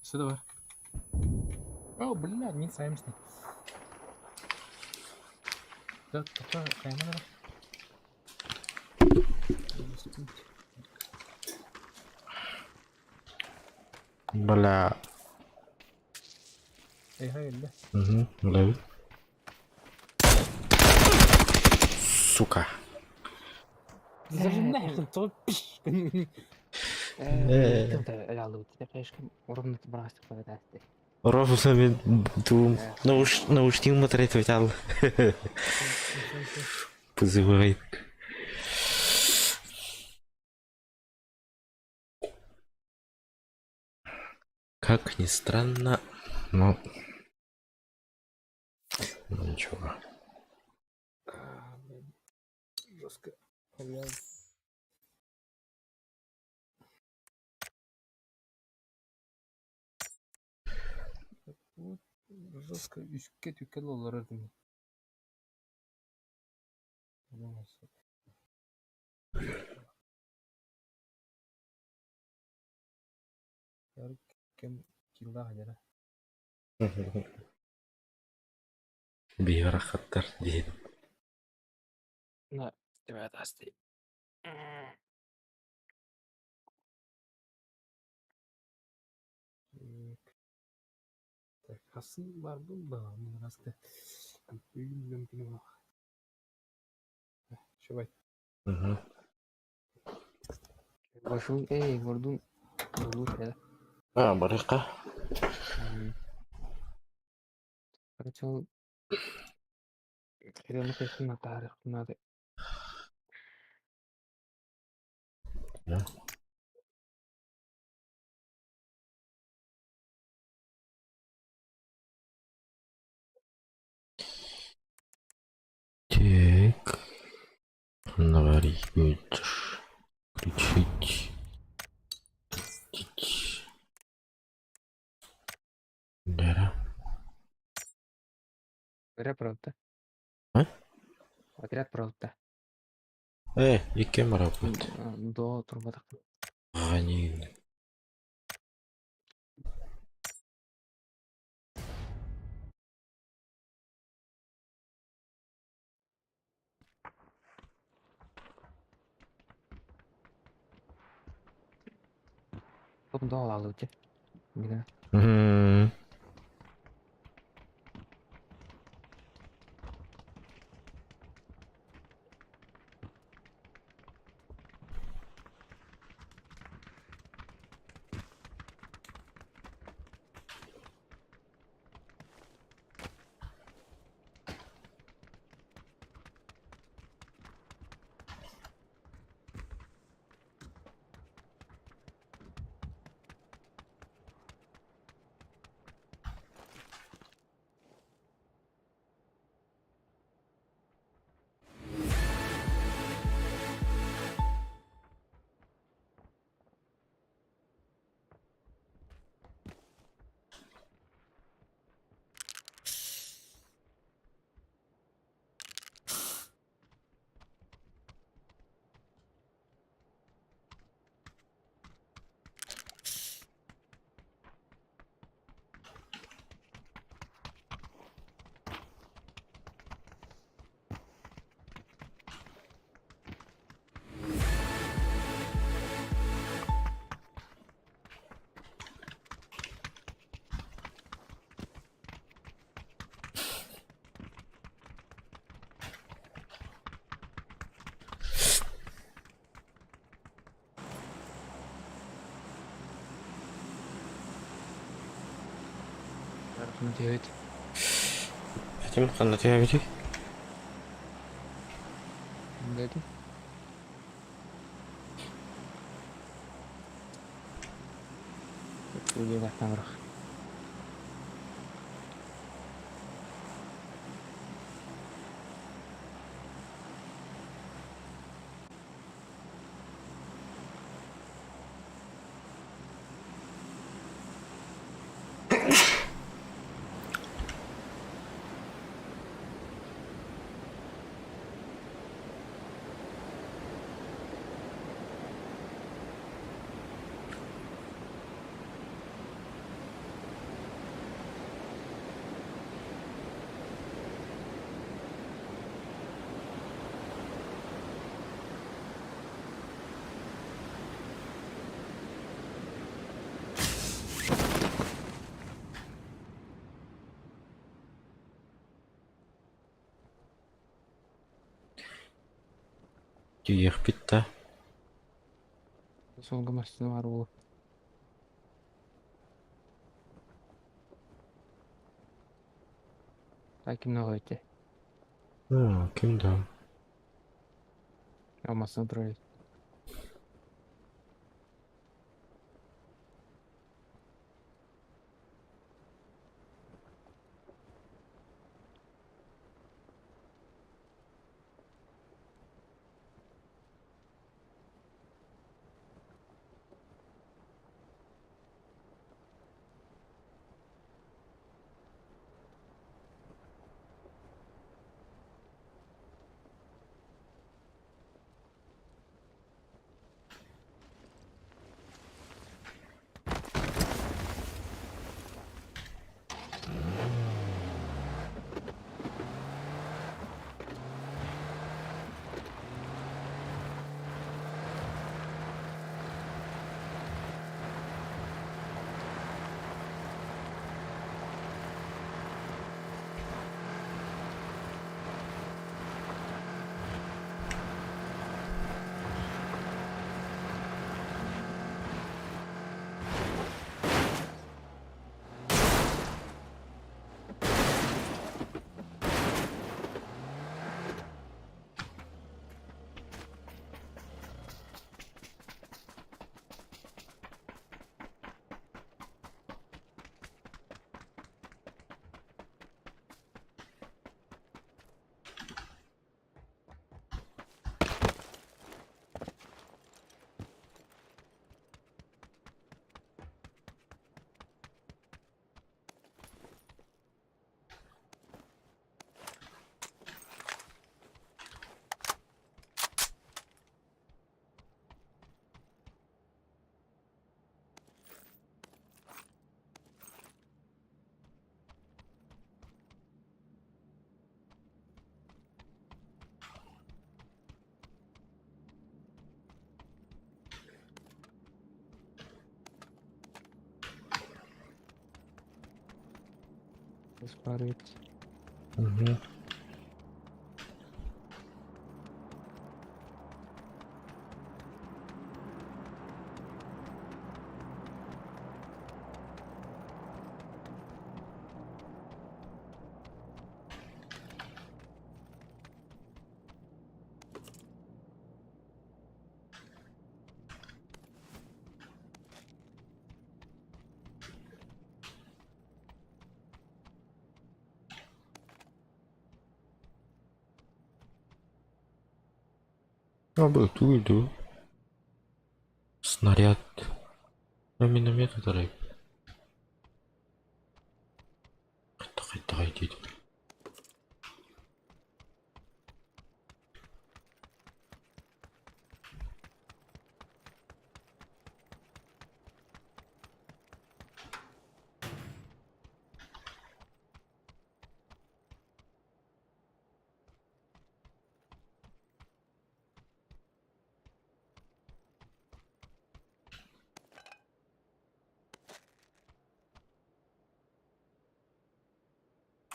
Сюда бар. О, бля, не саймсный. Так, пока камера. Бля. Эй, да. Лови. Сука. Зажимай, что то пиш. Рофуса мен дум наушник матарет айтал. Позывай. Как ни странно, но ничего. Жестко. Вот жестко үсікке түйкен олар еді. Кем килда хадера. Биорахаттар дейін. На, давай отасты. Так, хасын бар бұл да, мен расты. Үйілдім күні бар. Шабай. Башу, гордун. Гордун, Барықа. Короче, он... Хрена кайфы на тарих, надо. Так. Наварить будешь. Включить. Дара. Отряд правда. А? Отряд правда. И кем работает? До турбота. Они. Tokum da alalı uçe. Mine. Hmm. Tarafını evet. Hadi bakalım ya bir. Dedim. Udah gak nangrak. Giyik bitti. Soğuk masasını var bu. Takim ne koydu? Kimdi o? Almasını duruyor. Спару ет. Мгм. Түгелді. Снаряд. Миномет атарай. Қайта қайтеді.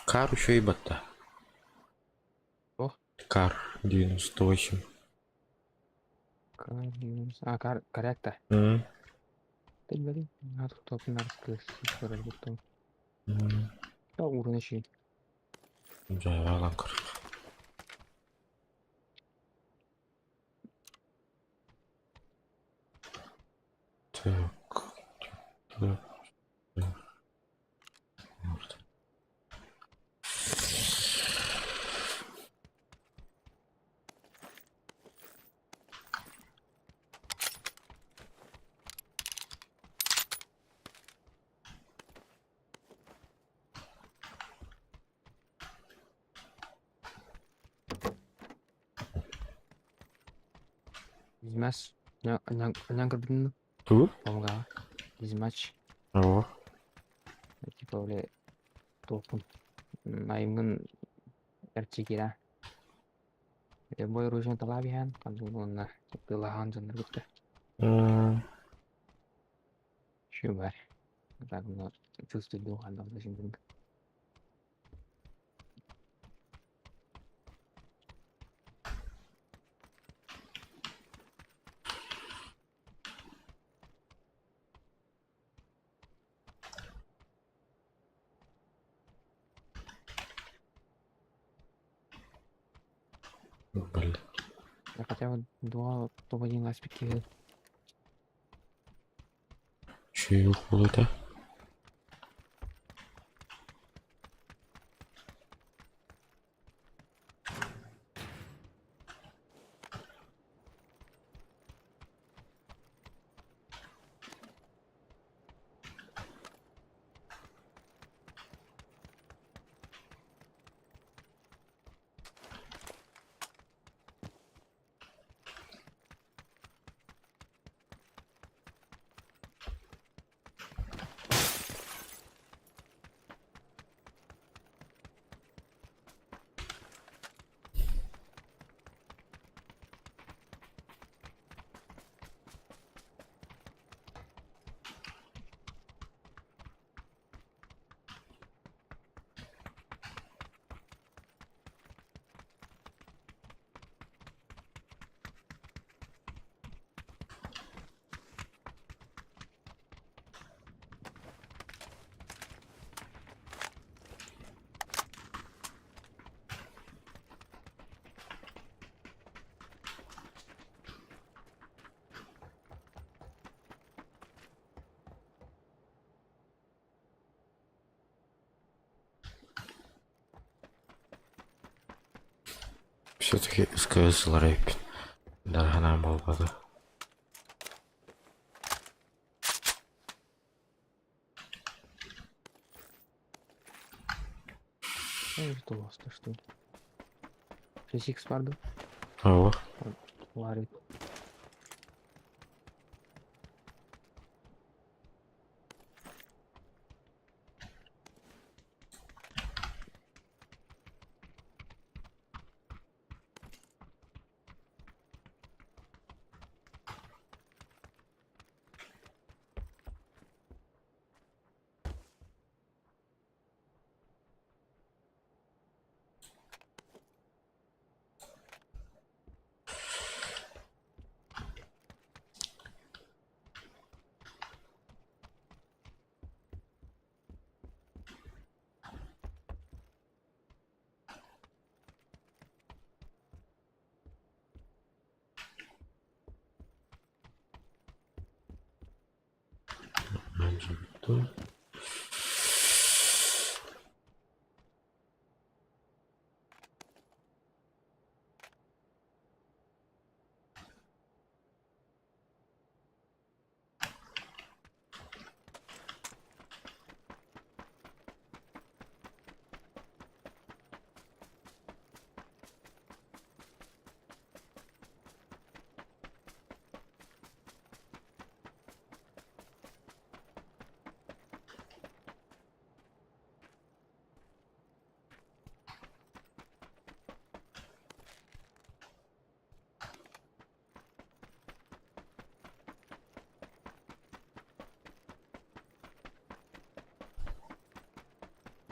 Кар еще и бота. О. Кар 98. Корректа. Мгм. Teď byli na to narskli si skoro potom. Мгм. Ja, uğraşı. Жайғалған кар. Так. Так. Вот. Bilmez. Nyangkır bildin Тут? помогала. Дизматч. О. Типа oleh толкун. Айымгын эрчигира. Бой ружен талабихан. Канжулуна. Пылахан жандар бітті. М, Şu var. Так, ну, чувствую духа, да, зачем. Блин. Я хотя бы два топ-1 аспекты. Че было-то? Все-таки СКС ларайып. Дарханам болбады. Ну, что у вас-то, что ли? 6х варды. О. Ларит.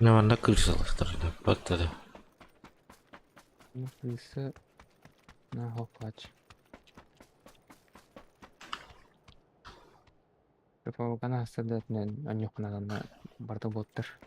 Ne var ne kırsalıktır patladı. Nafisa na hokkaç. Pero kana hasada nen anyok na barta botter.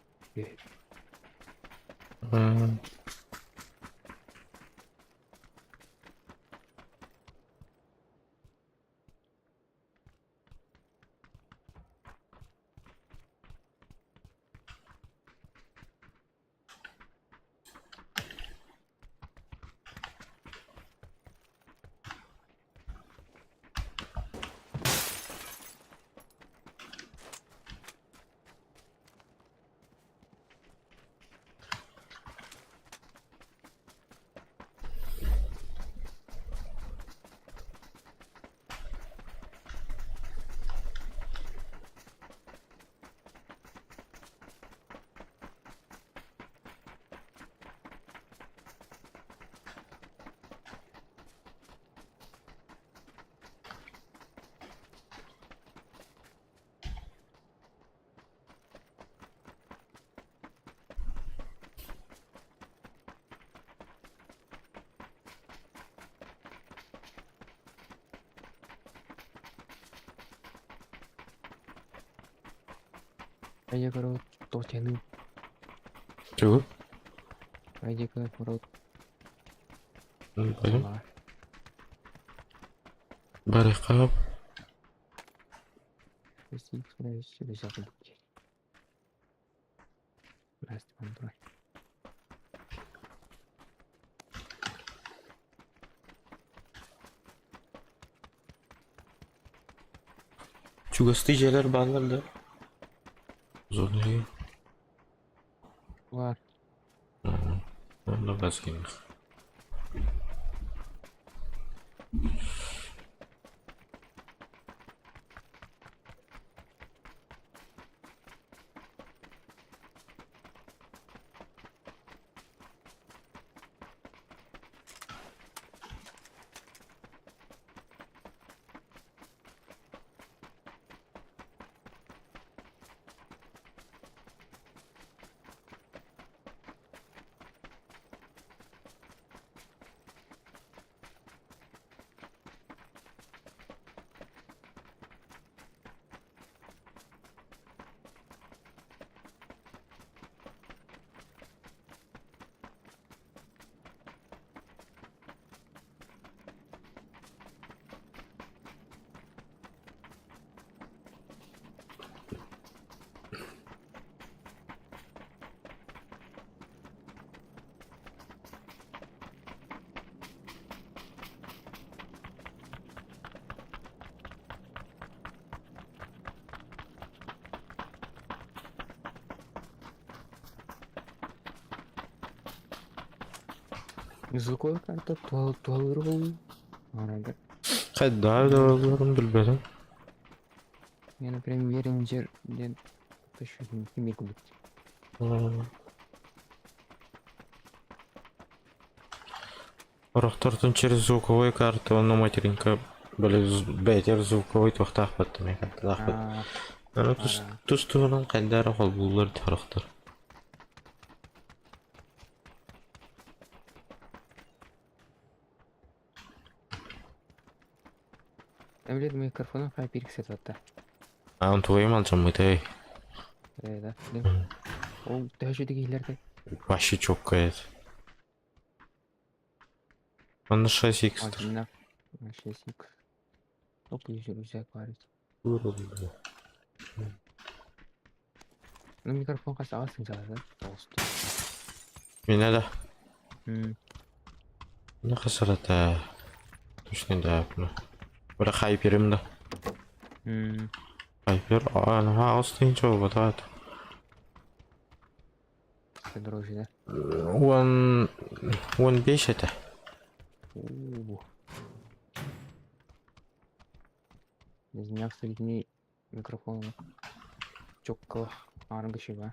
Aja karo to chenu. Çabuk. Aja karo Bakayım. sama. Barikab. Sih sudah bisa kebuka. Last one. Şu gazeteciler bağlardı. Zorluyor. Var. Onunla basayım. Звуковая карта туалырыл. Арада. Hadi daha da olalım bilmeden. Я, например, рейнджер ден пишу химику. Рахтартын через звуковой карты, он на материнка, бәйтер звуковой тоқтақ бәтті мен кәнті бәтті. Аны тұстығынан қайдары қол бұлылар тарықтыр. Эмилет микрофону хай перексет ватта. Аны туғайым алжам мұйтай. Да. Ол тәжүдегилерде. Вообще çok gayet. Onu 6x. Альбина. 6x. Топ еще рюкзак варить. микрофон кайсы аласың жагы. Толсту. Mine de. Ne kadar da. Düşünün bunu. Burada Hyper'im de. Hyper, ana Austin çoğu da. Дороже, да? 15 ete. Без меня, кстати, не микрофон. Чокко, аргыши, ба.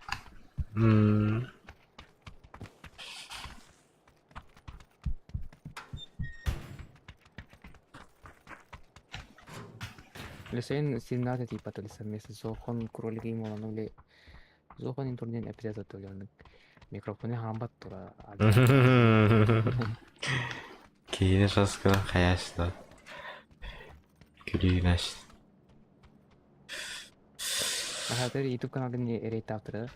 Лесен синната типа то совместно зохон кролики молону ле зохон интернет эпизод төлөндүк. Микрофону хамбат тура. Kiyini şaskına kayaşlar. Gülüyüneş. Aha, YouTube kanalında ereyt автора.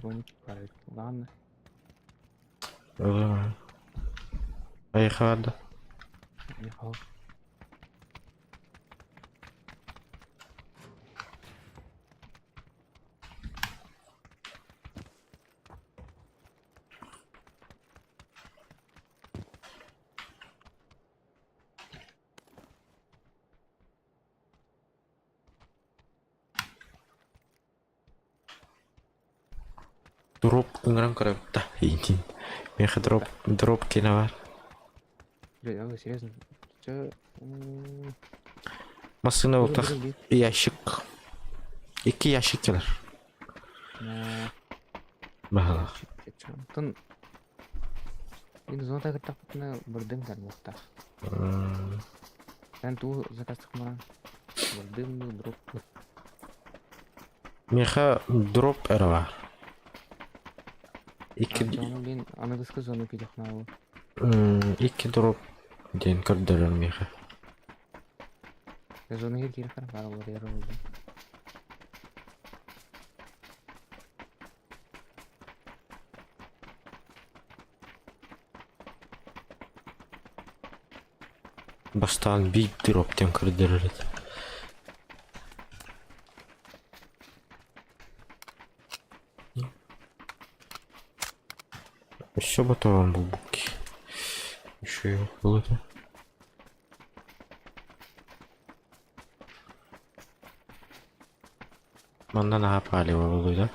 Боник парит. Ладно. Olur mu? Ayıklardı. Михаил. Drop ыңыран көріп. Да,ейін. Меха дроп кені бар. Серьезно? Чё? Масына отақ ящик. 2 ящик келер. Бағала. Тон енді зонта кіртақпытына бұрдың кәлмұқта. Сән туы закастық мұран. Бұрдың дроп. Меха дроп әрі бар. Мен анығысқы зону кедеқна ол. 2 дроп дейін кірдірер меха. Зону хер керек қара бар олар әрі олды. Бастан бейт дроптен кірдірер еді. Еще готовым был буки. Еще его было. Манда на палево было, да?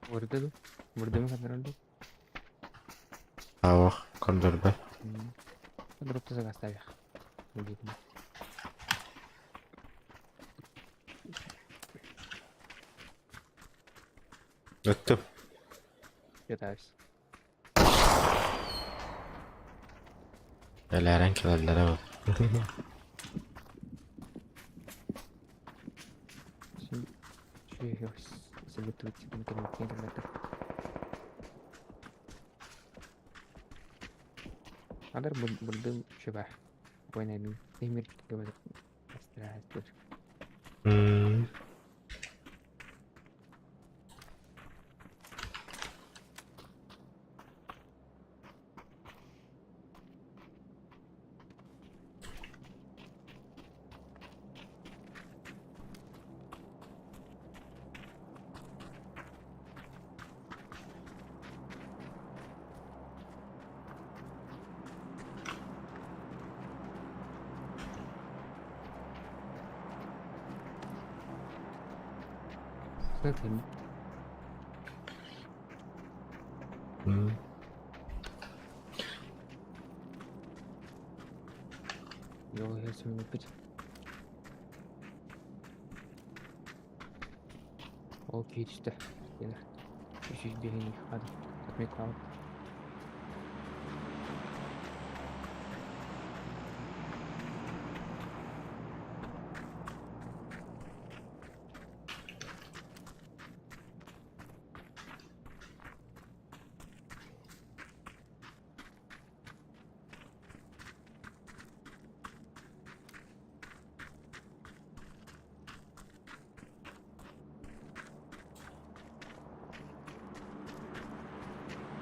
Вырдыду? Вырдымы кадырылды? Авах, кондорда. Дропты загаставих. Убитым. Это Пытаюсь. Eleren kilerlere bak. Şimdi şöyle советовать интернет-кинотеатр. Адар бурдым шеба. Ойнаймын. Темир говорит. Стараюсь. Смотри. Я сегодня пить. Окей, işte. Gelir. Şu delini hadi. Ekmek al.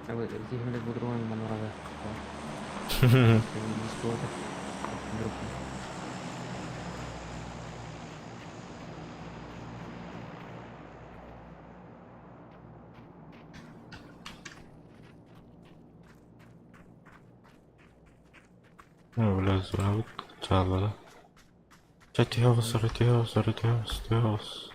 Вот здесь мы по-другому маневровать. ولا زرابط تعالى رتيوس رتيوس رتيوس رتيوس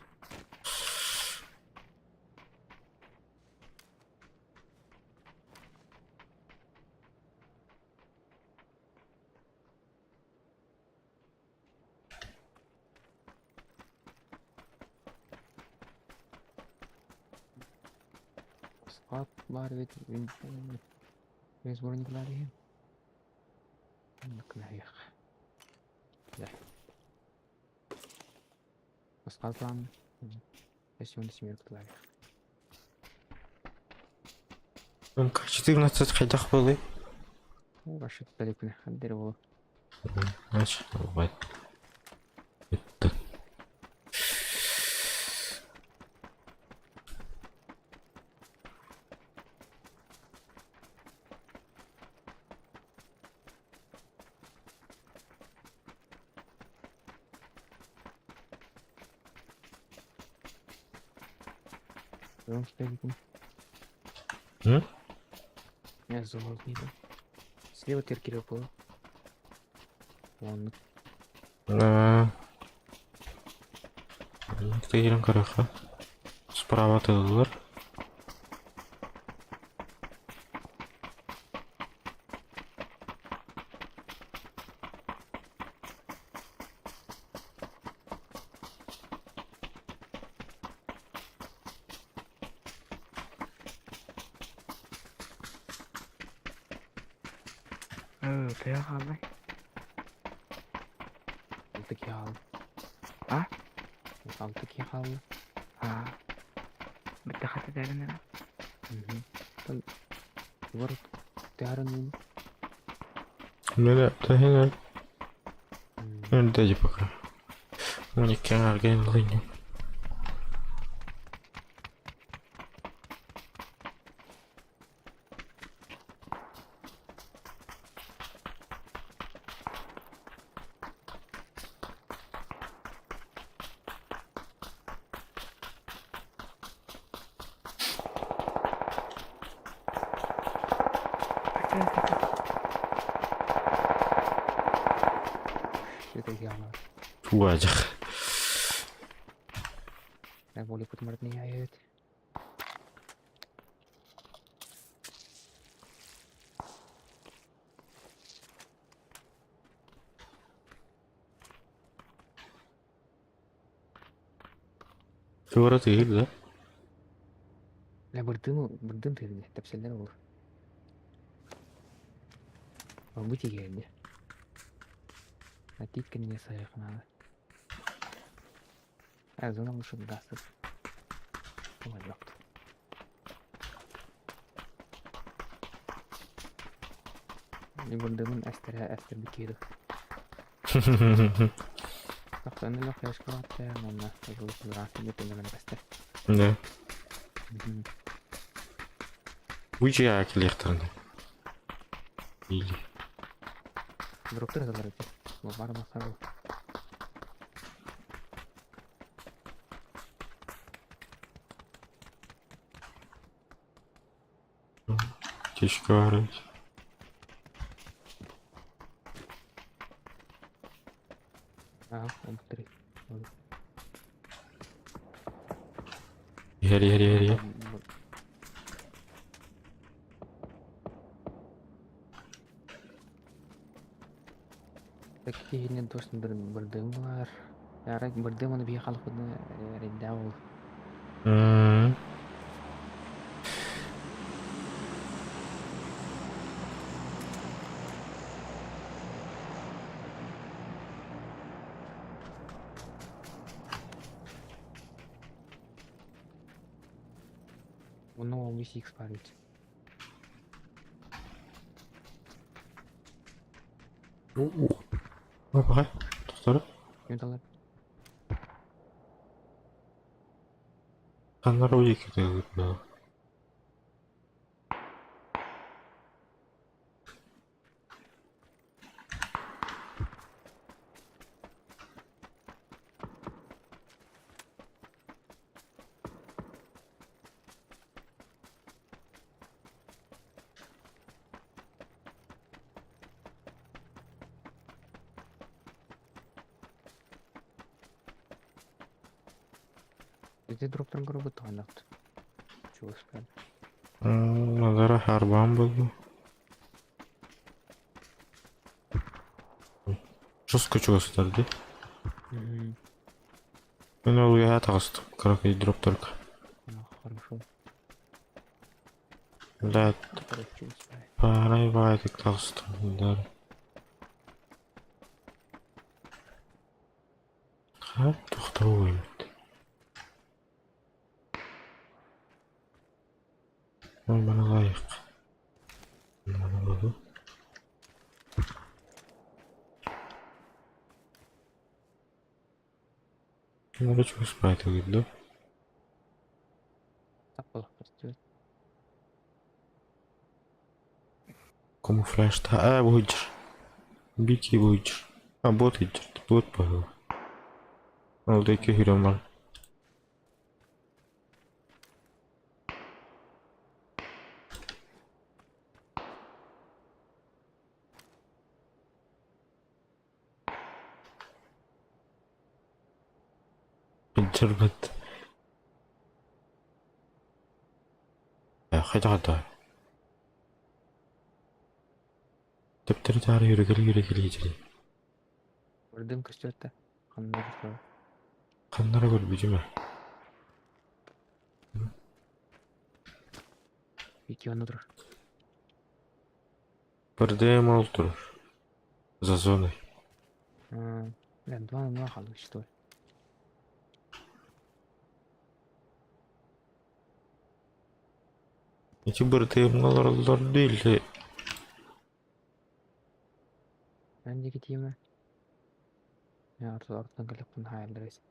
اسقاط بارد يصبرني عليهم انك نهيخ لا اسقاط عن ايش يوم اسمي يطلع ممكن تدير نتسخي تخبضي ورشد بالك نحضر هو ماشي والله يوم ستيكم هم؟ يا زول كده سليو تركي له وان Kita karaha справа тылдылар. تيا خالي قلتك يا خالي ها قلتك يا خالي ها بدي أخذت علينا طيب برضه تعرفني لا هنا نرجع بكرة وني كان عارقين ليني شو يا عمر واجخ أنا بقول لك كنت مرتني عيات في ورا تغيير ده لا بردم في ابني حتى بسلنا ور ربيتي جاي أكيد كان يسايق معنا أظن مش مدعسر هو الوقت يقول ضمن أسترها أستر بكيده أخذ أنا لو خيش كرات أنا أقول بالعافية مثل ما أنا بستر ده ويجي عاك اللي يختارني يجي ضربت له ضربتي وبعد ما صاروا تشكارج وبطريق هري هري هري Peki ini terus berdengar ya rek berdengar lebih kalau kena redau ono misi expired apa dokter Yuntalar kanlar uji kita gitu Bizde drop'tan көрө бут андакты. Чугус бер. Назара харбан болду. Жестко чугустарды. Мен ол я тагыстым. Крокодил дроп только. Хорошо. Да, Короче, чугус бер. парай байтык тагыстым. Да. Ха, токтоо. Ой, бана лайык. Мана болду. Надо чего спрайт да? Тапалык бер. Камуфляжта. Буйдер. Бики буйдер. Бот идер. Бот пойду. Ол да эки хирем бар. Идер бет. Хайда. Тептер тары йөрегел. Көрдүм көстөртө. Кандай көстөр. Каннара көрбүжүмө. Эки аны тур. Бірдем олтур. За зоной. Блин, два халу что ли? Эти бірдем аларлар дейли. Бендеги тиме. Я артан келиппин хайылдырайс.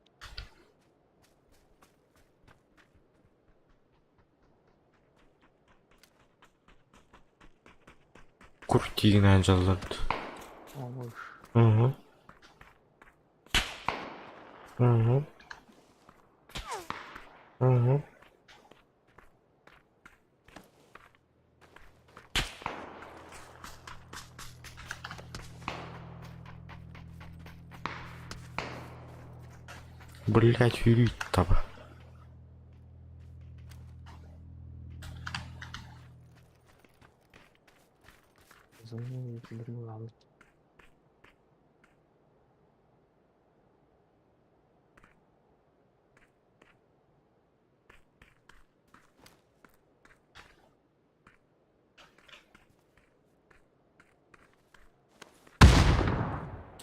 Куртигин анжаларды. Оош. Блять, юрит таба. Зону билерин алып.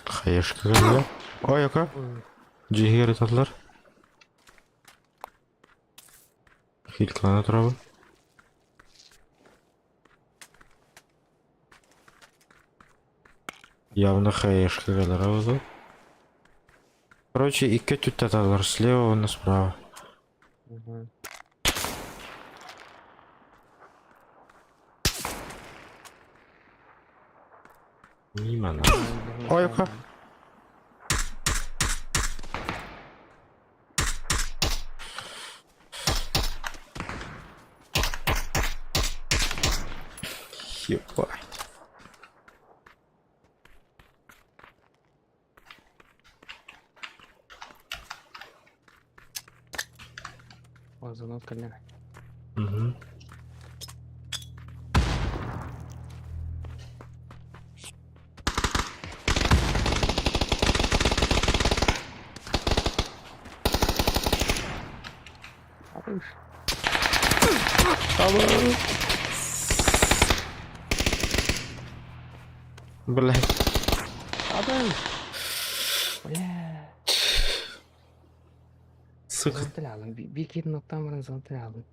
Хаешка geldi. Ой, яка? Жигер аталар. Хилклана турабы. Явно хаешка geldi. Короче, iki тут аталар. Слева, он справа. Мимо на. Ой, яка? Ебать. Зону откален. Блять. Бля. Сука. Зонталалым. Bir kere noktam var zонталалым.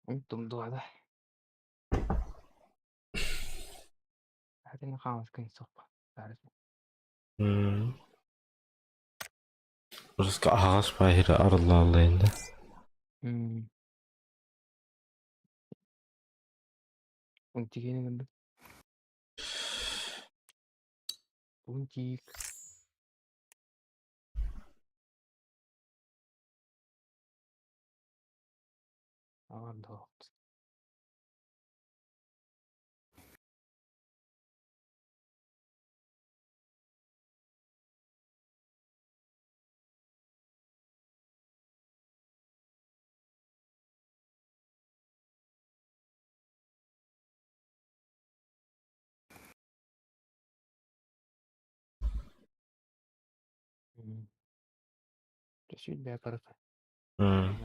Unuttum doğada. Hadi ne kalmış kıyın sohbet. Burası ağaç bayırı arılarlayında. Untikini gördüm. Untik. Ağır da. Süt be karık. Hmm.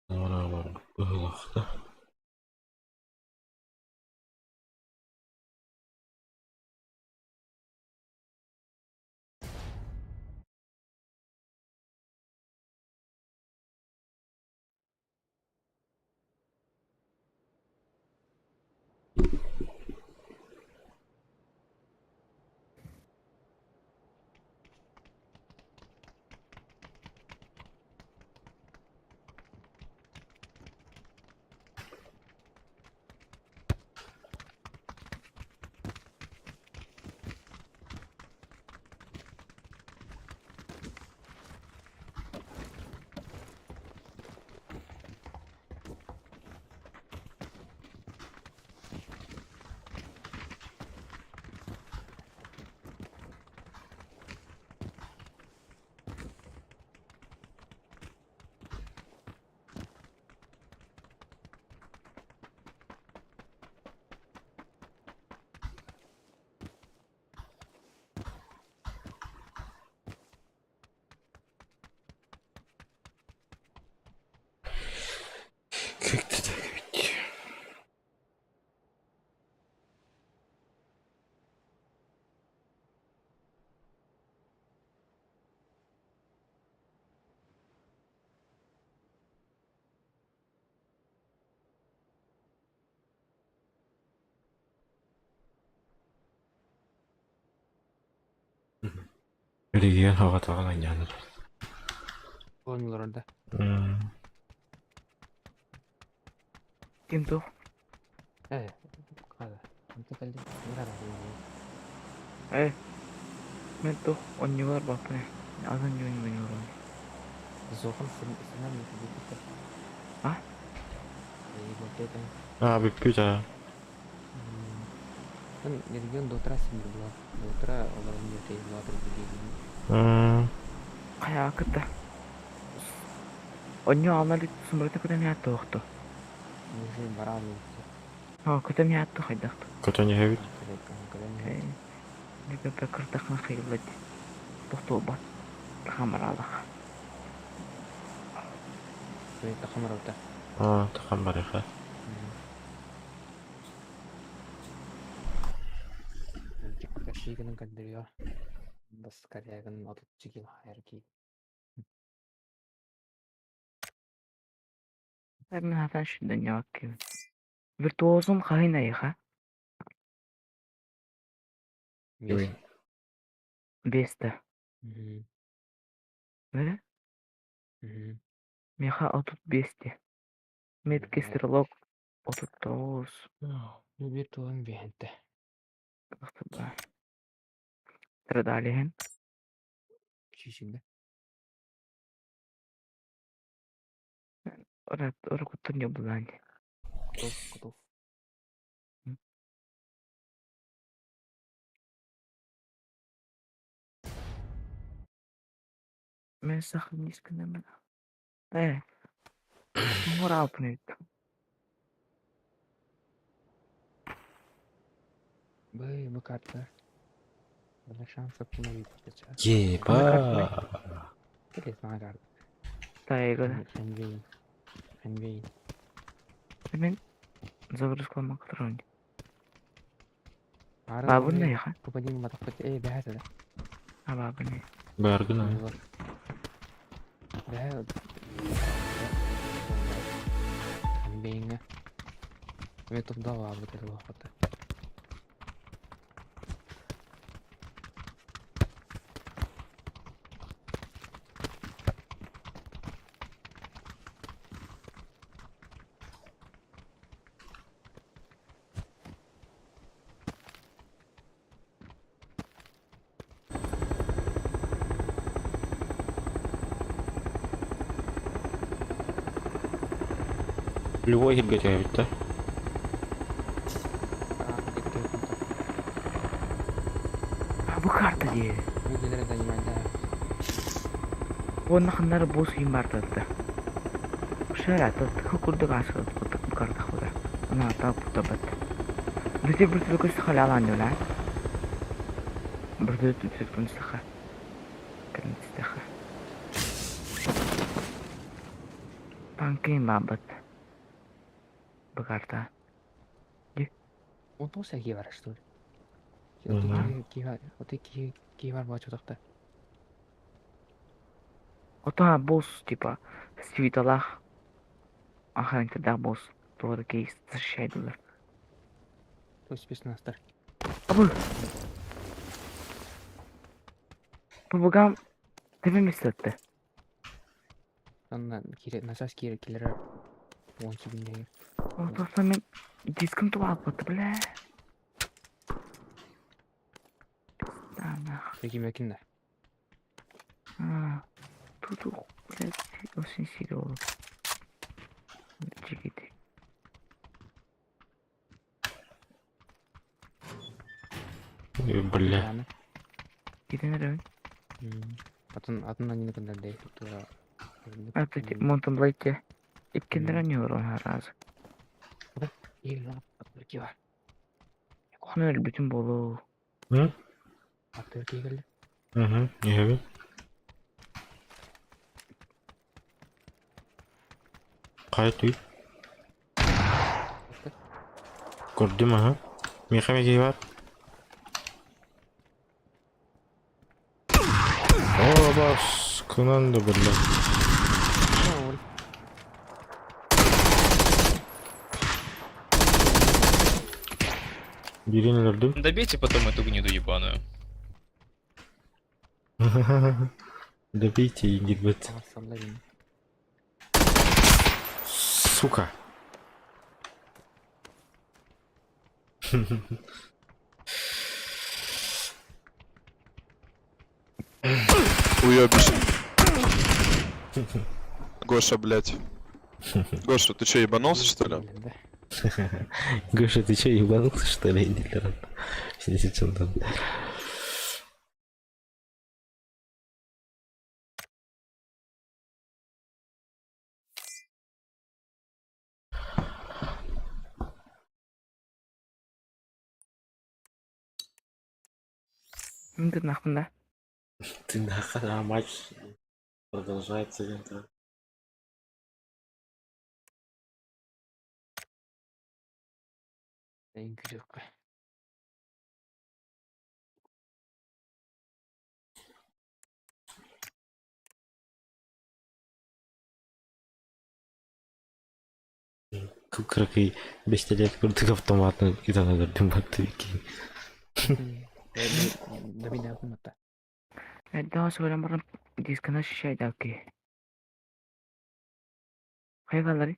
Ona var. Ihılakta. Kökte de kökte. Öyle hava tağılan yanır. Oyunlar orada. Kim tuh? Evet. Kada. Nanti kali benar ada. Men tuh onyu var bak ne. Azan join beni orang. Zokan senang gitu. Hah? Iya, gede kan. Abi güzel. Kan jadi Dotra sih belum. Dotra orang jadi luar begini. Kayak aku dah. Onyu almadık sumbernya kita nyatu waktu. Ini barang itu. Oh kita nyatu kayak Katanya hevit. Kalian Ini bebek kertas nak kayak lagi. Tuh tobat. Kamar Allah. kita kamar udah. Takam barika. Kasih kan kadri ya. Bas karya kan atau cikil hierarki. Ben hafif şundan yakayım. Virtuozum kayna ya. Yes. Beste. Ve meha otut beste. Metki sıralok otut toz. Bir tuan bihente. Terdalihin. Şimdi. Orada kutun ya bulan. Kutu. Ben sakın iskine ben. Mor apne. Bay bu kartlar. Bana şans yapma bir geçer. Yeba. Gel sana kart. Tayga. Envy. Ben zavruz kalmak kadar. Babu ne ya? Kemudian mata peti bahasa dah. Ha babu ne? Bergin ha. Dah. Envy'nya. Ve top da var bu tarafa hatta. Любой хит готовит, да? Bu kartı diye. Videoları da yemende. Onun kanları boz kim vardı da. Şöyle atıp kurduk aşağı tutup kartı kurar. Ona atıp tutup. Bir türlü kız hala alan diyorlar. Burada tutut kunstaha. Kunstaha. Pankin babat. Bekarta. Он тоже кивар, что ли? Мгм. Кивар, вот и кивар бачу такта. Ота босс типа свиталах. Ахаң да босс. Doğru кейс защищайдылар. То есть спецназдар. Абы. Бабагам тепеме сатты. Анна насас килер 10 биндеги. Ортосна мен дискім туалып баты, бля. Ана. Пеки мекинде. Туду, блядь, очень серьезно. Чекайте. Бля. Аны. Гиденер Атын анины кандалде. Тура. Атыки монтанблайтте. Иккендер не урон разы. Ил кивар. Оны өл бүтін болу. Hı? Актер кигелде. Hı. Evet. Kayıt değil. Gördüm ha. Mekanik var. Oo bas. Kınandı böyle. Birini öldüm. Добейте потом эту гниду ебаную. Добейте и гибет. Салларин. Сука. Уёбище. Гоша, блядь. Гоша, ты чё, ебанулся, что ли? Гоша, ты че, ебанулся, что ли? Сидит там. Міндір нақпында. Ты нахуй, матч продолжается лента. Эң күжөккө. Кыркый бестелет курдук автоматны китанадырдым баттыбеки. Да бине акыматта. Daha sonra bana diskana şişeydi aki. Hayvanları.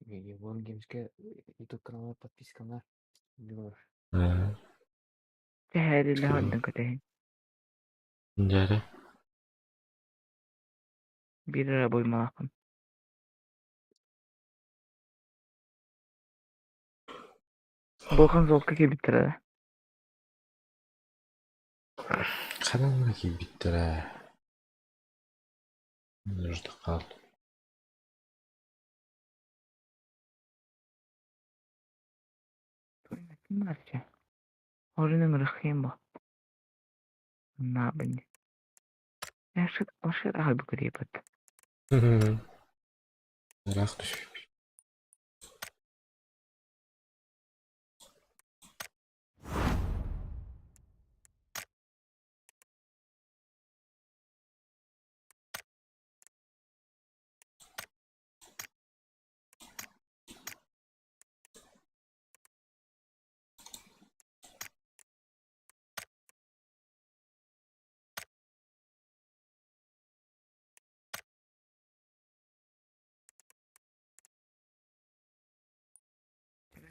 Вон геймске YouTube каналына подпискалар. Teheriyle halden katehin. Жары. 1 lira boymalakın. Болған золка ke bitirdi. Каналына киіп биттер ә. Нужда қалды. Kim var ki? Oranın rıkhıyım bu. Ne yapayım? Yaşıt aşırı abi kırıp. Рақ düşmüş.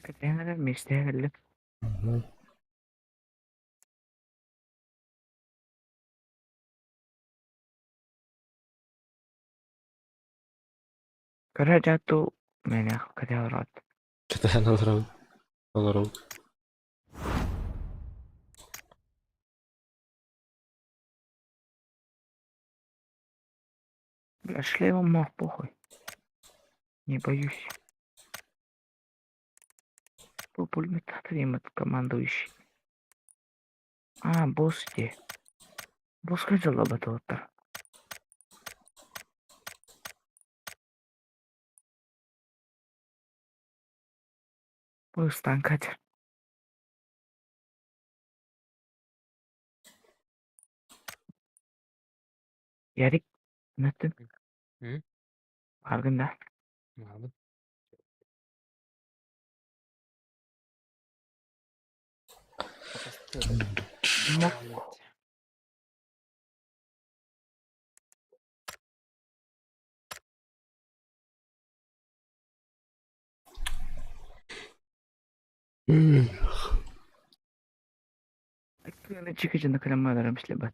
Katehinler mesleğe geldi. Kara tuh mana katehorat. Катаян олар. Бля, шлемом мог похуй. Не боюсь. По пулемету командующий. Босс де. Босска жоло батыптар. Бостан катер. Ярик, нөттүн. Аргында. Кыны чикичинде каламадарым ишлебат.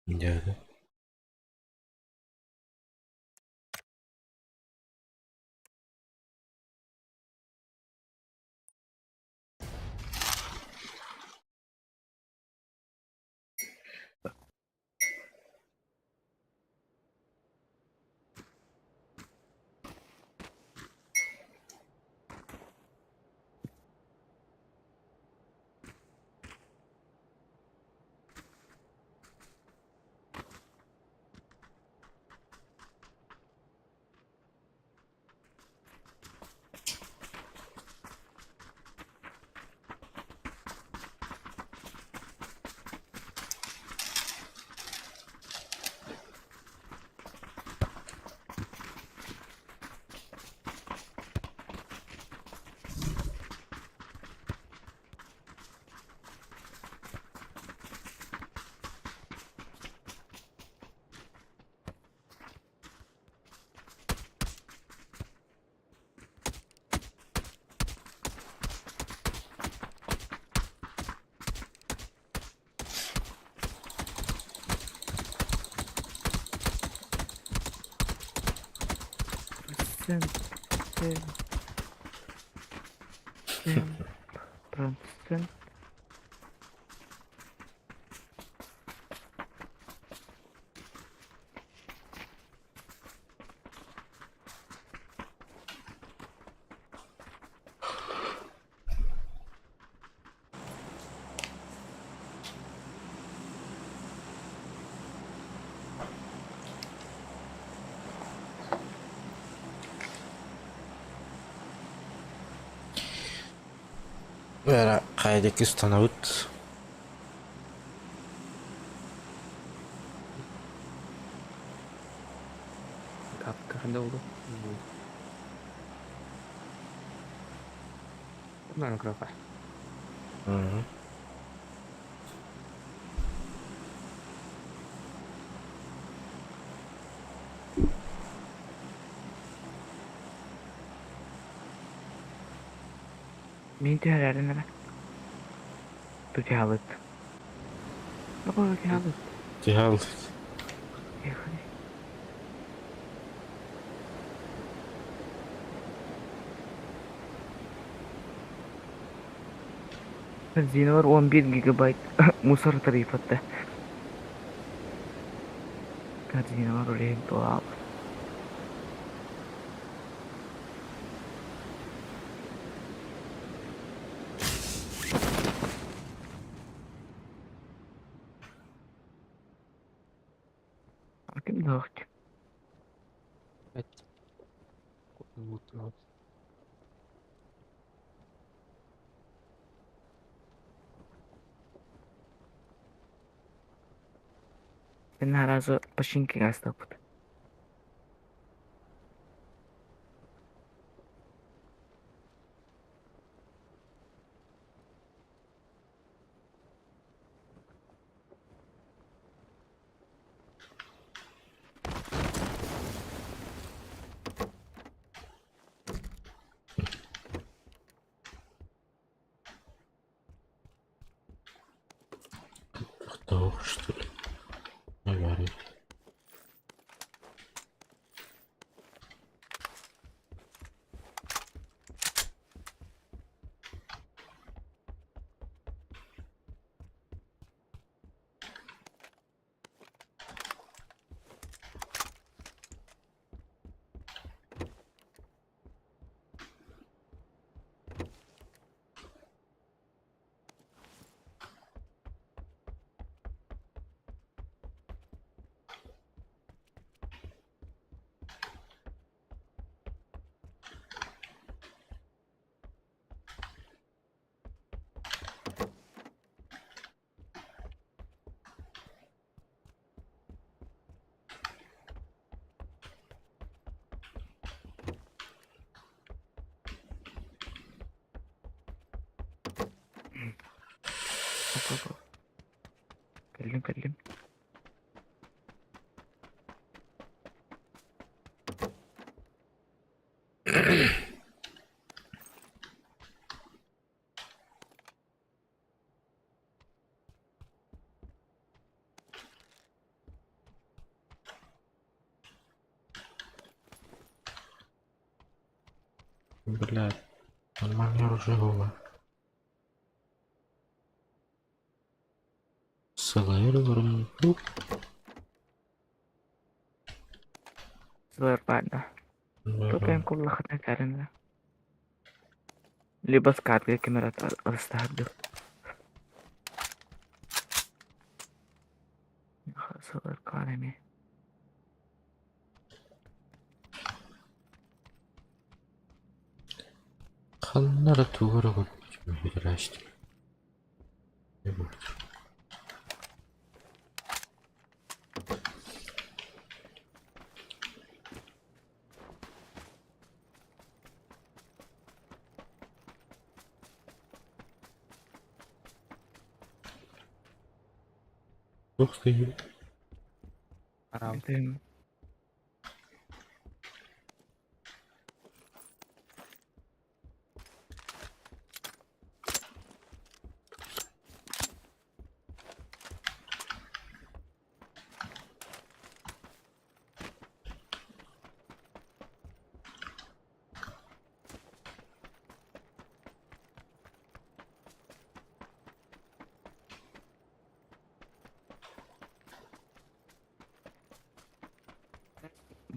Geldi. Sen. Sen. Vera kaydaki ustanavut. Kakanda oldu. Bunlar kenapa? Hı. Minti herhalde nere? Tuti halıt. Apa tuti halıt? Cihal. Hazine var 11 GB musar tarifatta. Hazine var oraya doğal. Hakim dağıt. Evet. Mutlu. Ben her azı başınki gazda bu. Tavuk что ли? Ne var? Hop. Geldim. Блядь, нормальное оружие было. Сылайыр вырым. Сылайыр бада. Топен кулла хатна карында. Либо скарбга камерат алыстарды. Сылайыр карами. Kanları tuğra koymuş. Bir açtım. Ne bu? Yok değil. Arabım.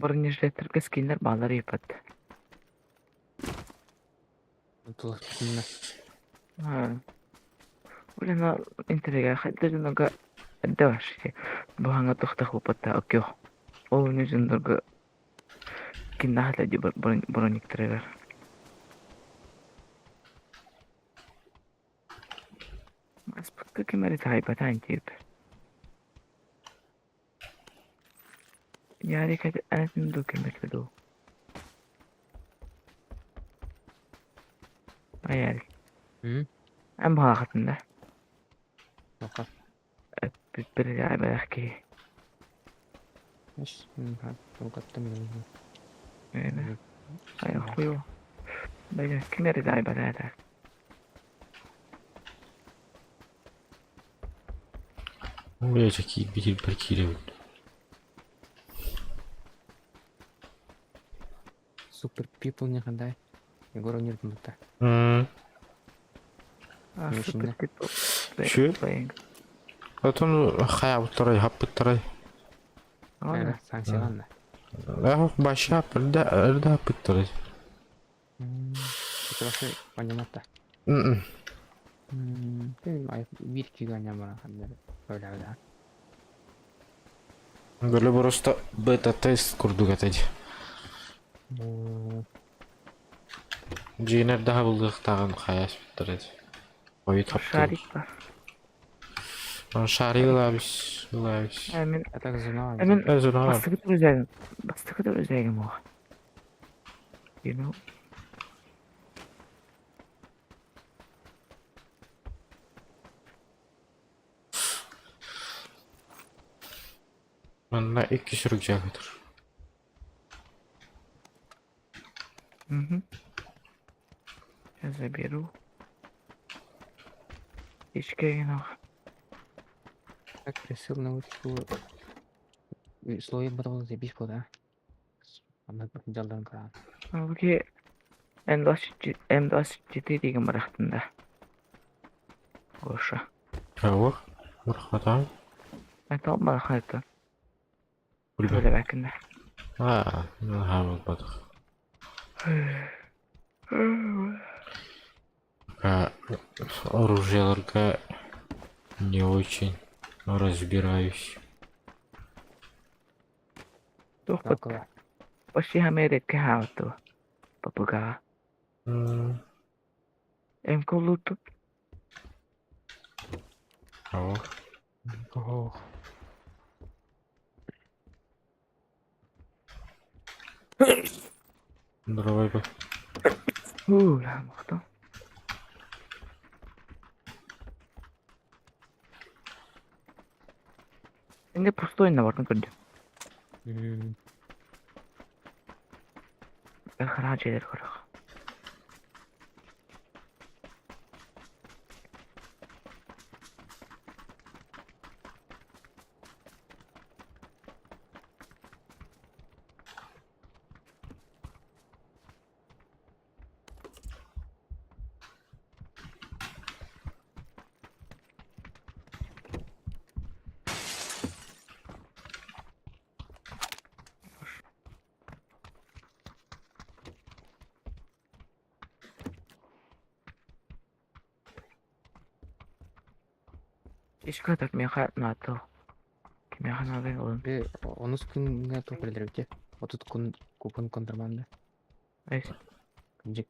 Бронежилеттер скинлер балар епат. Улена интерега хаддырнага аддавашки. Буханга тохтаху патта окё. Ол нежиндерга киннахла ди брониктерер. Аспекты кемерит хайпата антип. Yani kad ana tindu kemek do. Ayari. Am haaqatna. Bakar. Bir ya belki. مش توقعت منه. Yani. Ay خويو. Böyle kimleri de ibadete. Oraya çekeyim bir kere. Super people-nya kan Егор нервный так. Super tipo. Şu. Atın hayal taray hapıtaray. Aynen sanksiyon da. Başa erde hapıtaray. Terus panjang mata. Benim ayıp bir iki ganyan bana öyle öyle. Böyle просто beta test kurduk atacı. Jiner daha bulduk tağın hayas bitirir. Oyu taptı. Şarik var. Şarik labis. Emin. Это зона. Emin. Zona. Bastıkı da özelliğim o. You know. Bana iki sürük cakıdır. Я заберу. Ичка и нах. Так, присыл на утку. Слои батал забись пода. Anda jalan kan. Oke, M2 GT3 marahtında. Goşa. Кого? Мурхатан? Ben tam marahtı. Bilmem. Şöyle bakın da. Ha, bulmadık. Оружияларга не очень разбираюсь. Çok Bakla. başı hamere kahatı. Papuga. Em kolutu. Кого? Oh. Давай бы. La mıhtı. Şimdi pustu oyunda vardı gördüm. Ben haraç eder kırık. İş kadar meyhat nato. Meyhat nato oğlum. Ve onu gün ne toplarlar ki? 30 kun kupon kontramanda. Neyse. Küncük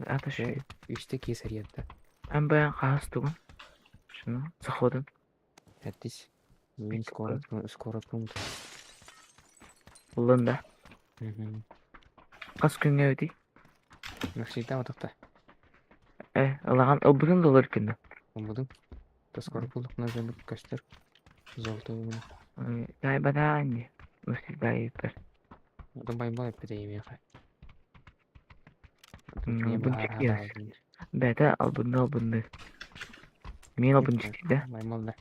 Ateş. şey işte keseriyatta. Ben bayan kahastım. Şunu sıkıldım. Ettis. Bugün skor punkt. Bulunda. Kaç gün geldi? Nakşita matakta. Allah'ın öbürün dolar günde. Olmadım. Da skor bulduk nazarlık kaçtır. Zolta bunu. Galiba daha aynı. Müslük daha iyi bir. Adam bayım bayım bir de yemeğe kay. Bunu çekiyoruz. Beda albunda. Min albun çıktı da. Bayım oldu.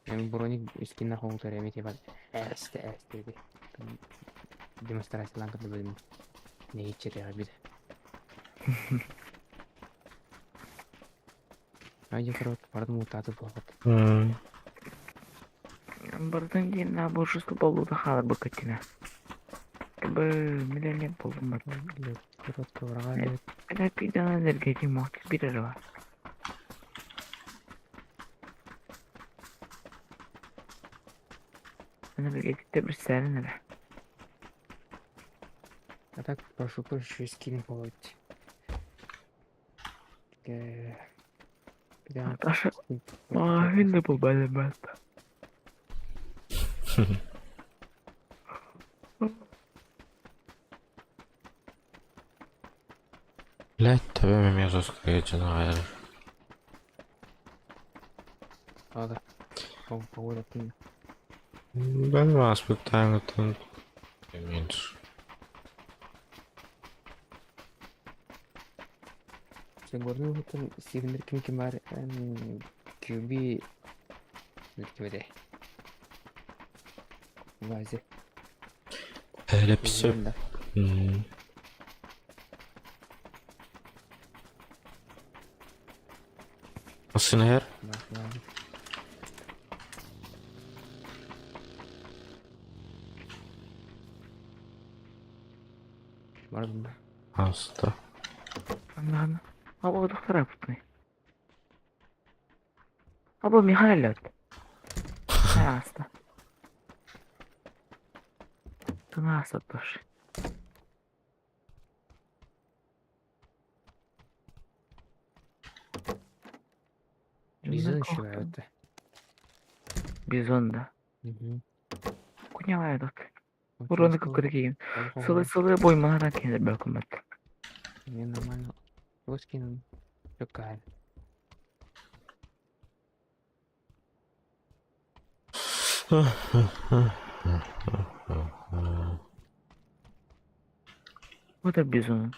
Yani Bronik üstüne hoğutur emeti var. Este dedi. Demonstrasyon kadar bölüm. Ne içeriyor bir de. Aja kerot pardon mutatu bakat. Buradan yine boşusu bolu da kalır bu kaçına. Millennium buldum bak. Kerot kavrağı. Ben bir daha dergeci muhtis bir ara var. Bana bir geçti bir sene nere. А так прошу проще скинуть. Arkadaşlar. Şimdi bu benim. لا تمام يا زوسكا يا جماعة. هذا هو لكن Ben aspekten gittim. Emindir. Segurno hutan silindir kim var QB böyle. Vazi. Hepsi. Nasıl her? Var bunda. Hasta. Allah'ım. Abi o doktora yaptı. Abi Mihail yaptı. Hasta. Tuna hasta dur. Bizon şu hayatı. Bizon da. Kunya var ya Buranı kıkırıkayım. Sılı boymalara kendine bakım et. Не нормально. Его скинул. Какая? Bu da bizon.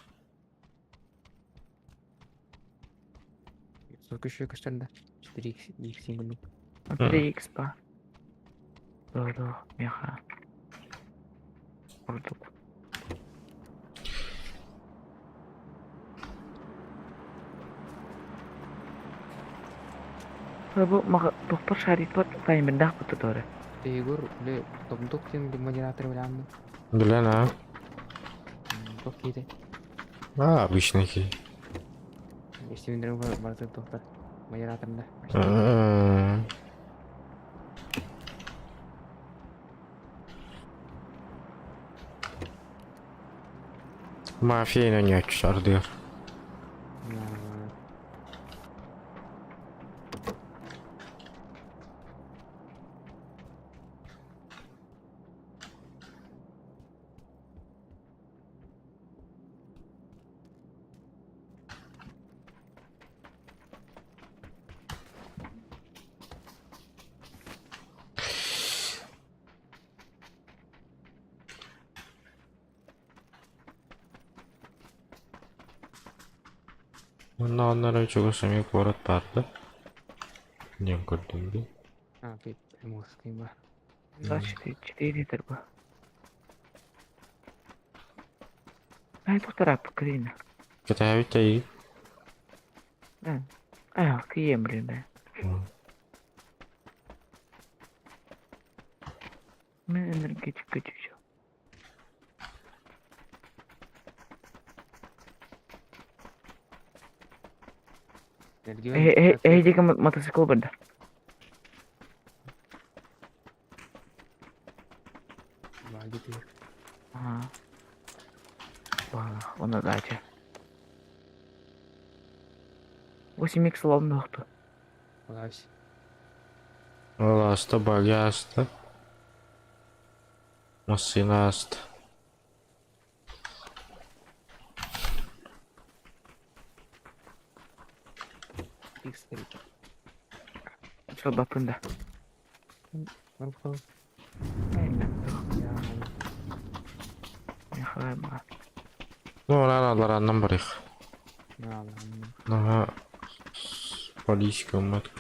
köşe gösterdi. 4x single. 3x ba. Doğru. Meha. Kurduk. Bu maka doktor şarit var timer dah kutu doğru. Igor le tok yang di moderator bilang Bilen ha. tok gitu. Ha, bişneki. İstimindiririm var doktor. Moderatorda. Hmm. Mafya oynuyor diyor. Onlara çok semik borat vardı. Yang gördüm bir. Fit emosi var. Daha çiğdir bu. Ay bu taraf kırıyla. Kita bir tayı. Ay kıyım ben. Ne ender küçük şu. Jika motosikl benda. Gitu ya. Wah, onu da aja. Bu simik slalom yoktu. Olabilir. Valla hasta balya hasta. Masina hasta. Coba bunda. Apa? Enak tuh. Ya hebat. Ну, ладно, барих. Nah, Нага полис комат.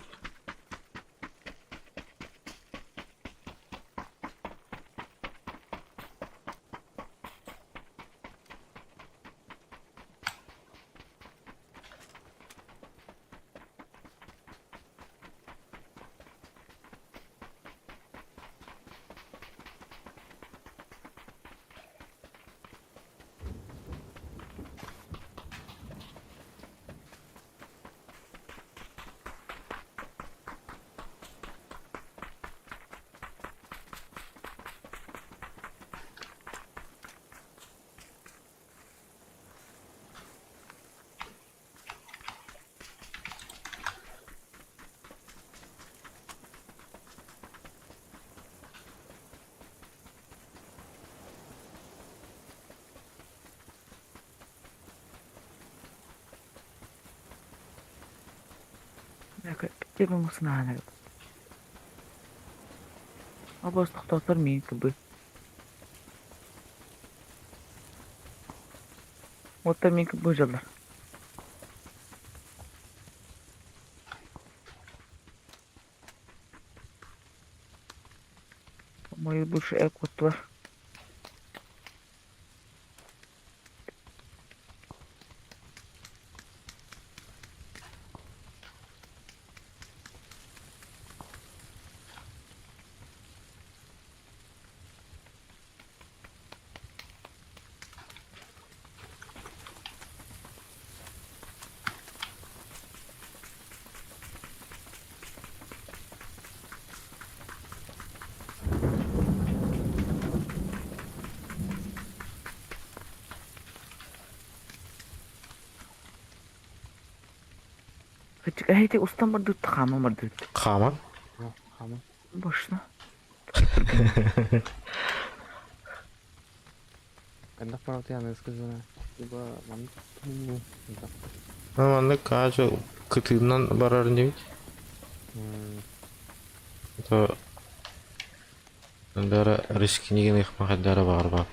Coba musnah. Apa dokter mi kebe? Motor mi kebe jalan. Mobil bu şey ekot var. Hadi ustam merdut, kama merdut. Kama? Kama. Boşuna. Kendak paroti yalnız kızına. Coba mantap. Ama kaca kıtığından barar ne? То дара riskini gene ihmal dara var bak.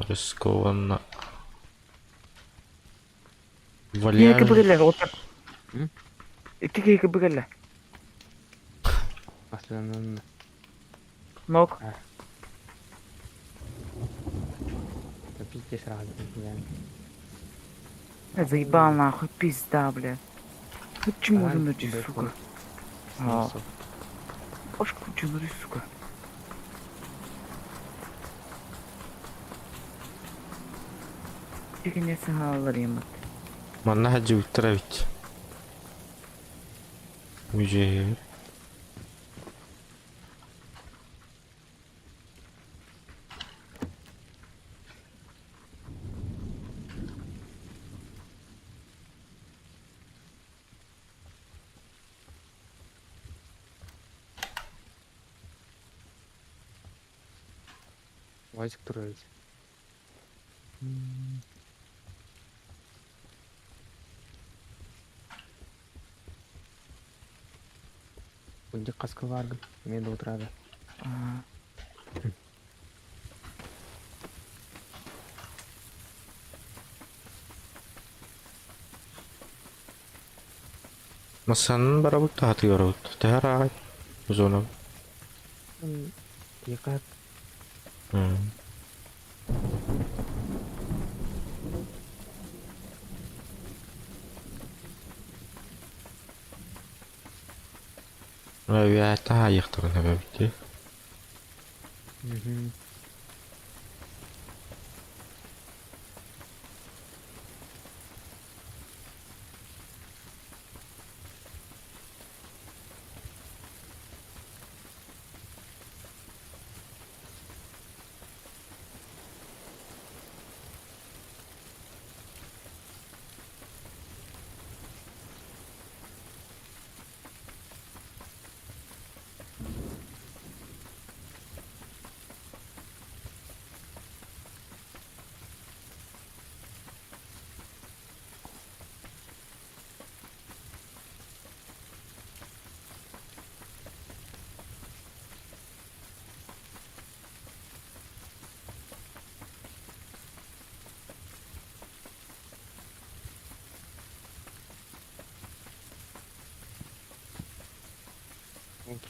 Рискованно. Niye ki Валяж. böyle otur? İki kıyıkı bir gelle. Aslında Nok. пиздец разный, yani. Заебал нахуй, пизда, бля. Почему Ага, же тебе сука? хуй. А, Смысл? пошку чунури, сука. Тільки не сигаларим. Манна хаджи уттаравич. Mücehir. Вазик Турович. Bunca kaskı vardı. Men de oturardı. Masanın barabut tahtı yorut. Tehar ağaç. Uzunum. Yakat. Ve ta yıktırın ebe bitti.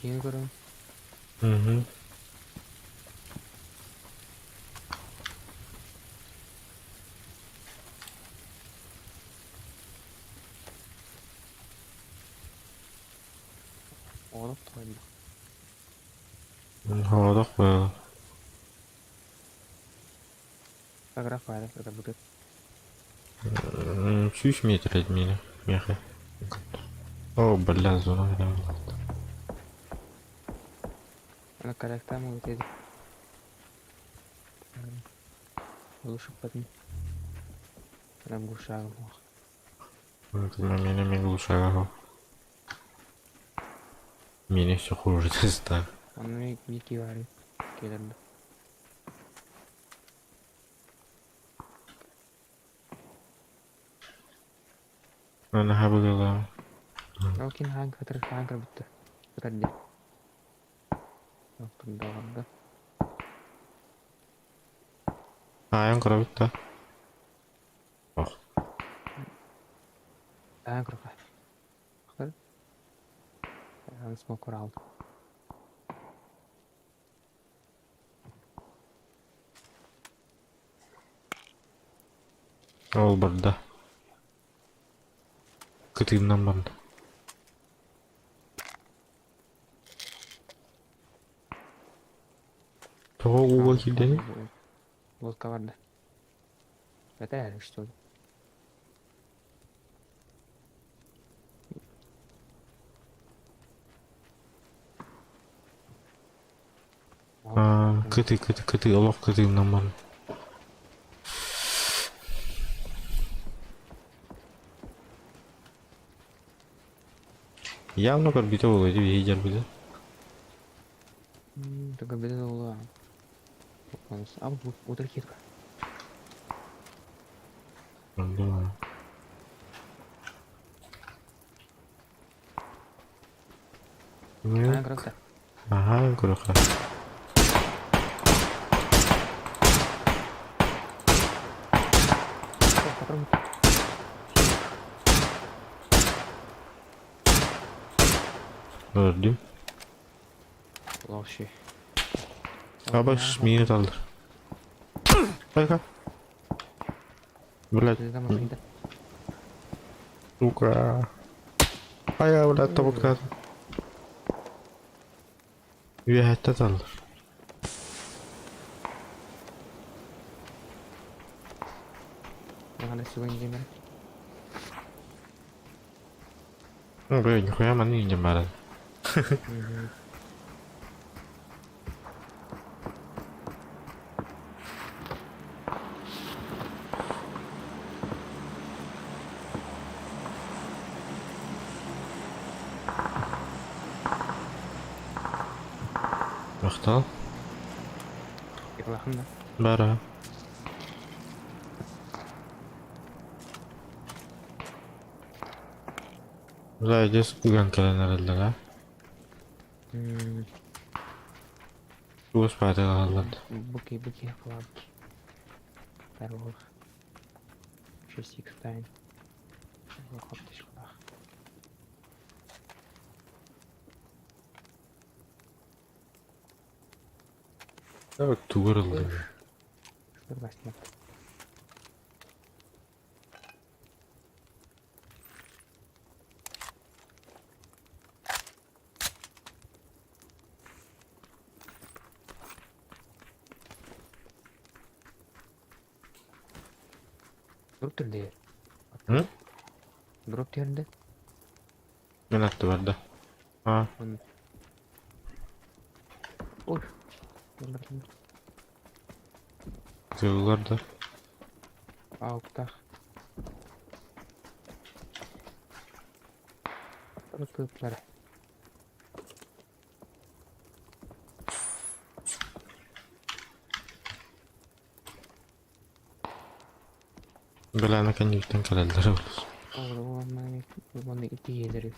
Keyin ko'raman. Olib qo'ydi. Havada koyalım. Fotoğraf var, burada bu. 3 метр от меня. Меха. О, бля, зона прям. Ana karakter mi ötedi? Oluşup bakayım. Ben bu uşağı bak. Это на меня не глушаю. Меня все хуже теста. Onun iki var. Gelirdi. Она хабыгала. Lakin hangi bitti. Tadi. Yaptım davanda. Ayam kırabıtta. Oh. Hangi kırık? Bakın. Ben smoker aldım. Ол барда. Кытыгынан барда. Того уға келдені? Лодка vardı. Это я что ли? Кыты, олақ кытыгынан барда. Явно көрбейті олайды бейдер біді. Только беда была. А вот утрехитка. Думаю. Hangi kırıkta? Ага, курыха. Gördüm. Ulan şey. Abaş mini daldır. Hayka. Блядь, Bizden masaydı. сука. Aya блядь, tabaklar. Üye hatta daldır. Yang ada suka ini kan. Böyle nihaya mana injem barad. Maqtal. Irlahan da. Bara. Zaydes bugan kelen herhalde ha. Bus pada kaldı. Buki falan. Teror. 6x time. Bakıp dışkıda. Evet, tuğuruldu. Dur başlayalım. Drop nerede? Hı? Drop nerede? Ben attı vardı. Ha, Oy. Yollar. tığırlar da. Avukta. Kırıkları. Belana kan yükten kalelder olur. Bana iti yedir.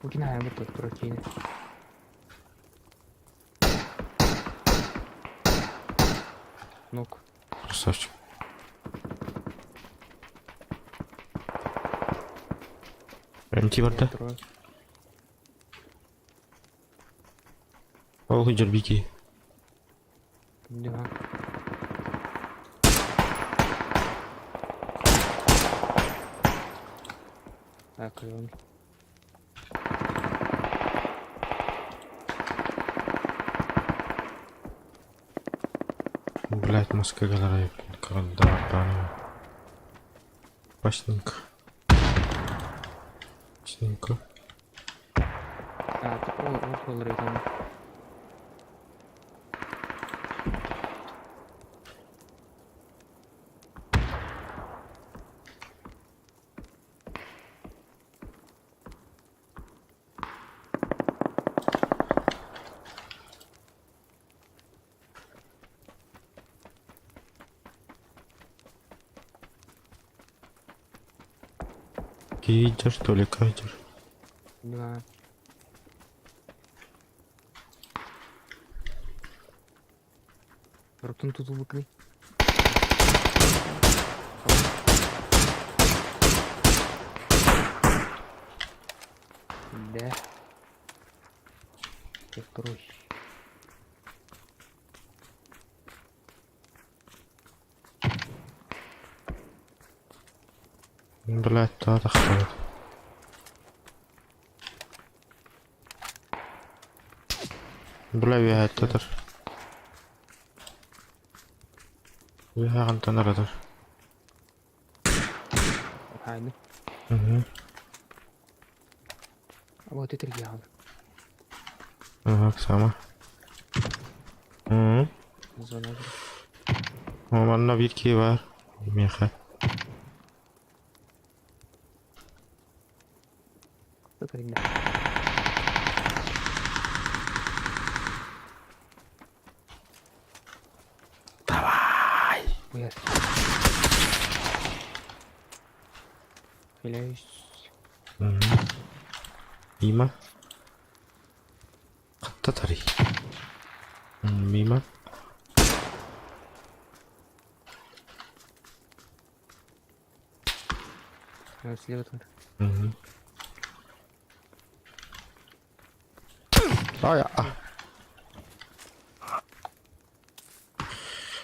Bugün ayağımı tutturur ki. Nok. Красавчик. МТ vardı. Ол хыжыр бики. Дива. Так, он. Блять, маска голова. Когда пану. Пасненько. Пасненько. А, так он колорит там. Кейджер, то ли кайджер. Дива. Ротун тутул букли. Да. Ты второй. Блять, да, дохуй. Бля, я это. Я антенна радar. Haydi. Hı. Ama öte tek yağlı. Bak sama. Hı. Zona. Ama bir ki var. Meha. Sıkırında. Давай. Buyur. Flash. Hı. Mima. Katta tarih. Mima. Öyle otur. Hı hı. Ay ah.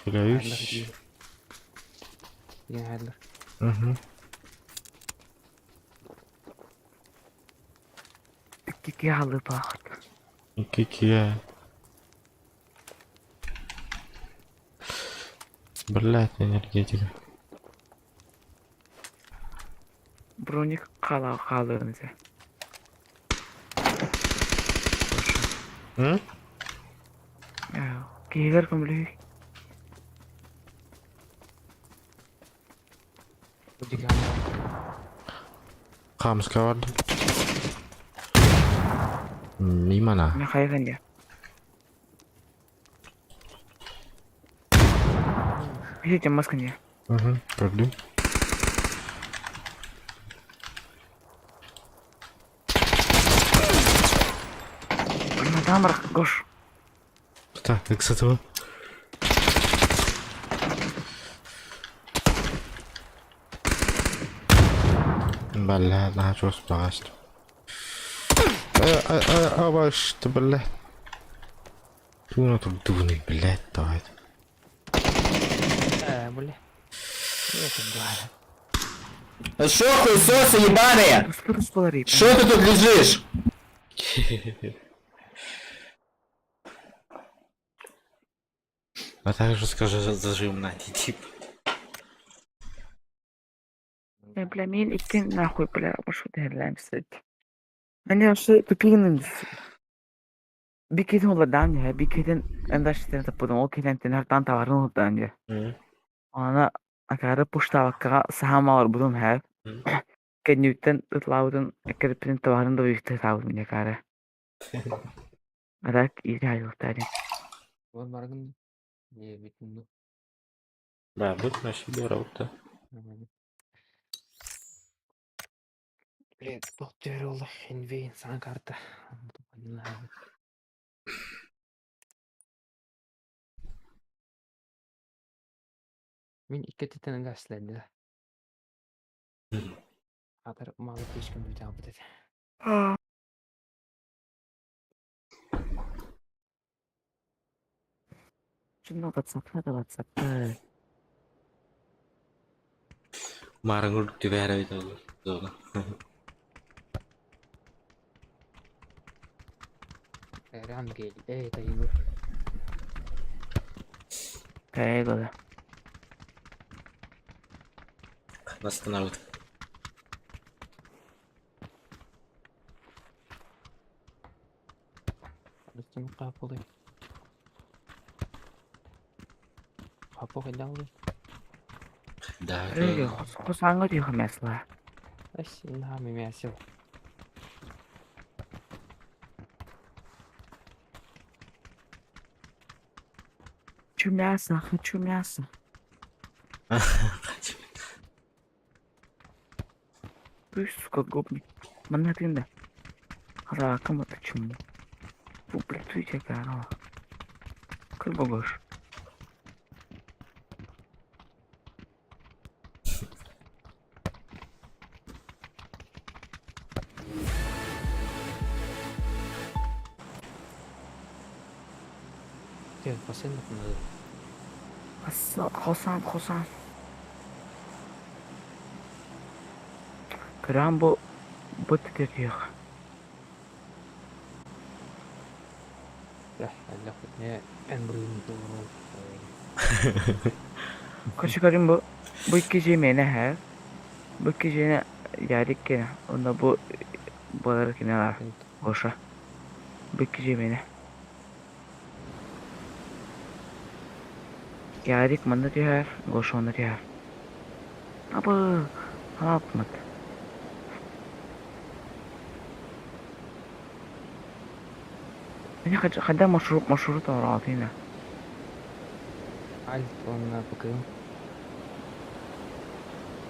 Şöyle Hayırlar üç. diye. Yine hayırlar. Hı hı. İki halı bak. 2-2'ye. Birlet energetika. Bronik kalırınızı. Hı? Ya, giyer kumlu. Kamuska vardı. Gimana? Ne kaygan ya? Bir şey cambazkan ya. Hı hı. Gördüm. Bana tamam bırak koş. Tak, kısa mı? Bella, daha çok bağıştı. Bağıştı bella. Tu tuh bella tahu. Bu ne? Что хуесосы ебаные? Рус Что ты тут лежишь? А также скажи зажим на тип. Бля, мен иттен нахуй, бля, ушу дерләм сет. Они ушу тупиген. Bir kez oldu daha önce. Bir kez en de işte tapudum. O kez internetten tavarın oldu daha önce. Ona akarı puşta vakka sahama var budum her. Kenyütten ıtlavudun ekripinin tavarın da büyükte tavudum ya kare. Arak iyi hayır tane. Var margın. Ne bitin. Babut masih berauta. Блин, doktor oldu. Envi insan kartı. Мен ikki tane gasledi. Haber malı peşkin bir daha bu dedi. Şimdi WhatsApp'ta. Marang di daerah itu zona. Ram geldi. Tayyip. Tayyip. Нас останавливает. Lütfen kapılı. Kapı kadar. Да. Öyle kusanga diyor mesela. Aslında hamı mesela. Хочу мясо. Ты, сука, гопник. Манатында. Раком это чему? Публитуйте, корова. Как богош. Gel, basayım bunları. Хосан. Крам bu diyor. Ya Allah ne emrin doğru. Kaçıkarım bu iki cemene her. Bu iki cemene yarik ki onda bu balar ki ne var? Boşa. Bu iki cemene. Yarik manda diyor her. Boş onda diyor. Ama yapmadı. Ini kadang masyhur tau rawatina. Al ona bakayım.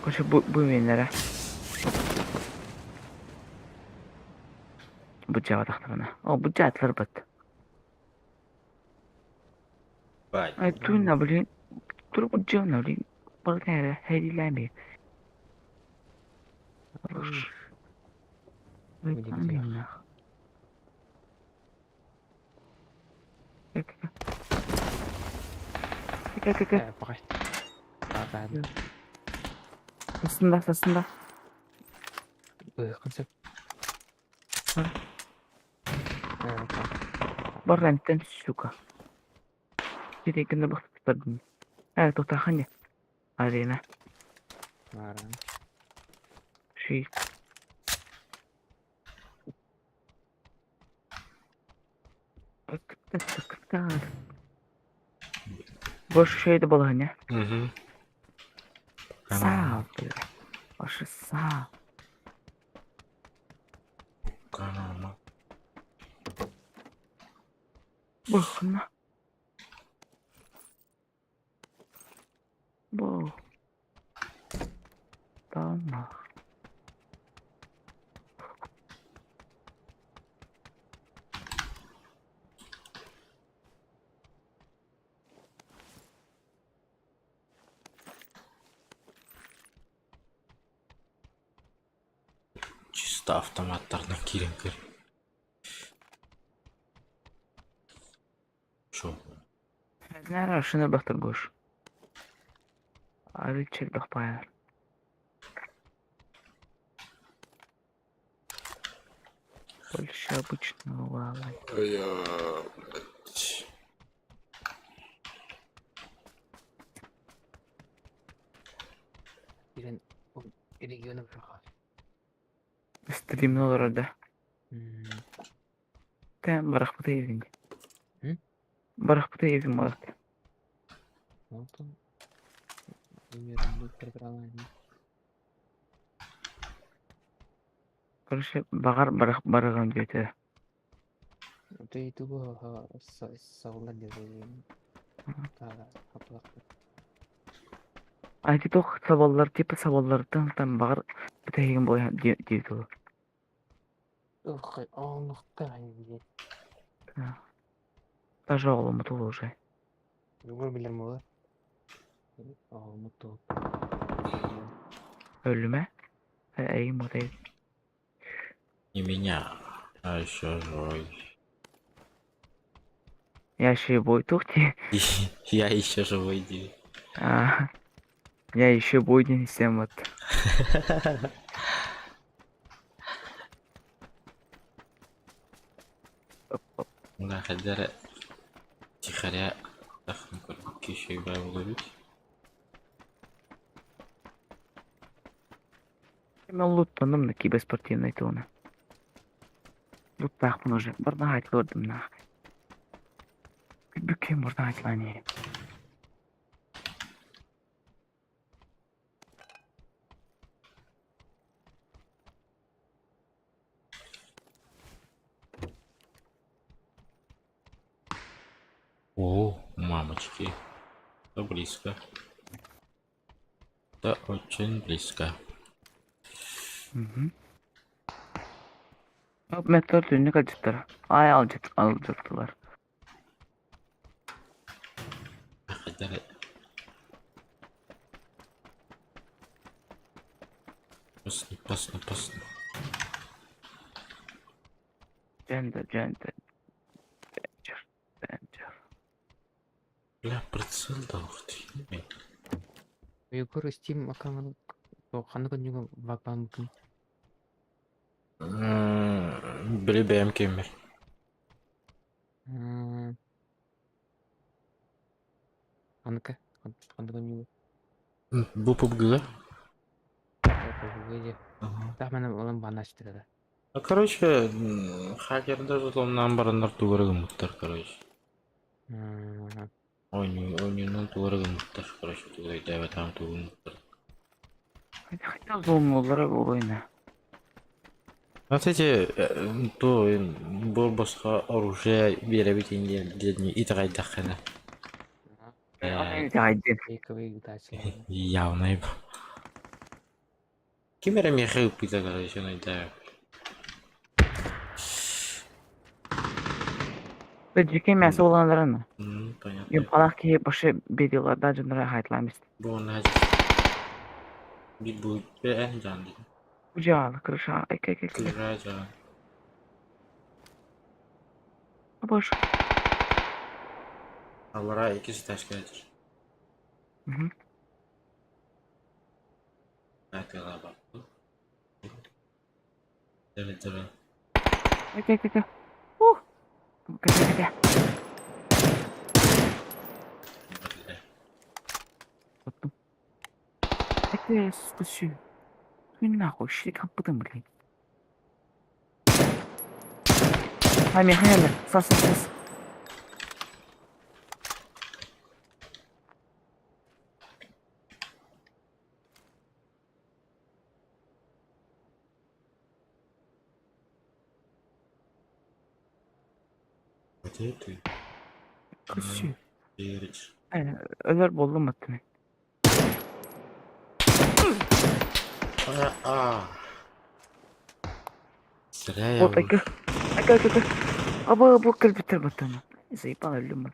Kaç bu menlere. Bu cevap bana. O bu cevaplar bat. Ay tu ne bileyim. Dur bu cevap ne bileyim. Bakın hediyeler mi? Хорош. Öyle Айтам güzel. мен нах. Кек. Bakay. Bakay. Сасында. Концепт. Бар ренттен сука. Керегіні бұқтырдым. Тоқтақан не? Арена. Ара. Ши. Boş şeydi bala hani. Sağ ol. Başı sağ. Kanama. Bakma. Bu. Tamam. Чисто автоматтардан кириңкер. Шо? Нара шыны бақтыр гош. Рычаг бақпайар. Больше обычного вала. Блять. Bilen o regionu bırakar. Стримнер orada. Там барахпыта евин. Барахпыта евин молот. Oldu. Bilmiyorum bu programı. Короче, багар бараган жете. Это ютубу саула dedi. Та хаплак. Айти тох сабаллар типа сабаллардан там багар битеген боя дейт. Ох, анlıkta aynı. Даже оғлы мұтыл уже. Югор билер mi var? Mutlu. Өліме? Әйім отай. Не меня, а еще живой. Я еще бой тухти. Я еще живой, диви. Я еще бой денесем вот. Да, хотя тихоря тахнем корпуки еще играю в ловить. Мен луттандым да киберспортивный тоны. Луттахмын уже. Барда айтлырдым нах. Бүкем барда айтланы. О, мамочки. Да близко. Да очень близко. Metro dönüne kaçtılar. Ay alacaktılar. Хотя Пасну. Danger. Бля, прицел да ух ты. Югор Steam аккаунт қаны күн juga bakal mungkin. Білебем кемер. Анка, қаны күн juga. Бұл PUBG-ға? PUBG-ге. Так мен олан банашты да. Короче, хакерді жылымнан барандар туғырығын мұттар, короче. Ойнынан туғырығын мұттар, короче, туғырай дәбәтам туғырын мұттар. Хотя злом олары ол ойна. Кстати, то бұл басқа оружие беребет инде итағайдақ қана. Явно еб. Кемера меха упита, короче, найдаю. Жеке мәсі оlanlarını. Понятно. Юпалақ ки başı бедиларда жындыра хайтламыз. Bu ne? Bir bu bir en canlı. Kucağı, kırışa. Ek. Kıraca. Boş. Allah'a ikisi taş gelir. Hı hı. Hadi la bak. Evet. Ek. Gel. Tuttum. Ek sıkışı. Suyun nahul. Şirik kapıdım bile. Hayır. Sas. Hadi. Kışı. Yeriç. Öler bollum attım. Sıraya Вот, vur. Aka. Aba bu kız bitir batamı. Zeyban öldüm ben.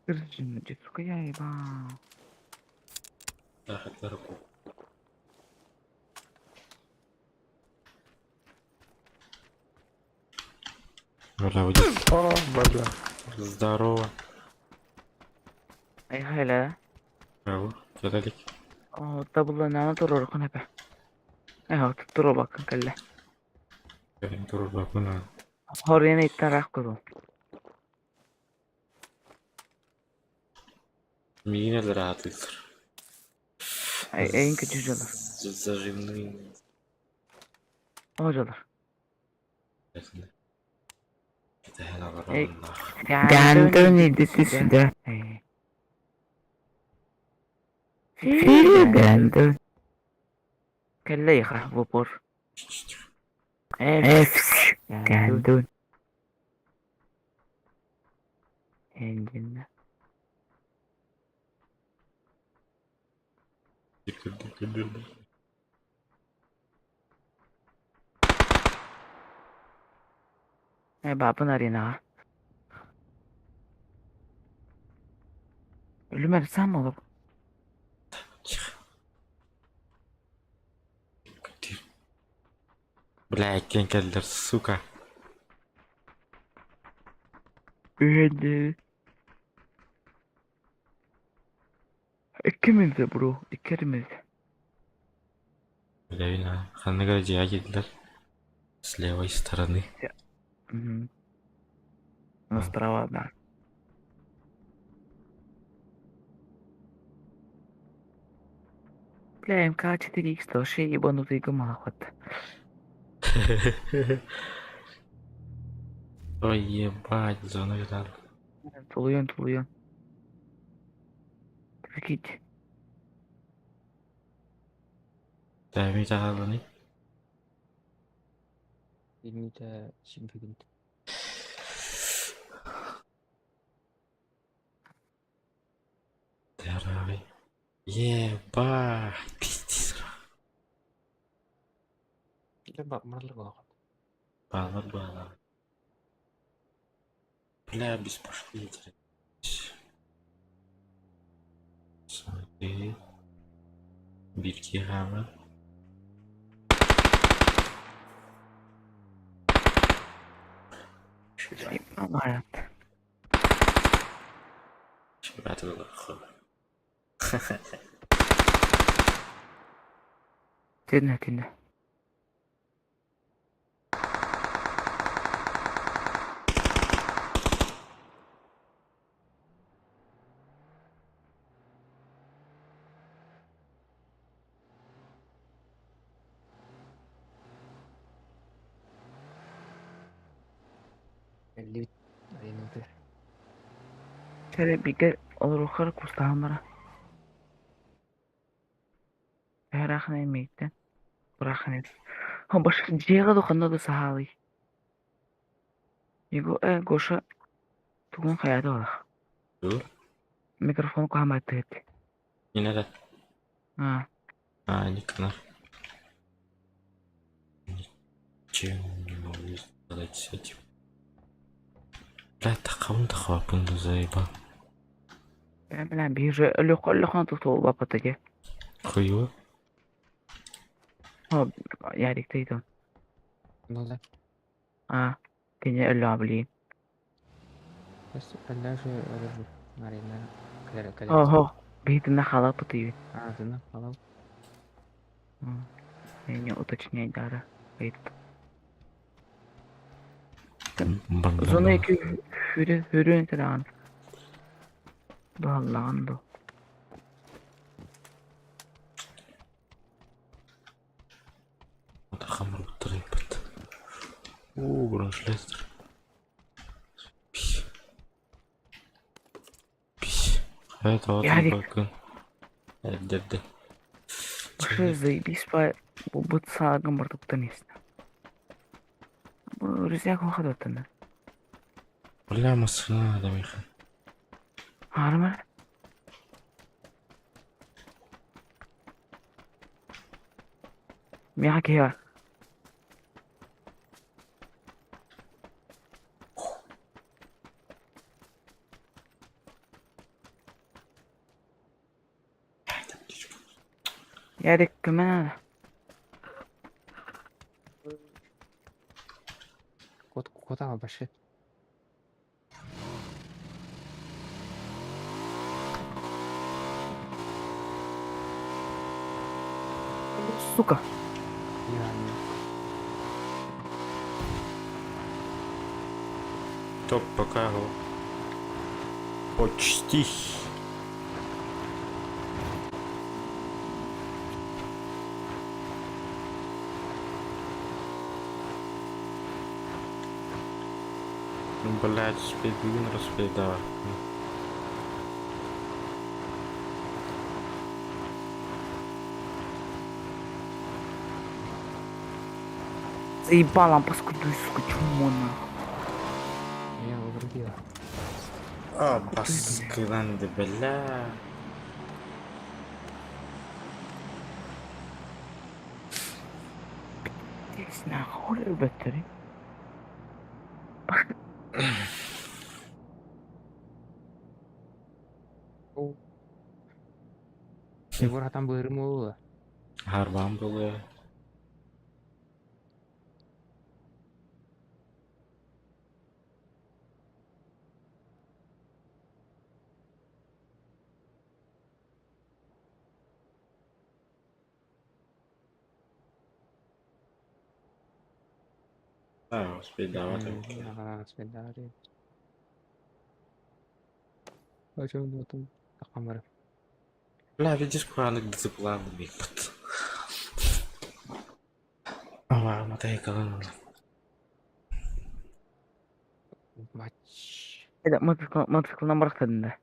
Kırıcını cesuk ya ba. Rahatları koy. Бля, уйди. О, бля. Здорово. Ay hala. Bravo. Güzellik. O tabulla nana durur kan hep. Dur bakın kelle. Benim durur bak buna. Horiyana ittarak kudu. Yine de rahatlıktır. En kötü olur. Zajimli. Hocalar. Bir de hele var Ey. Allah. Gandun idisi de. Gandun. Kelle yıka bu por. Gandun. Endinle. Dikkat. Babın arayına. Ölüm arasam mı olur? Bля, кен келдер, сука. Öldü. İkimiz de bro. İkimiz. Бля, вина. Ханныга жия келдер. С левой стороны. Угу. Ну, справа, да. Бля, МК-4Х тоже ебанутый гомоход. Ой, ебать, зону видал. Тулуен. Прикинь. Дәми тағалыны. Bilmite şimdi gün. Дәрави. Ебать, пиздец. Bir bak mırlı bak. Bağlar. Бля, без пошли. Смотри. Бирки хамы. Amarat. Şurada da khol. Dinle. Belli ayınıdır. Şöyle bir gel olur yukarı kustahamlara. Her akına emekten. Bırakın et. Ha başka ciğer dokanda da sahalı. Yigo goşa tuğun hayatı var. Dur. Mikrofonu kohamaydı et. Yine de. Ha. Не канал. Ничего не могу сделать с этим. Бля, так он захвапун заебал. Ben bilen bir ölü kan tutu vapatacı. Kıyı. Ha yerdikteydim. Ne oldu? Ha. Gene ölü abileyim. Bas Allah şu öyle bir Marina kalem. Oho. Бейтина халапы ты. Ağzına falan. Я не уточняй дара. Бейт. Banda Зона bana. 2 hürün lan. Allah'ın da. Oda hamur bitireyim bit. Birinci Leicester. Piş. Piş. Evet Yani- bakın. Derdi. Уже заебись по будут сагам бартуктан есть. Bu rüzgar kokadu ötünde. Valla masına adam yıkın. Harma. Miyake ya. Yedik kümene. Kod al başı. Сука. Yani Топ пока его. Почти. Блять, спидвин распидал. Заебала, паскудую, сука, чумона. ya olur diyor. А, баскыланды, бля. Здесь нахуй беттери. O. Şey buradan bölüm oldu. Harban было. А, спидал. Spedari. Açalım bakalım. Kamera. Бля, видишь, куанок дизиплан бипт. Ама, матай калан. Maç. Evet, mantıklı bırak tadında.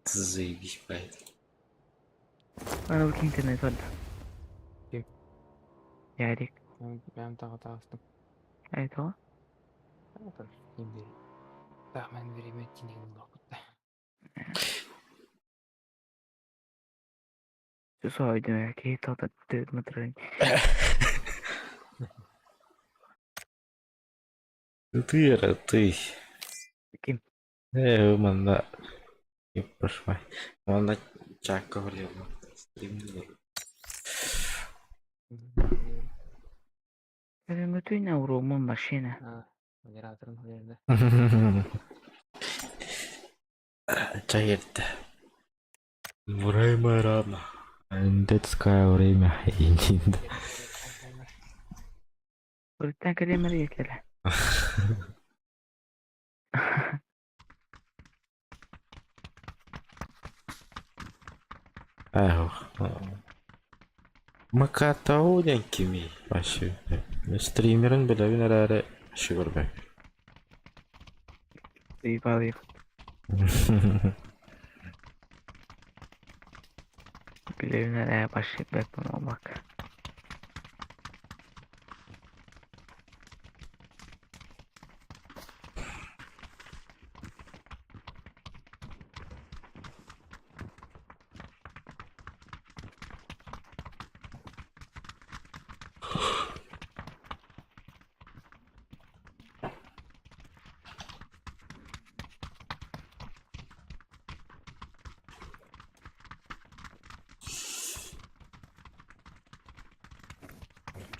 Заебись, блядь. Bana bakayım internet hadi. Kim? Yedik. Ben tağıstım. Evet o. Dur. Şimdi. Tahmin vereyim ettiğini vakitte. Şu oydu ki tadı matırın. Ты, ты. Kim? Манда. Не пошмай. Манда чака валил. Стримли. Benim bütün avrumun maşine. Ha. Moderatörün üzerinde. Чаерта. Время рано. Детское время. Öğretmen kelimeleri yetlere. Макатауденькими вообще. Стримерин билебин әрі шүгірбек. Eyvallah. Bilevine başlayıp beklemem olmak.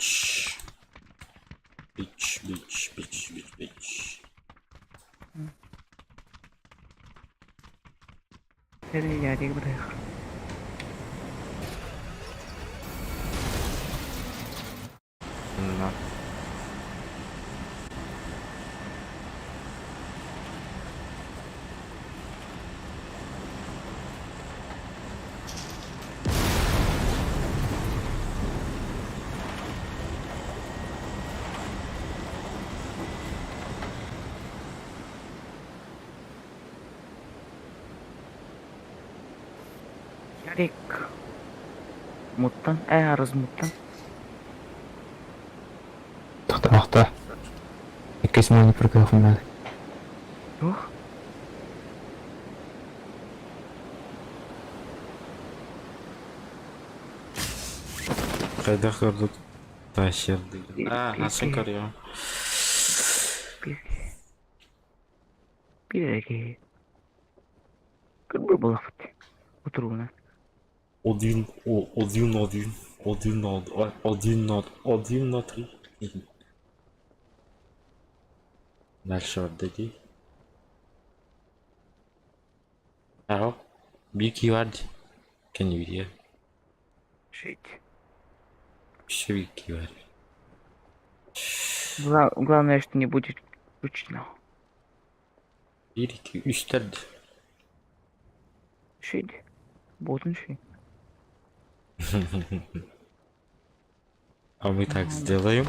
Beach. Beach, beach, beach, beach, beach. Nereye geldik buraya? Bunlar. Geldik. Muttan, arız muttan. Тоқта. Якась мені прикрив. Yok. Kayda kırdık. Taşırdı. Nasıl karıyor? Bir erkeği. Kırmızı balık. Otur buna. Odin. Дальше отдадим. Здорово. Бики vardı. Kendi video. Şey. Все Бики var. Главное, что не будет скучно. 1, 2, 3 derdi. Şey. Болтун şey. А мы так сделаем.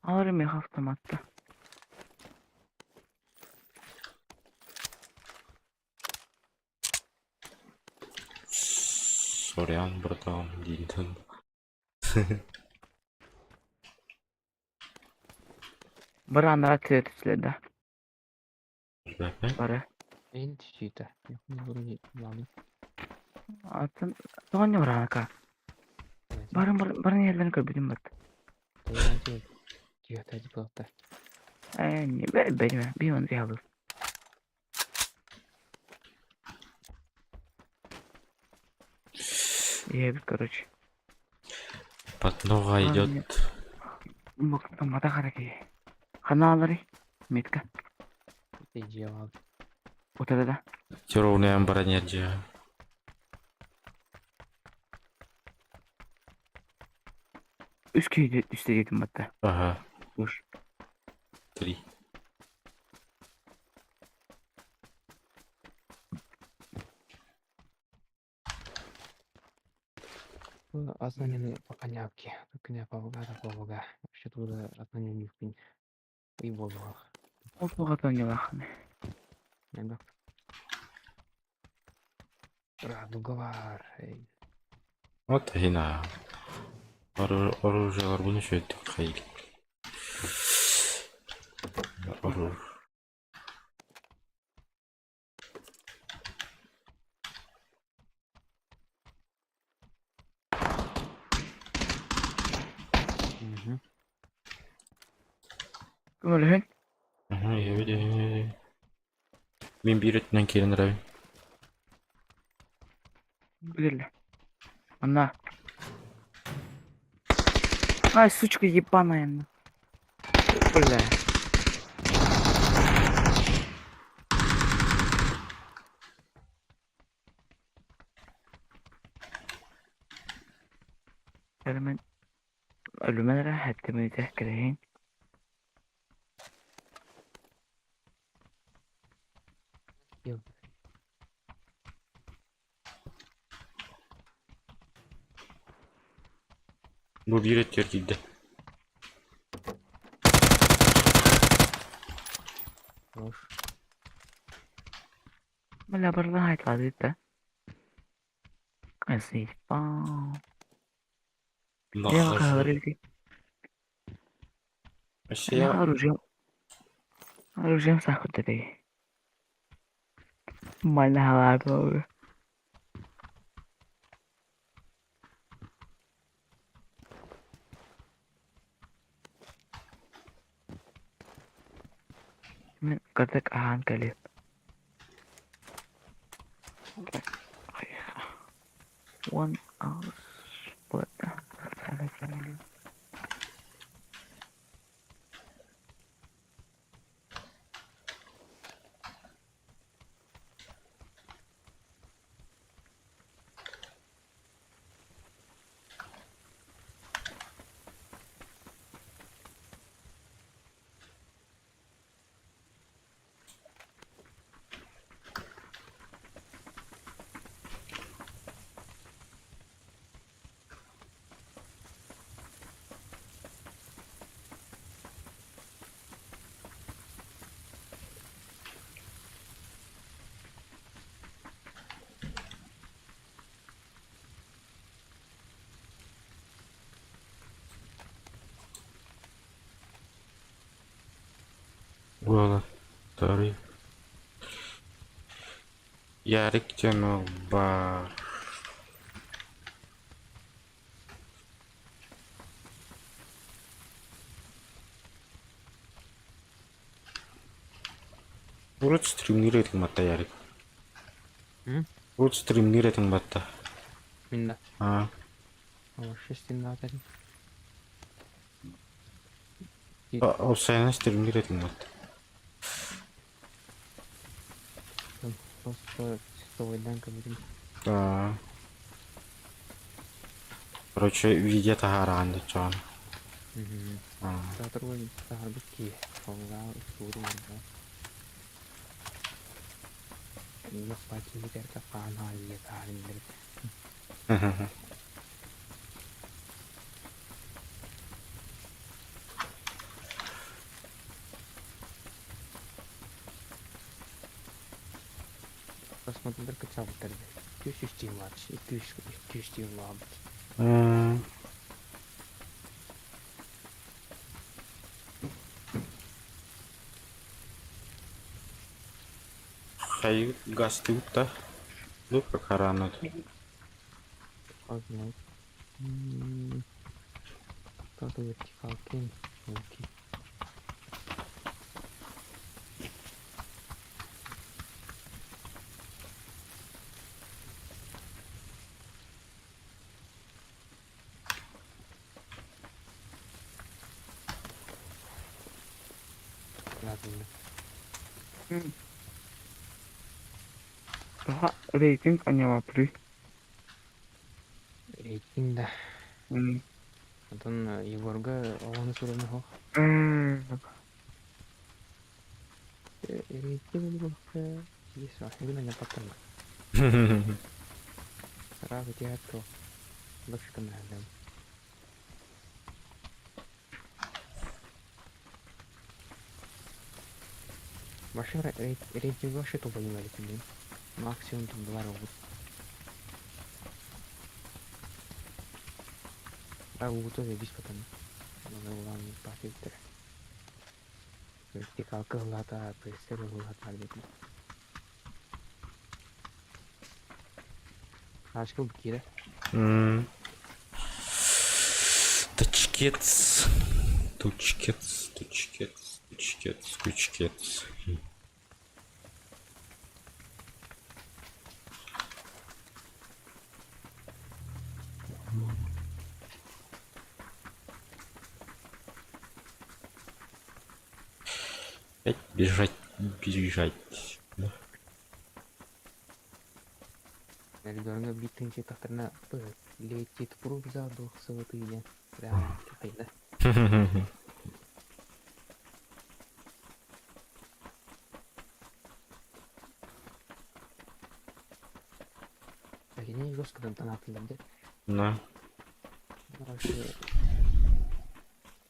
Alırım ya автоматта. Сорян, братан, Динтон. Баранlar atletçilerde. Bakın. Bara. Ен тишита. Вроде ладно. Atın. Sonra var anaka. Barın yerlerini gördüm bak. Таянти. Тихо, плавта. Ne benim bir onu alır. Я короче. Патнова идет. Бak tamada hareket. Kanalları. Metka. Иди лав. Otelda. Ровная бронерджия. Üsküyü üstteydim hatta. Ага, Dur. 3. Основные по конявке. Коня повага. Вообще туда основные не впинь. И воздух. Oltuğatan yalakını. Надо. Радуговар. Вот هنا. Оружие bunu şöyle hayır. Оружие. Öyle. Aha, evet. Мен биреттен келін райым. Блин. Она. Ай, сучка ебаная. Бля. Hemen ölüme rahat demeye tehkeleyin. Bu bir et gitti. Хорош. Bля, barda haytladı da. Kasih, pam. Dia bakal berhenti. Şey Harusnya sakit tadi. Mana hal aku. Ketekaan kali. 1 hour. Gola. Sorry. Yarık canı var. Urut stream gireting mata Yarık. Urut stream gireting mata. Minna. Ha. Шестин надо. O sayana stream gireting mata. Просто стой говорим. Да. Короче, видео тагаран чон. Завтра вроде тарбики. Олга история. Я пати терка пана я тарин. Посмотрим только завтра. 200 матч, 200 лаб. Хай гасты утта. Ну, как рано. Окей. Кто-то вертикал кем? Окей. Daha rating anyama pri. Рейтинг да. Потом Егорга он сурами хо. Рейтинг был. Есть, именно не потом. Сразу тебя то. Больше канала. Вообще рейтинг вообще то понимали тебе. Максимум там 2 робота. А роботов я без потом. Надо было не пофильтр. Вертикал кылата, прессер кылата албетти. Ашкыл бикире. Тучкец. Бежать. Ребенок битынче тахтарына летит пруг задохся вот иде. Прям кайда. Ini gue sekedar tanatin aja. Nah. Harus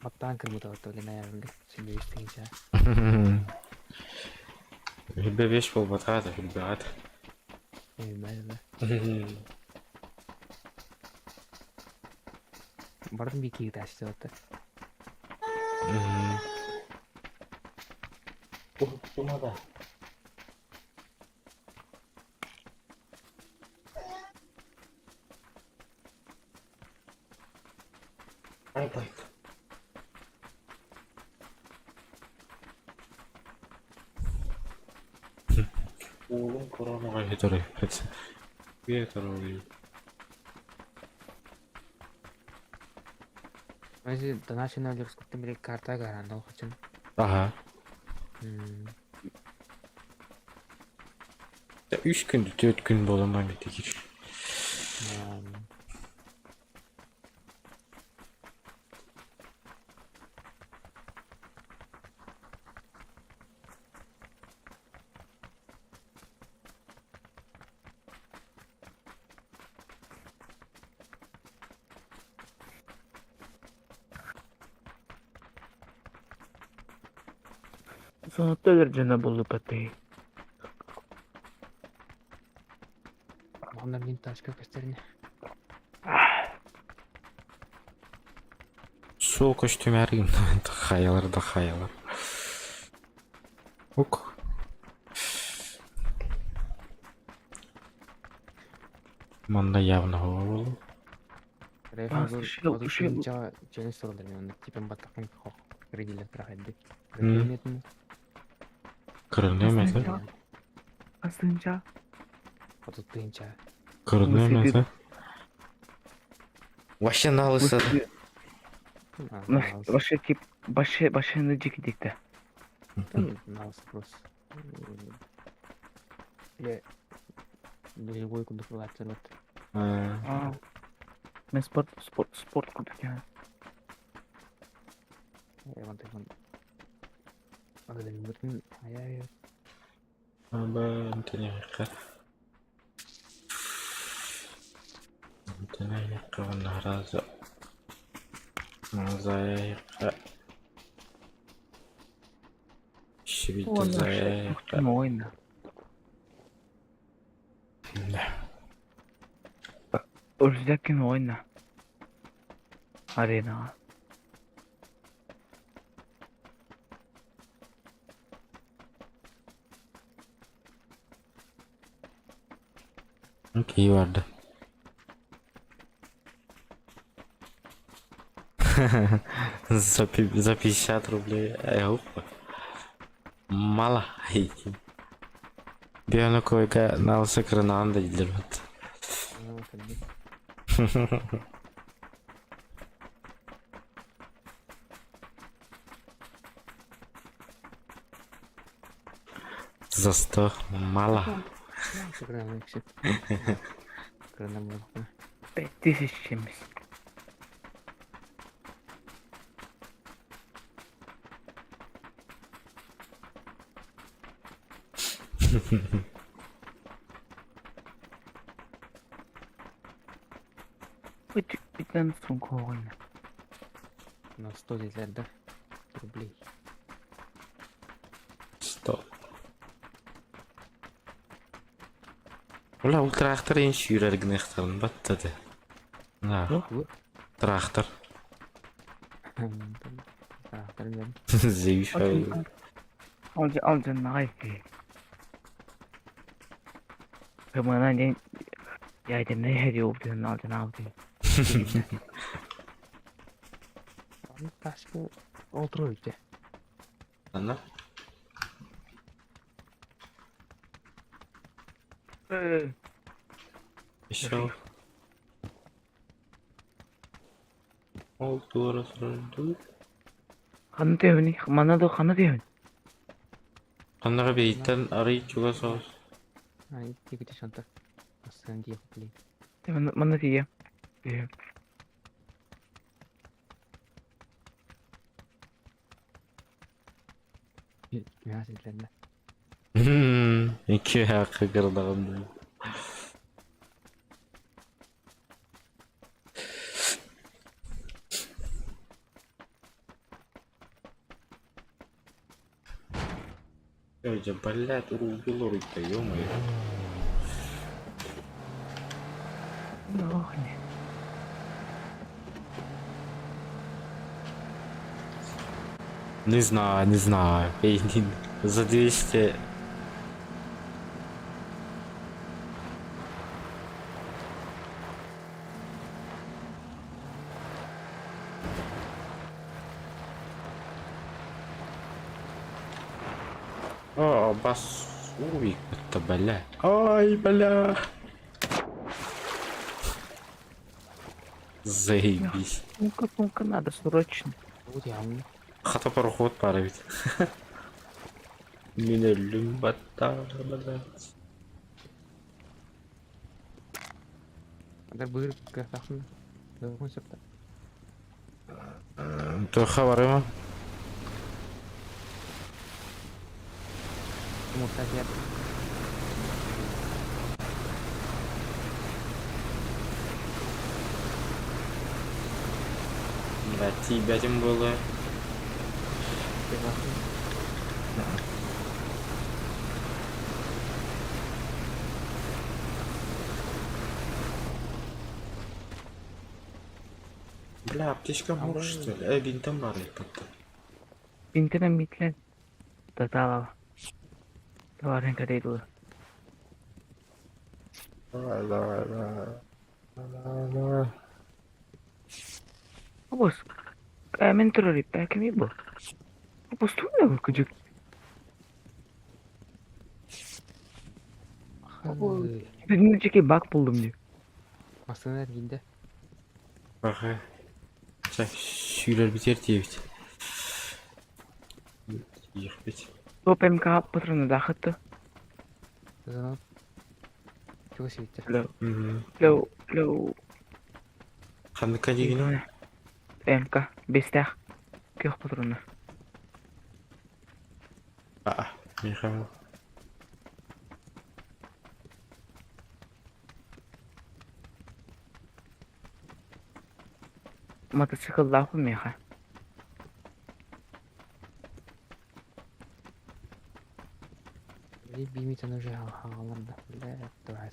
matang kerja atau lina yang sendiri saja. Hibbe vieš po batata, hibbe. Baiklah. Baru bikin kita sesuatu. Cuma dah. Baik. Oğlum korona yeter. Yeter oğlum. Masih nasional harus ketemu karta kan, tau kan? Aha. Ya 3 gündü, 4 gün bolandan gittik. Sonuçta derece bulup pati. Onlar minta aşka gösterin. Soğuk üstüme arayayım. Hayalar. Хук. Манда явно болу. Челлендж soruldu yani. Tipim batakın hok. Krediyle bırakıldı. Kırılıyor mesela. Aslında Tuttuğunca. Kırılıyor Bu mesela. Вообще налысады. başka tip başını gidikti. Nasıl просто. Ve любой куда платят. Ben sport kurduk yani. Teman-teman. Ada yang berarti ya. Ben ternyata. Ternyata naraza. Zaya. Şibiti zaya. Kim oyna? Özlekin oyna. Arena. İyi vardı. За 50 рублей. Опа. Мало. Bir ana koyga nalsa kırınağını da ildirmedi. За 100 мало. This is James. Bir tane son oyna. На 100 лет рублей. 100. Ulan o traktör en yürergin ektarın battadı. Ha. Traktör. Zeyş abi. Al canına haydi. Bana ne yaydım ne hediye olduğunu aldın abi. Başka oturuyor işte. Anla. İşte o. Oldu orası oldu. Kanı devini, bana da kanı devini. Kanlara bir itten arayı çok sağ olsun. Ay, tiga şanta. Aslında diye beli. Bana diye. Ya sizlerle. 2 hakkı kırdığında. Ya блядь, урубило руки, ё-моё. Ne? Не знаю. За 200. О, бас. Ой, это бля. Ай, бля. Заебись. Ну-ка, надо срочно. Вот я умный. Хата пароход пара бит. Мен өлүм баттар, блядь. Agar buyur kataksın. Doğru konsepte. Тоха барыма? Muhtaç yer. Блядь, тебя тем было. Бля, аптечка может что ли? Бинтом бар потом. Бинтина митлен. Да. Давай, ренка дейду. Давай. Бос. Мен турар кем bu? Bos tuh ya küçük. Birinin çeki bak buldum diyor. Maslanır ginde. Bakı. Çay şuylar biter diye bit. Yık bit. Top MK patronu da hattı. Kızın çok sevdi. Lo. Kandıka degeni MK 5'te. Kök patronu. Aa, meyxam. Мотоцикл лаху меха. Либо имеет он уже галарда. Бля, давай.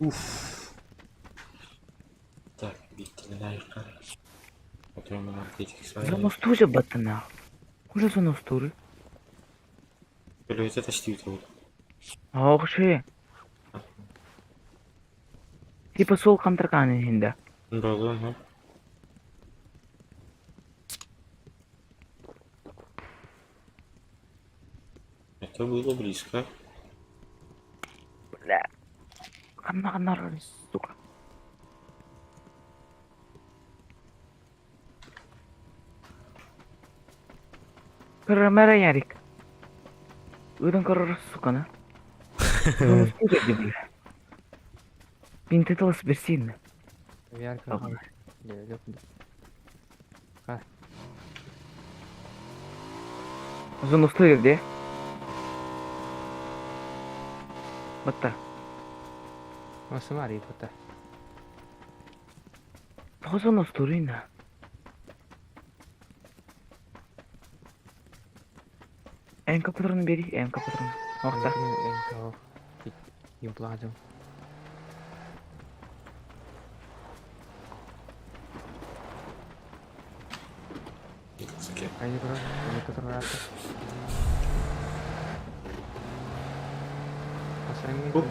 Uff. Так, bitti mi layıklar? Atıyorum ben atletik За sayı. мосту же батана. Уже за мосту. Böyle öte taştı oldu. Ох şey. Типа сол камтырканы енді. Было, ну. Это было близко. Бля. Қанар, сука. Көрімәрі ярик. Өдің көрірі суканы. Жұмысты көрді бля. Мен тетіліс берсейін. Ярко. Лёп. Жұмысты көрді. Батта. Масымар епота. Тозыны сторина. МК патроны бери, МК патроны. Орта. Импладом. Они которые Bu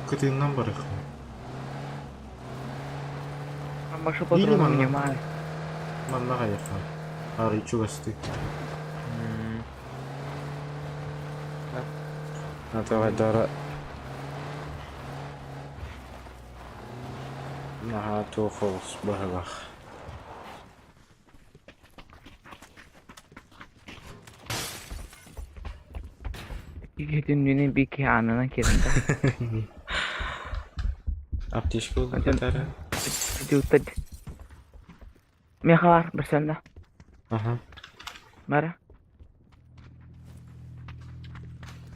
kıtığından bırakın. Başı pатроны Bilmem. внимаю. Manla kayaklar. Arayı çok astı. Давай, Дара. Ага, тофос, бахалах. Gidin bir iki anına kerinde. Аптечка oldu Dara. Diyordu. Meha var bir sende. Aha. Mara.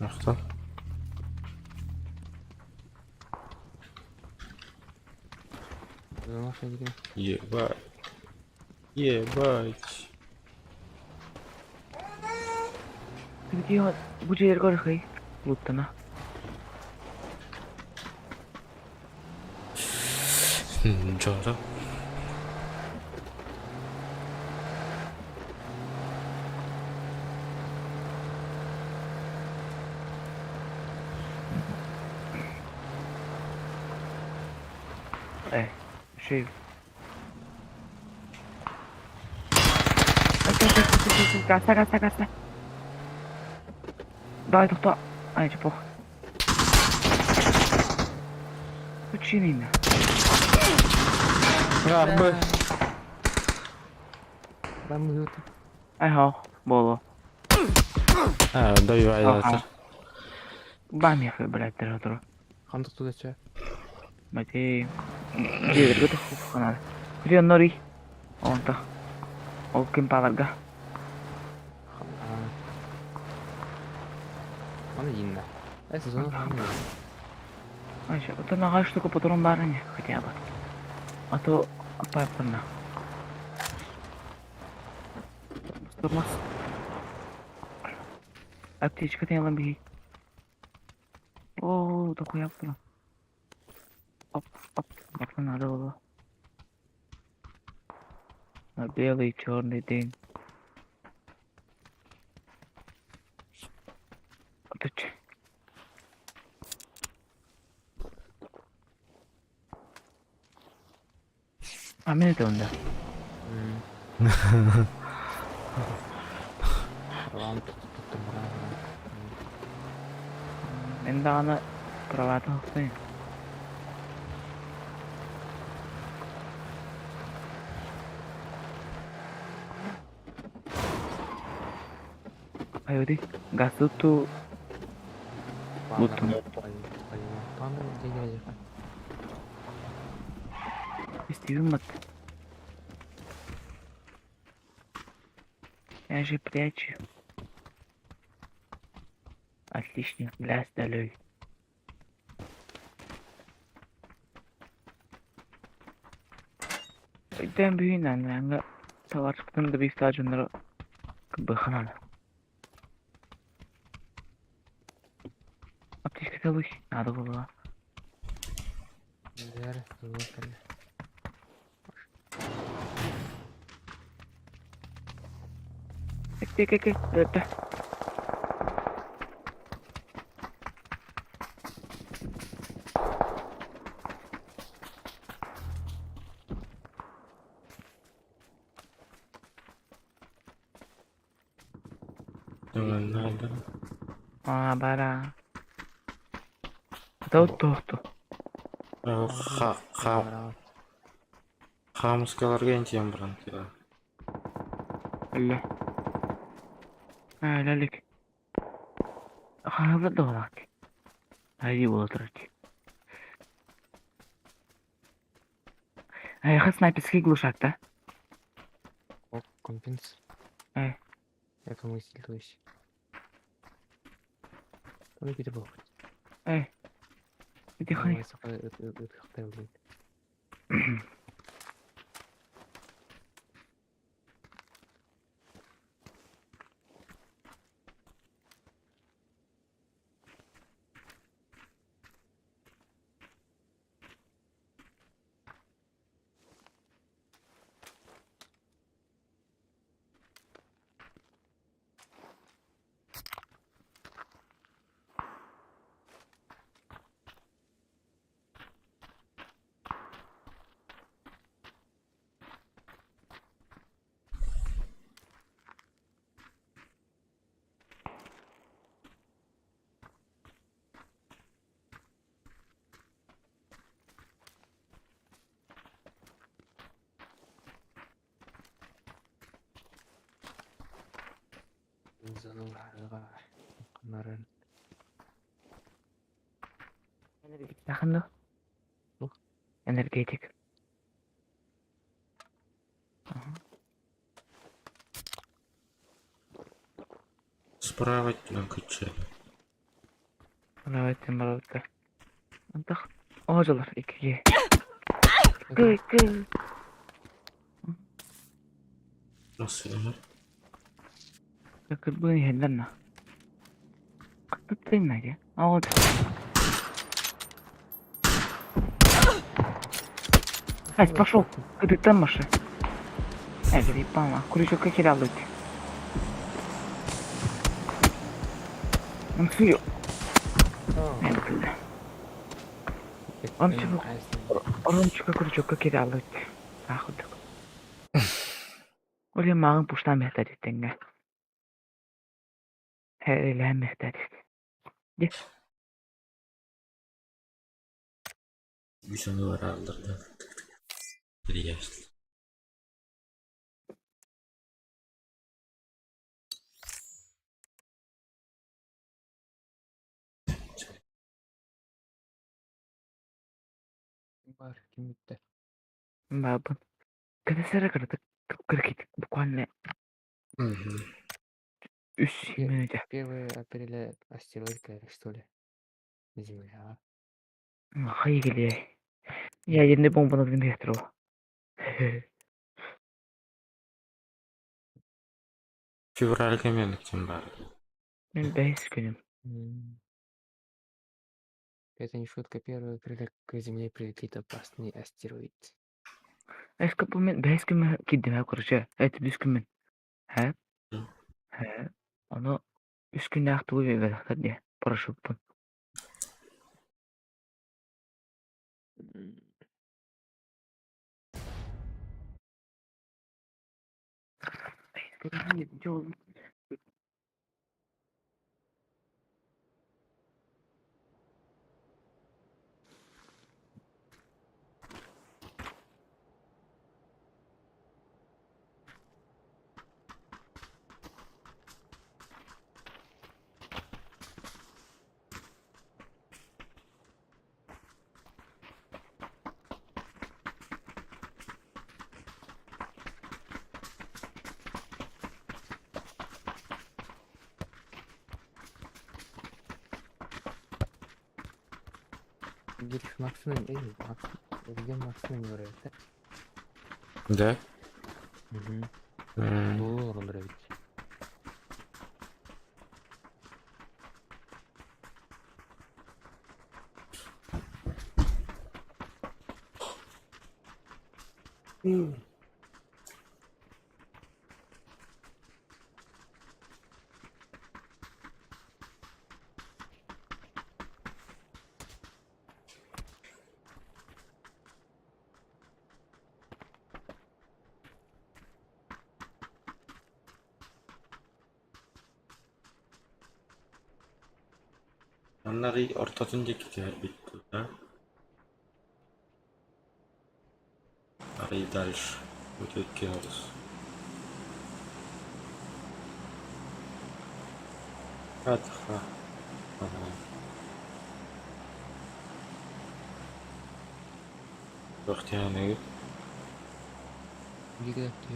Ахтан. Ебать. Ебать. Gidiyor. Bu ciğer görüyor. Lutana. Cara. Şey. Gasta. Давай, кто? Ай, че плохо. Почини меня. Рабы. Ай, хо, боло. Даю айдатыр. Бамехай, блядь, дыры. Хандық туда че? Мати. Где ты хуф надо? Где нори? Он то. Ол ким паларга. Аны инна. Сезон. Ай, вот она гай штука патрон барыне хотя бы. А то папана. Durmaz. Ateşe teylan bir. Oo, da koyaptım. Hop. Bakın adı oğlu. Белый, черный день. Тут. А мен de onda. Раунд tuttum bravo. Ben de ana kravatı hastayım. Ayo di, gas tutu. Butum. Tanrı ne gelecek? Стивен мат. Я же прячу. Отлично, глаз долой. Ben büyüğün anlayanga tavartıktan da bir ihtiyacınları bakın ala. Aptişte kalış. Adı bulu. Güzel, güzel. Ek. Öpte. Nerede? Aa bara. Tohtu. Хамскаларга ентем бран кила. Öyle. Öylelik. Hanımda da olarak. Haydi olarak. Ay, снайперский глушак-то. О, компенс. Эй. Это мысль, то есть. Ну, где был? Эй. Иди хай. Это как-то, блин. Energetik yakında. Energetik. Справа bilan kıçı. Evet, balıkta. Antak. Ağacalar ikiye. Kı. Nasıl ya? Yakır bunu yeniden. Kıtıttın ne ya? Ağaç. Ай, пошел. Ты там, Маша. Ай, заебала. Куричок как хералуть. Он свою. Он чего? Орончика куричок как хералуть. Ахудок. Оля мағын пуштан мехтар еттенге. Хәрелән мехтар ет. Де. Bütün duvarı aldırdı. Bir yaşlı. Бар, kim bitti? Бабын. Когда сыра кырдык. Кыркит. Буквально. Үс минуте. 1 апреля астероид, конечно, что ли? Земля. Хай келе. Я единный бомбаны дым ветру. Fevralga men kim var? Мен 5 günüm. Это не шутка. Первый прилет к Земле прилетит опасный астероид. Eski bu men beskime gidime kurca. Et düskümün. He? Hı. He. Onu üskün yaktı ve vedaktır diye. Paraşütün. Гириш максимум, где максимум говорят? Да? Угу. Hmm. Доллар нравится. Onlar ortasınca gidiyor bitti. Ha? Arayı dальше. Вот кинулось. Атха. Ага. Бахтияны. Где ты?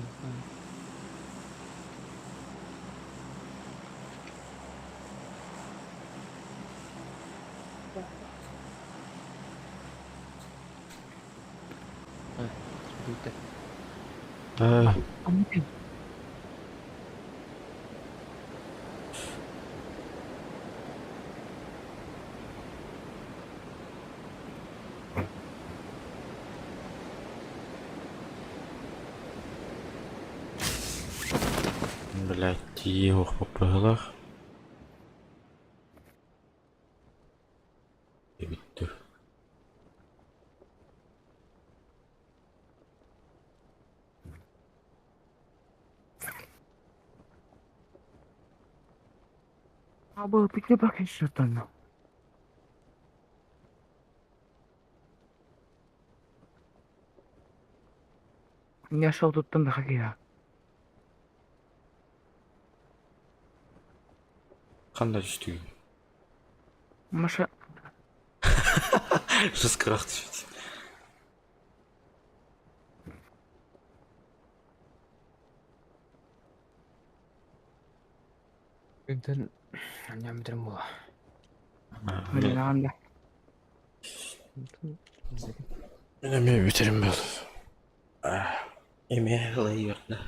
Биtti. Anlatayım. Блять, тихо, по пылах. И bitti. Abi bir de bakın şuradan. Yaşa tuttum da ya. Qanday düştü? Maşa Жескарах düştü. Бентен ням дремала. öyle anda. Benim bitirim böyle. Emeğe layırdı.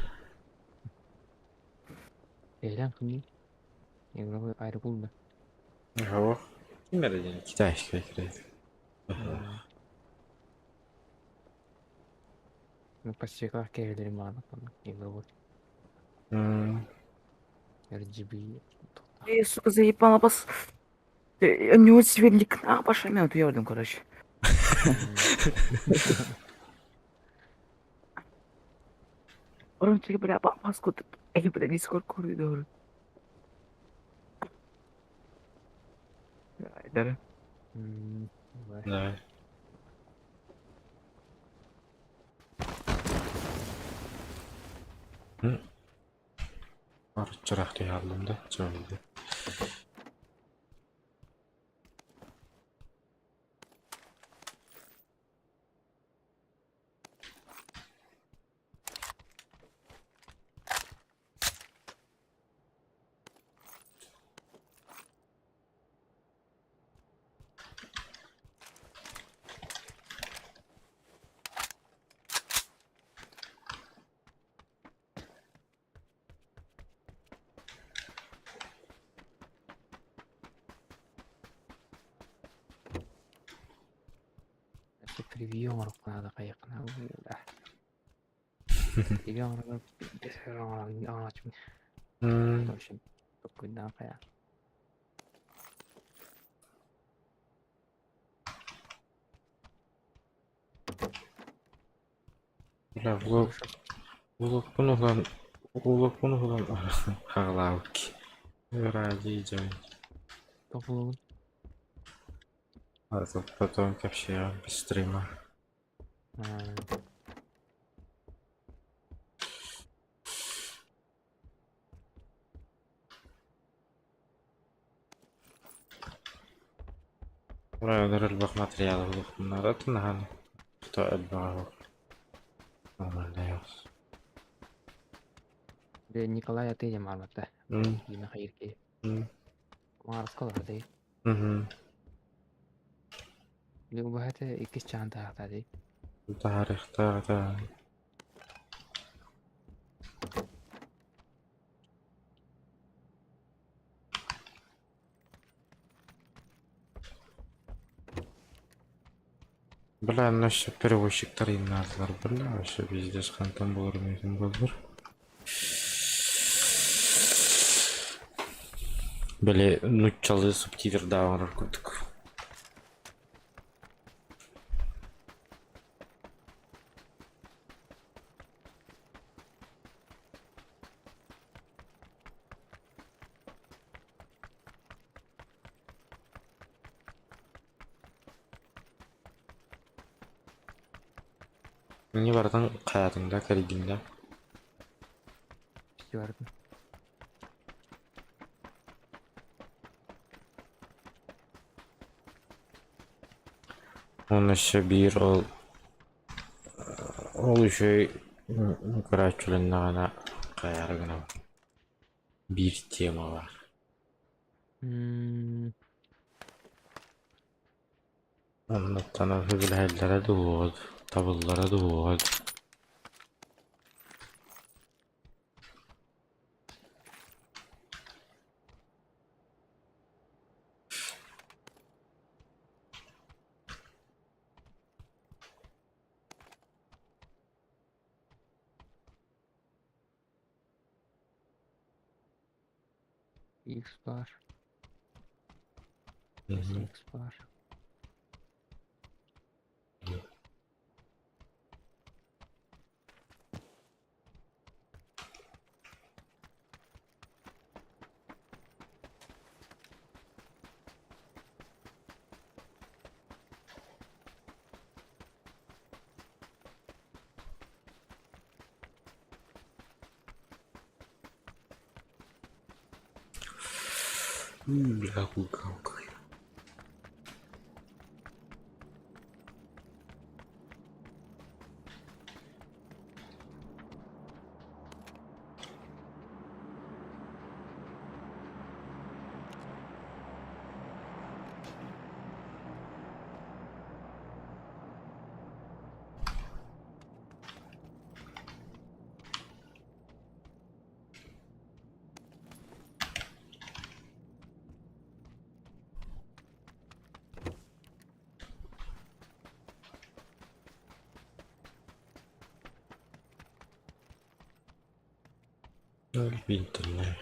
Eğlen kını. Evra ayrı buldu. Yo. Kim verecek? Kitay şikayet. Ну, почти как я мана, Евра вот. RGB. Сука, заебала бас. Не удивительно, а пошли меня отъедем, короче. Orange бля, маску тут. Бля, Discord коридор. Айдар. Да. Arıççırak diye aldım da. Çoğuydu. preview ngoroknada kayakna udah. Tiga orang cuma motion guna kayak Бля, улок пун уган хаглауки. Ради идем. топлогун А то потом вообще без стрима. Ура, ударил бах материалы улок. Надо то наган. Кто отбавил. Нормально яс. dia Nikolai ate ya malam teh gina khair ke mars kalau ada dia ubah teh ikis canta tadi تاريخ تاريخ бля наши перевозчиктер инназлар бля вообще пиздец кантон болор мекен болдур бля нуччалы субтитр даваңар көрдүк не бардың каятыңда киргинде стюардын он еще бир ол еще көрәчүлүнө гана каяры гана бир тема бар Ondan hübilhellere doğud, tabullara doğud. X var. X var. Lagu kau. Pinternet.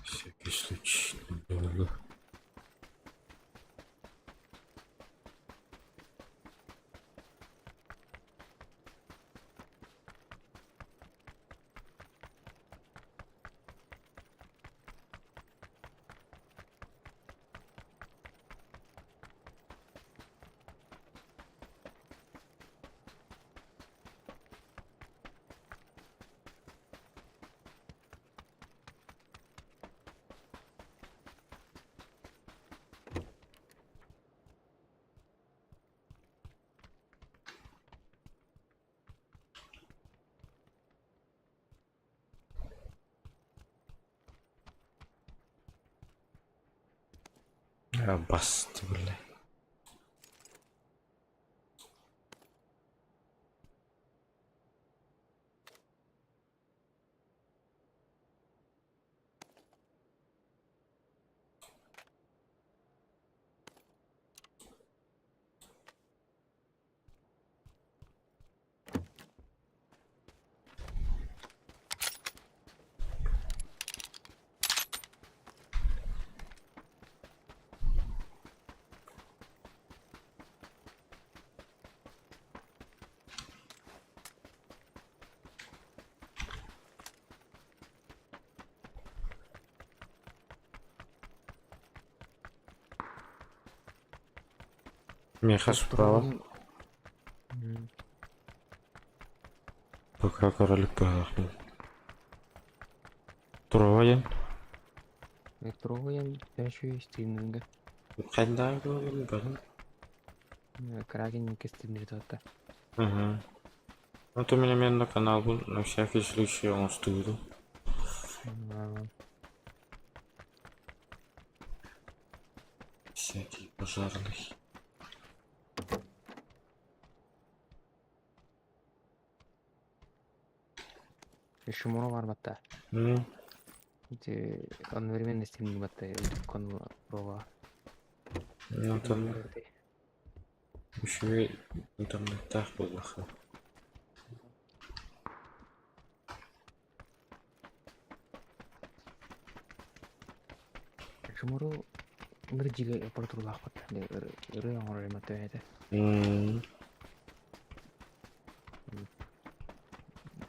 Всякий случай было. Bastı böyle. Меха справа. Пока королек пахнет. Троен. Троен, я еще и стриминга. Кайда görüyorum ben. Краген не стримит это. Угу. Вот у меня на канал был, на всякий случай он студию. Всякий пожарный. Еще моно var hatta. Одновременно стриминг hatta. Konu prova. Ну там еще и интернет было. Шумуру bir jiga аппаратуралах бат. Ыры аңгырай мата это.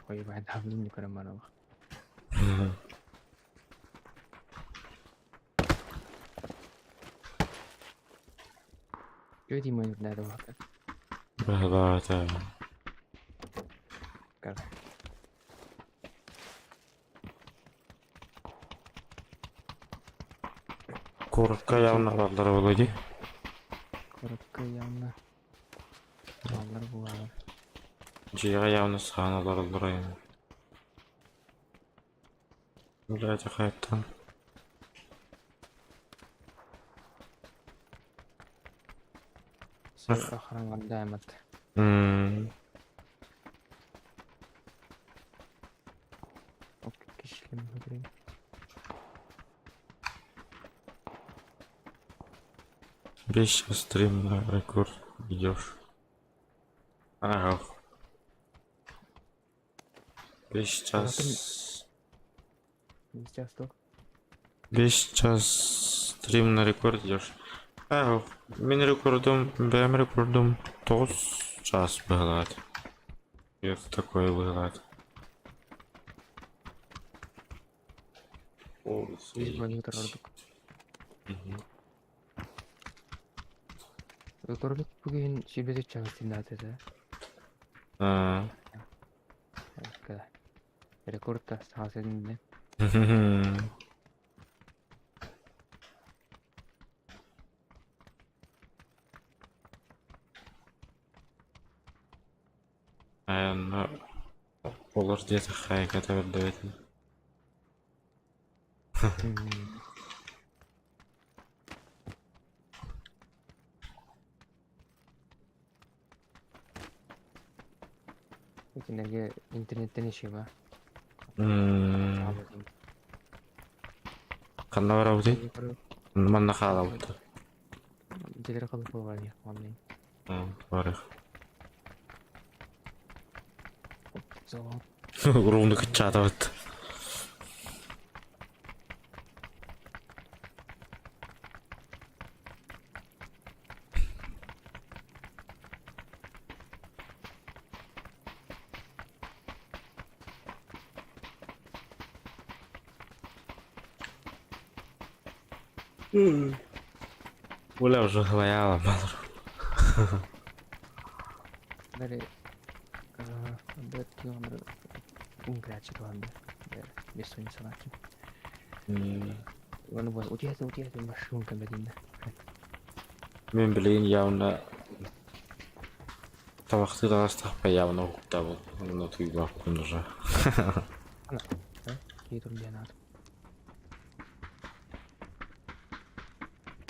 Ой, بعد حافظين كلام معنا. Jadi main dah dah. Bahasa. Kar. Korkka явно балдар болады. Korkka явно. Балдар болады. Жига явно саналар олдурайын. Блядь, хайттан. Охрана даймат. Окей, кишлем говорим. Бесь стрим на рекорд идешь. Ага. Бесь час. Сейчас то. Бесь час стрим на рекорд идешь. Ага. Мен рекордом, бэм рекордом 9 час бывает. Это такое бывает. Doktorluk bugün şibede çalıştım zaten. Rekord da sahasında. Наверное, олар где-то хайка-то отдавать. Peki internetten işi var. Kanda var abi. Manna kala oldu. Jelere kalıp var ya vallahi. Var. Zaman. Urumdu kıçada battı. Бля, уже хвояла, мало. Dari berarti orang gratis tuh anda biasanya sangat. Mana buat ujian mushroom kan bedinda. Мен билейин явно табакты да астакпай явно укта бол. Мына туйбак күн уже. Gitu dia nak.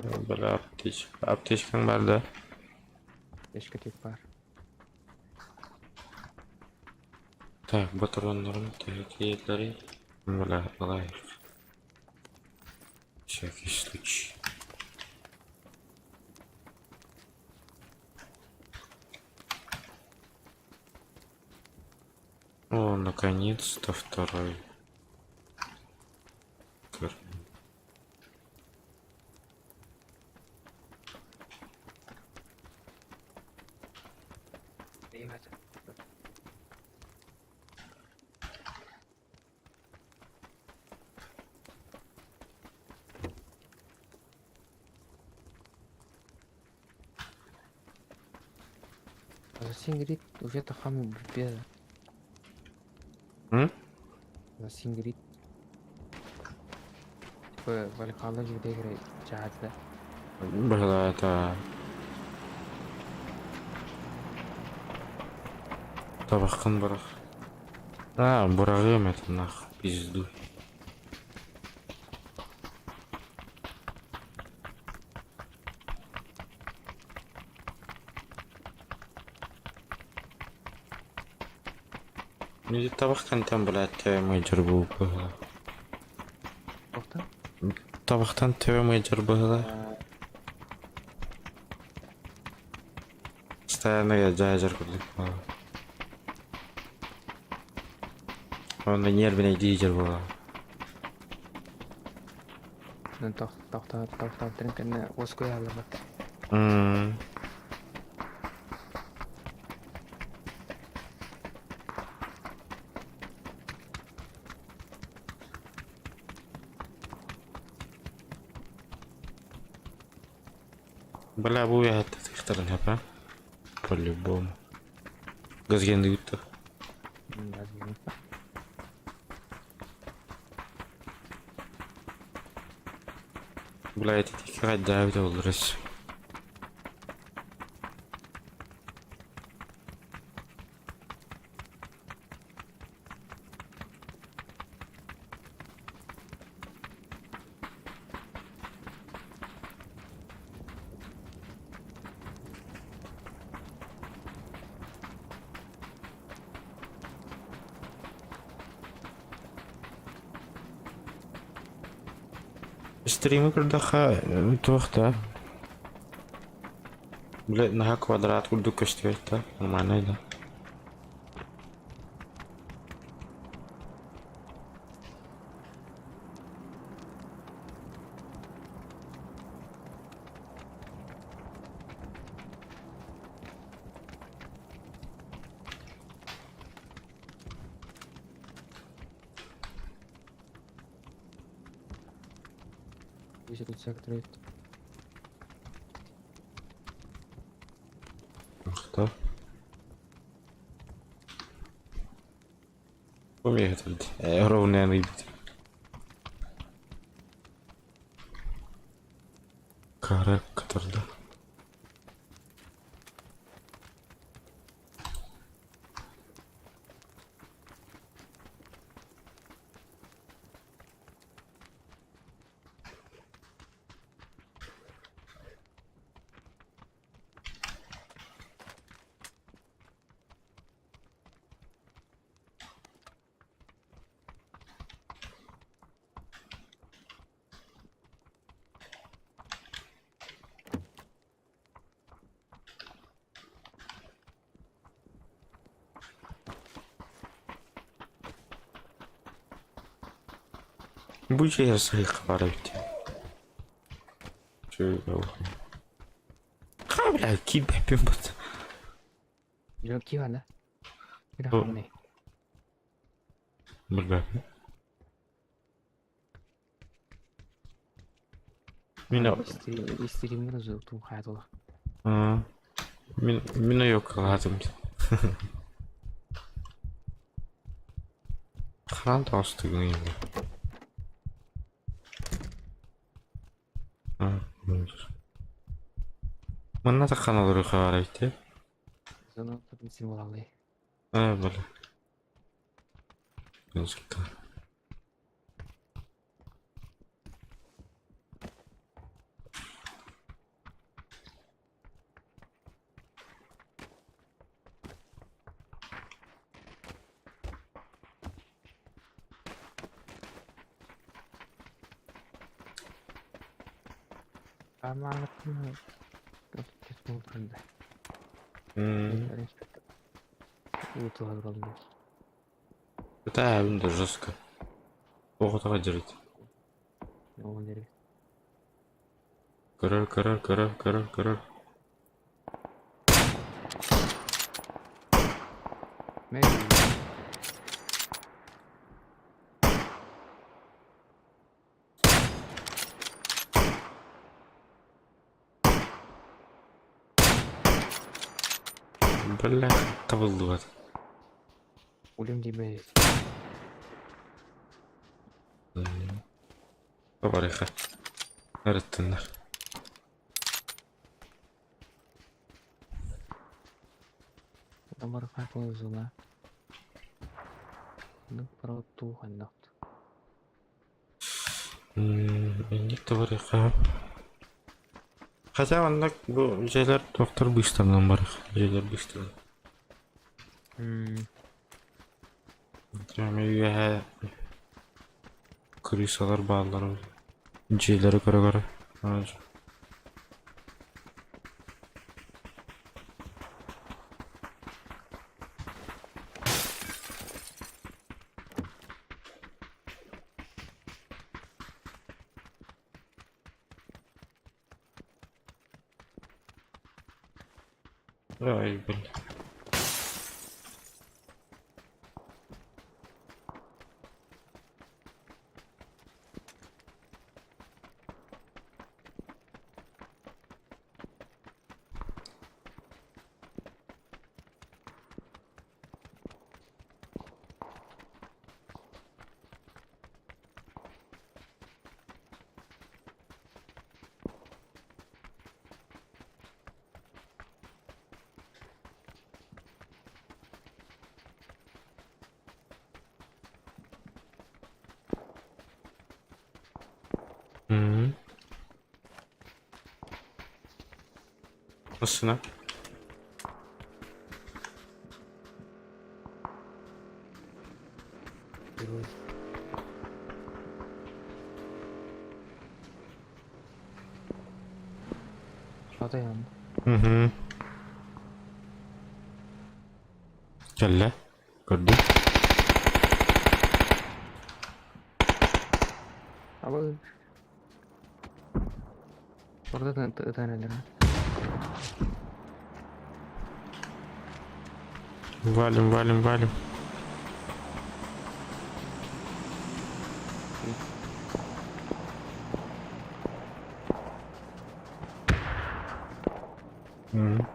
Бля, аптечкаң бар да. Eşke tek var. Так, батаронларым, такие. Бля, лайк. Всякий случай. О, наконец-то второй. Evet. Сингрид уже тахам бе. Hı? Сингрид. Валихала жидегре жаатта. Быһылаата. Табаккын барах. Бурагы эмет нах пизду. Неде табактан там блядь, мейджор бул быһыла. Тоқта? Табактан тебе мейджор быһыла. Постоянно я джайджер курдук. Onda нервный дизель была. Тоқта тренкene оской алaba. Бля, буя это тихтарын хапа. По-любому. Газгенди гутта. Бля, эти тихо давит олрес. Стримы кырдаха туохта. Блядь, на квадрат курдук көстөйт. Нормально да. Еще тут сектор. Что? Умеет тут. Ровная рыбить. Корректор, да. Будь я своих хварить. Чё я бля, кибе пимбат. Yo kiwana. Kira Oh. hamne. Бля. Mina Стример зовут хайдала. Mina yok lazım. Хран толстый гнили. Мына такан алыр хабарайты. Зона татын символ алай. Бля. Несколько. Амалыкны кет болганда. Утуга туралды. Да, бунда жестко. Оғытаға жүреді. Оған керек. Көрір. Böyle tabıldı var. Ulum diyme. Harika. Öğrettinler. Nomor farklı uzunlar. Bunu para tuhan nak. İndik de harika. Хотя anda bu şeyler doktor bu işlemden var. Şeyler bu işlemden. Yani üye krisalar bağlar. Şeylere göre. Anladım. Ay ben. Hı. Nasıl lan? Ada yan. Hı. Kelle. Gördün. Apa? Orada taneler. Валим. Hı.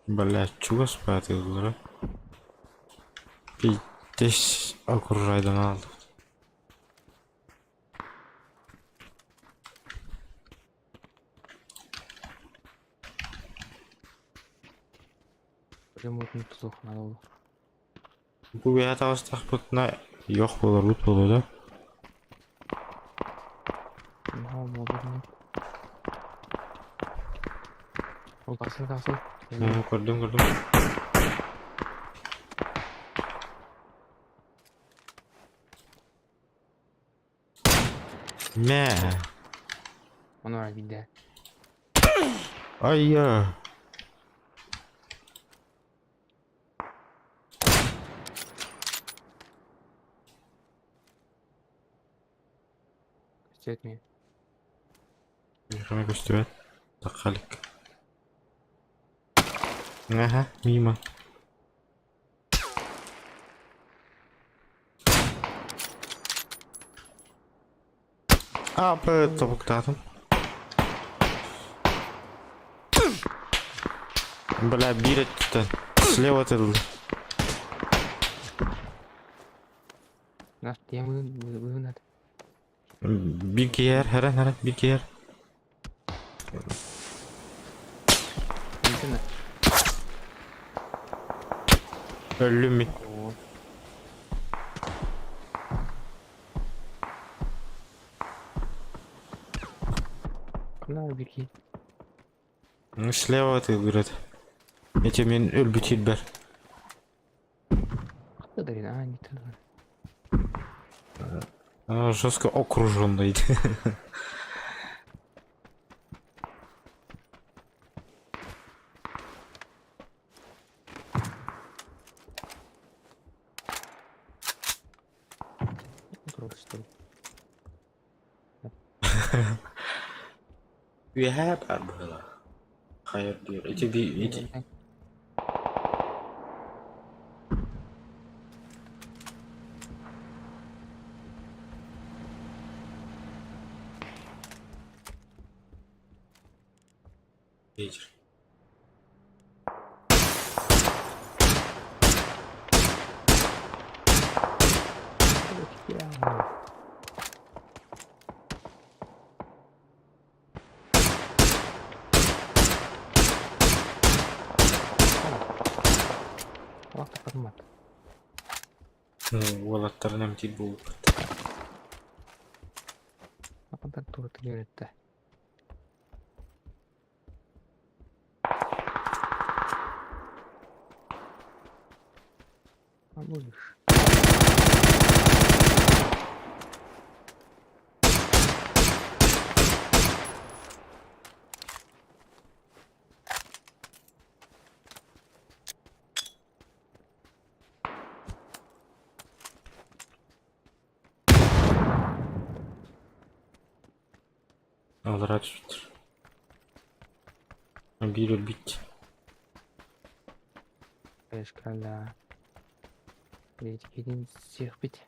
Блять, чего спать игры? Пиздец, аккуратно надо. Ремонтный тузук надо. Bu bir hata butuna yok bulur, loot bulur da. O kasıl. Gördüm. Ne? Onu var bir de. Ay ya. Hissetmiyor. Yıkama göster. Dakikalık. Aha, mimo. Abi topuk dağıtım. Бля, бирет-то. Слева atıldı. Nasıl diye bu ne? Bir giyer, her an bir giyer. Mümkün mü? Ölüm mü? Kanal bir ki. Слева atıldı говорит. Эти мен өлбүтет бар. Kadar yine aynı tanı. Она жестко окружённая. Просто. Üye var böyle. Hayır diyor. İki bir iki. Geçir. Waktu format. Валаттар нам тип бул. Apa tak turut yönettää? Будешь. Алар атыптыр. Бир бит. Eşkalla. Bir kedin siyah bit.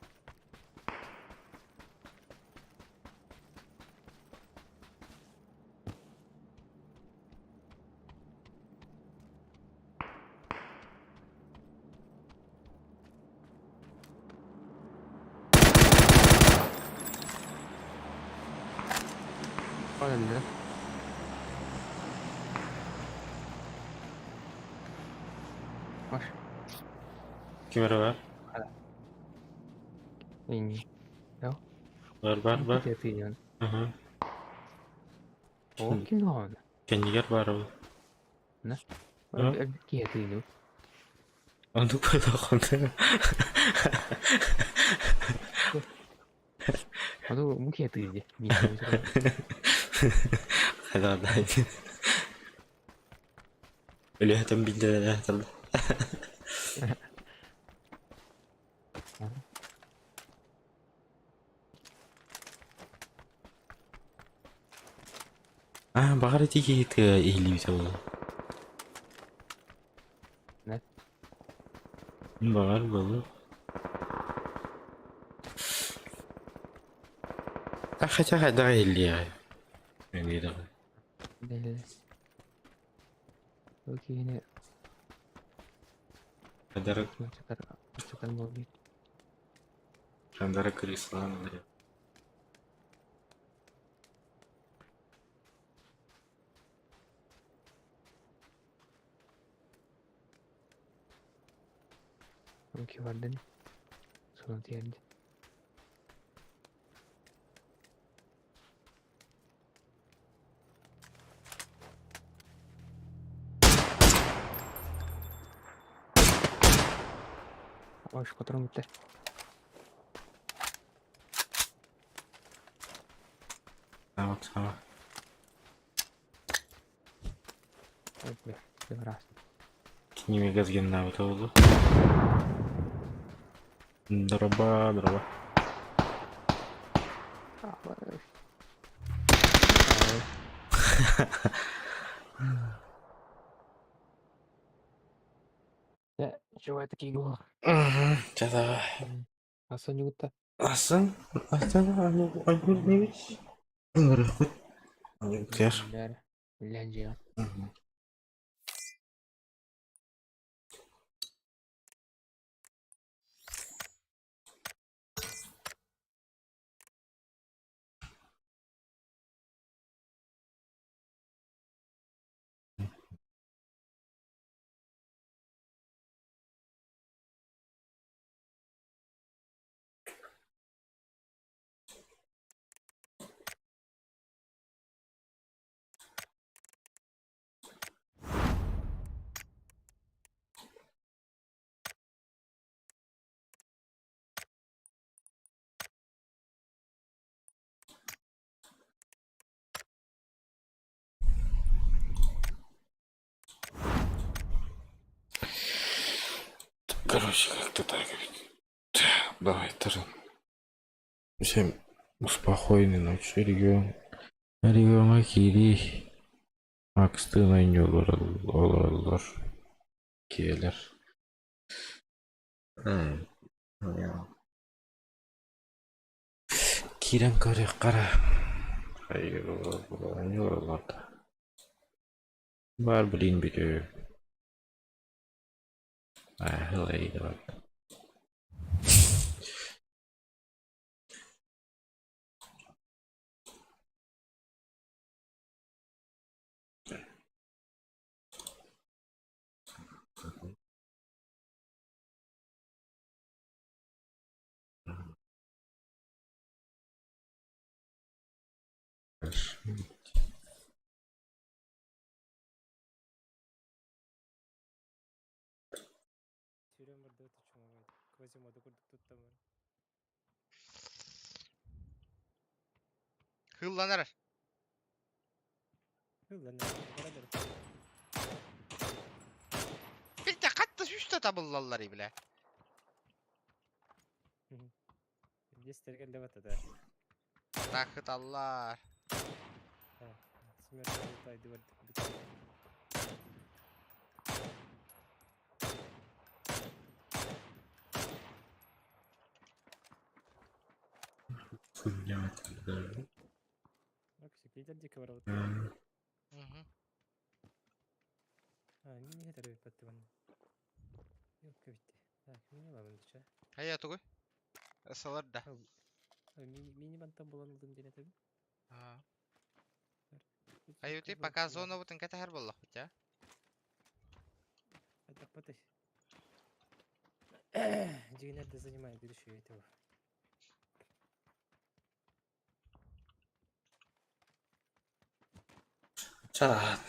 Öyle. Hoş. Kimere var? İyi. Ya. Var. Bir yapıyorsun. Aha. O kim o? Kendiler var o. Ne? Ha? Bir yapıyorsun. Onu böyle kondu. Adı bu ki yapıyordu. Bilmiyorum. Helal olsun. Öyle hatem bildiler hatem. Ah, bakar itu gitu ihli bisa. Ne? Bakar balı. Kaça kadar ihli ya. Ben gitu. Belli. Oke ini Kadar masukkan mobil. kadar kristal ya. Oke vardan. Sonra diğerinde. Hoş patron bitti. Tamam. Oke, beras. Kini gaz genna oldu. Дроба. Ya, coba itu gua. Cara Asal juga asal aku nih. Ngerekut. Anjir. benar. Lanjut. Короче, как-то так. Давай, Таран. Всем спокойной ночи, регион. Erigona kiri. Akstığın aynı olurlar. Kiyeler. Ya. Kiren kara. Hayır aynı oralarda. Var bilin biliyor. Öyleydi bak. Hıllanır. Bir de katta üstte tabullalları bile. Rakıt Allah. Hı hı. Hayatı koy. Esalar da. Ha. Hayatı пока зона вот инката her bollah ya. Çat.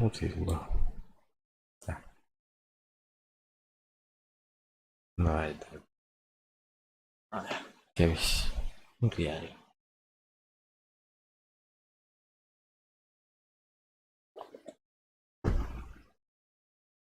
Вот и было. Давай. Кевиш. Вот я.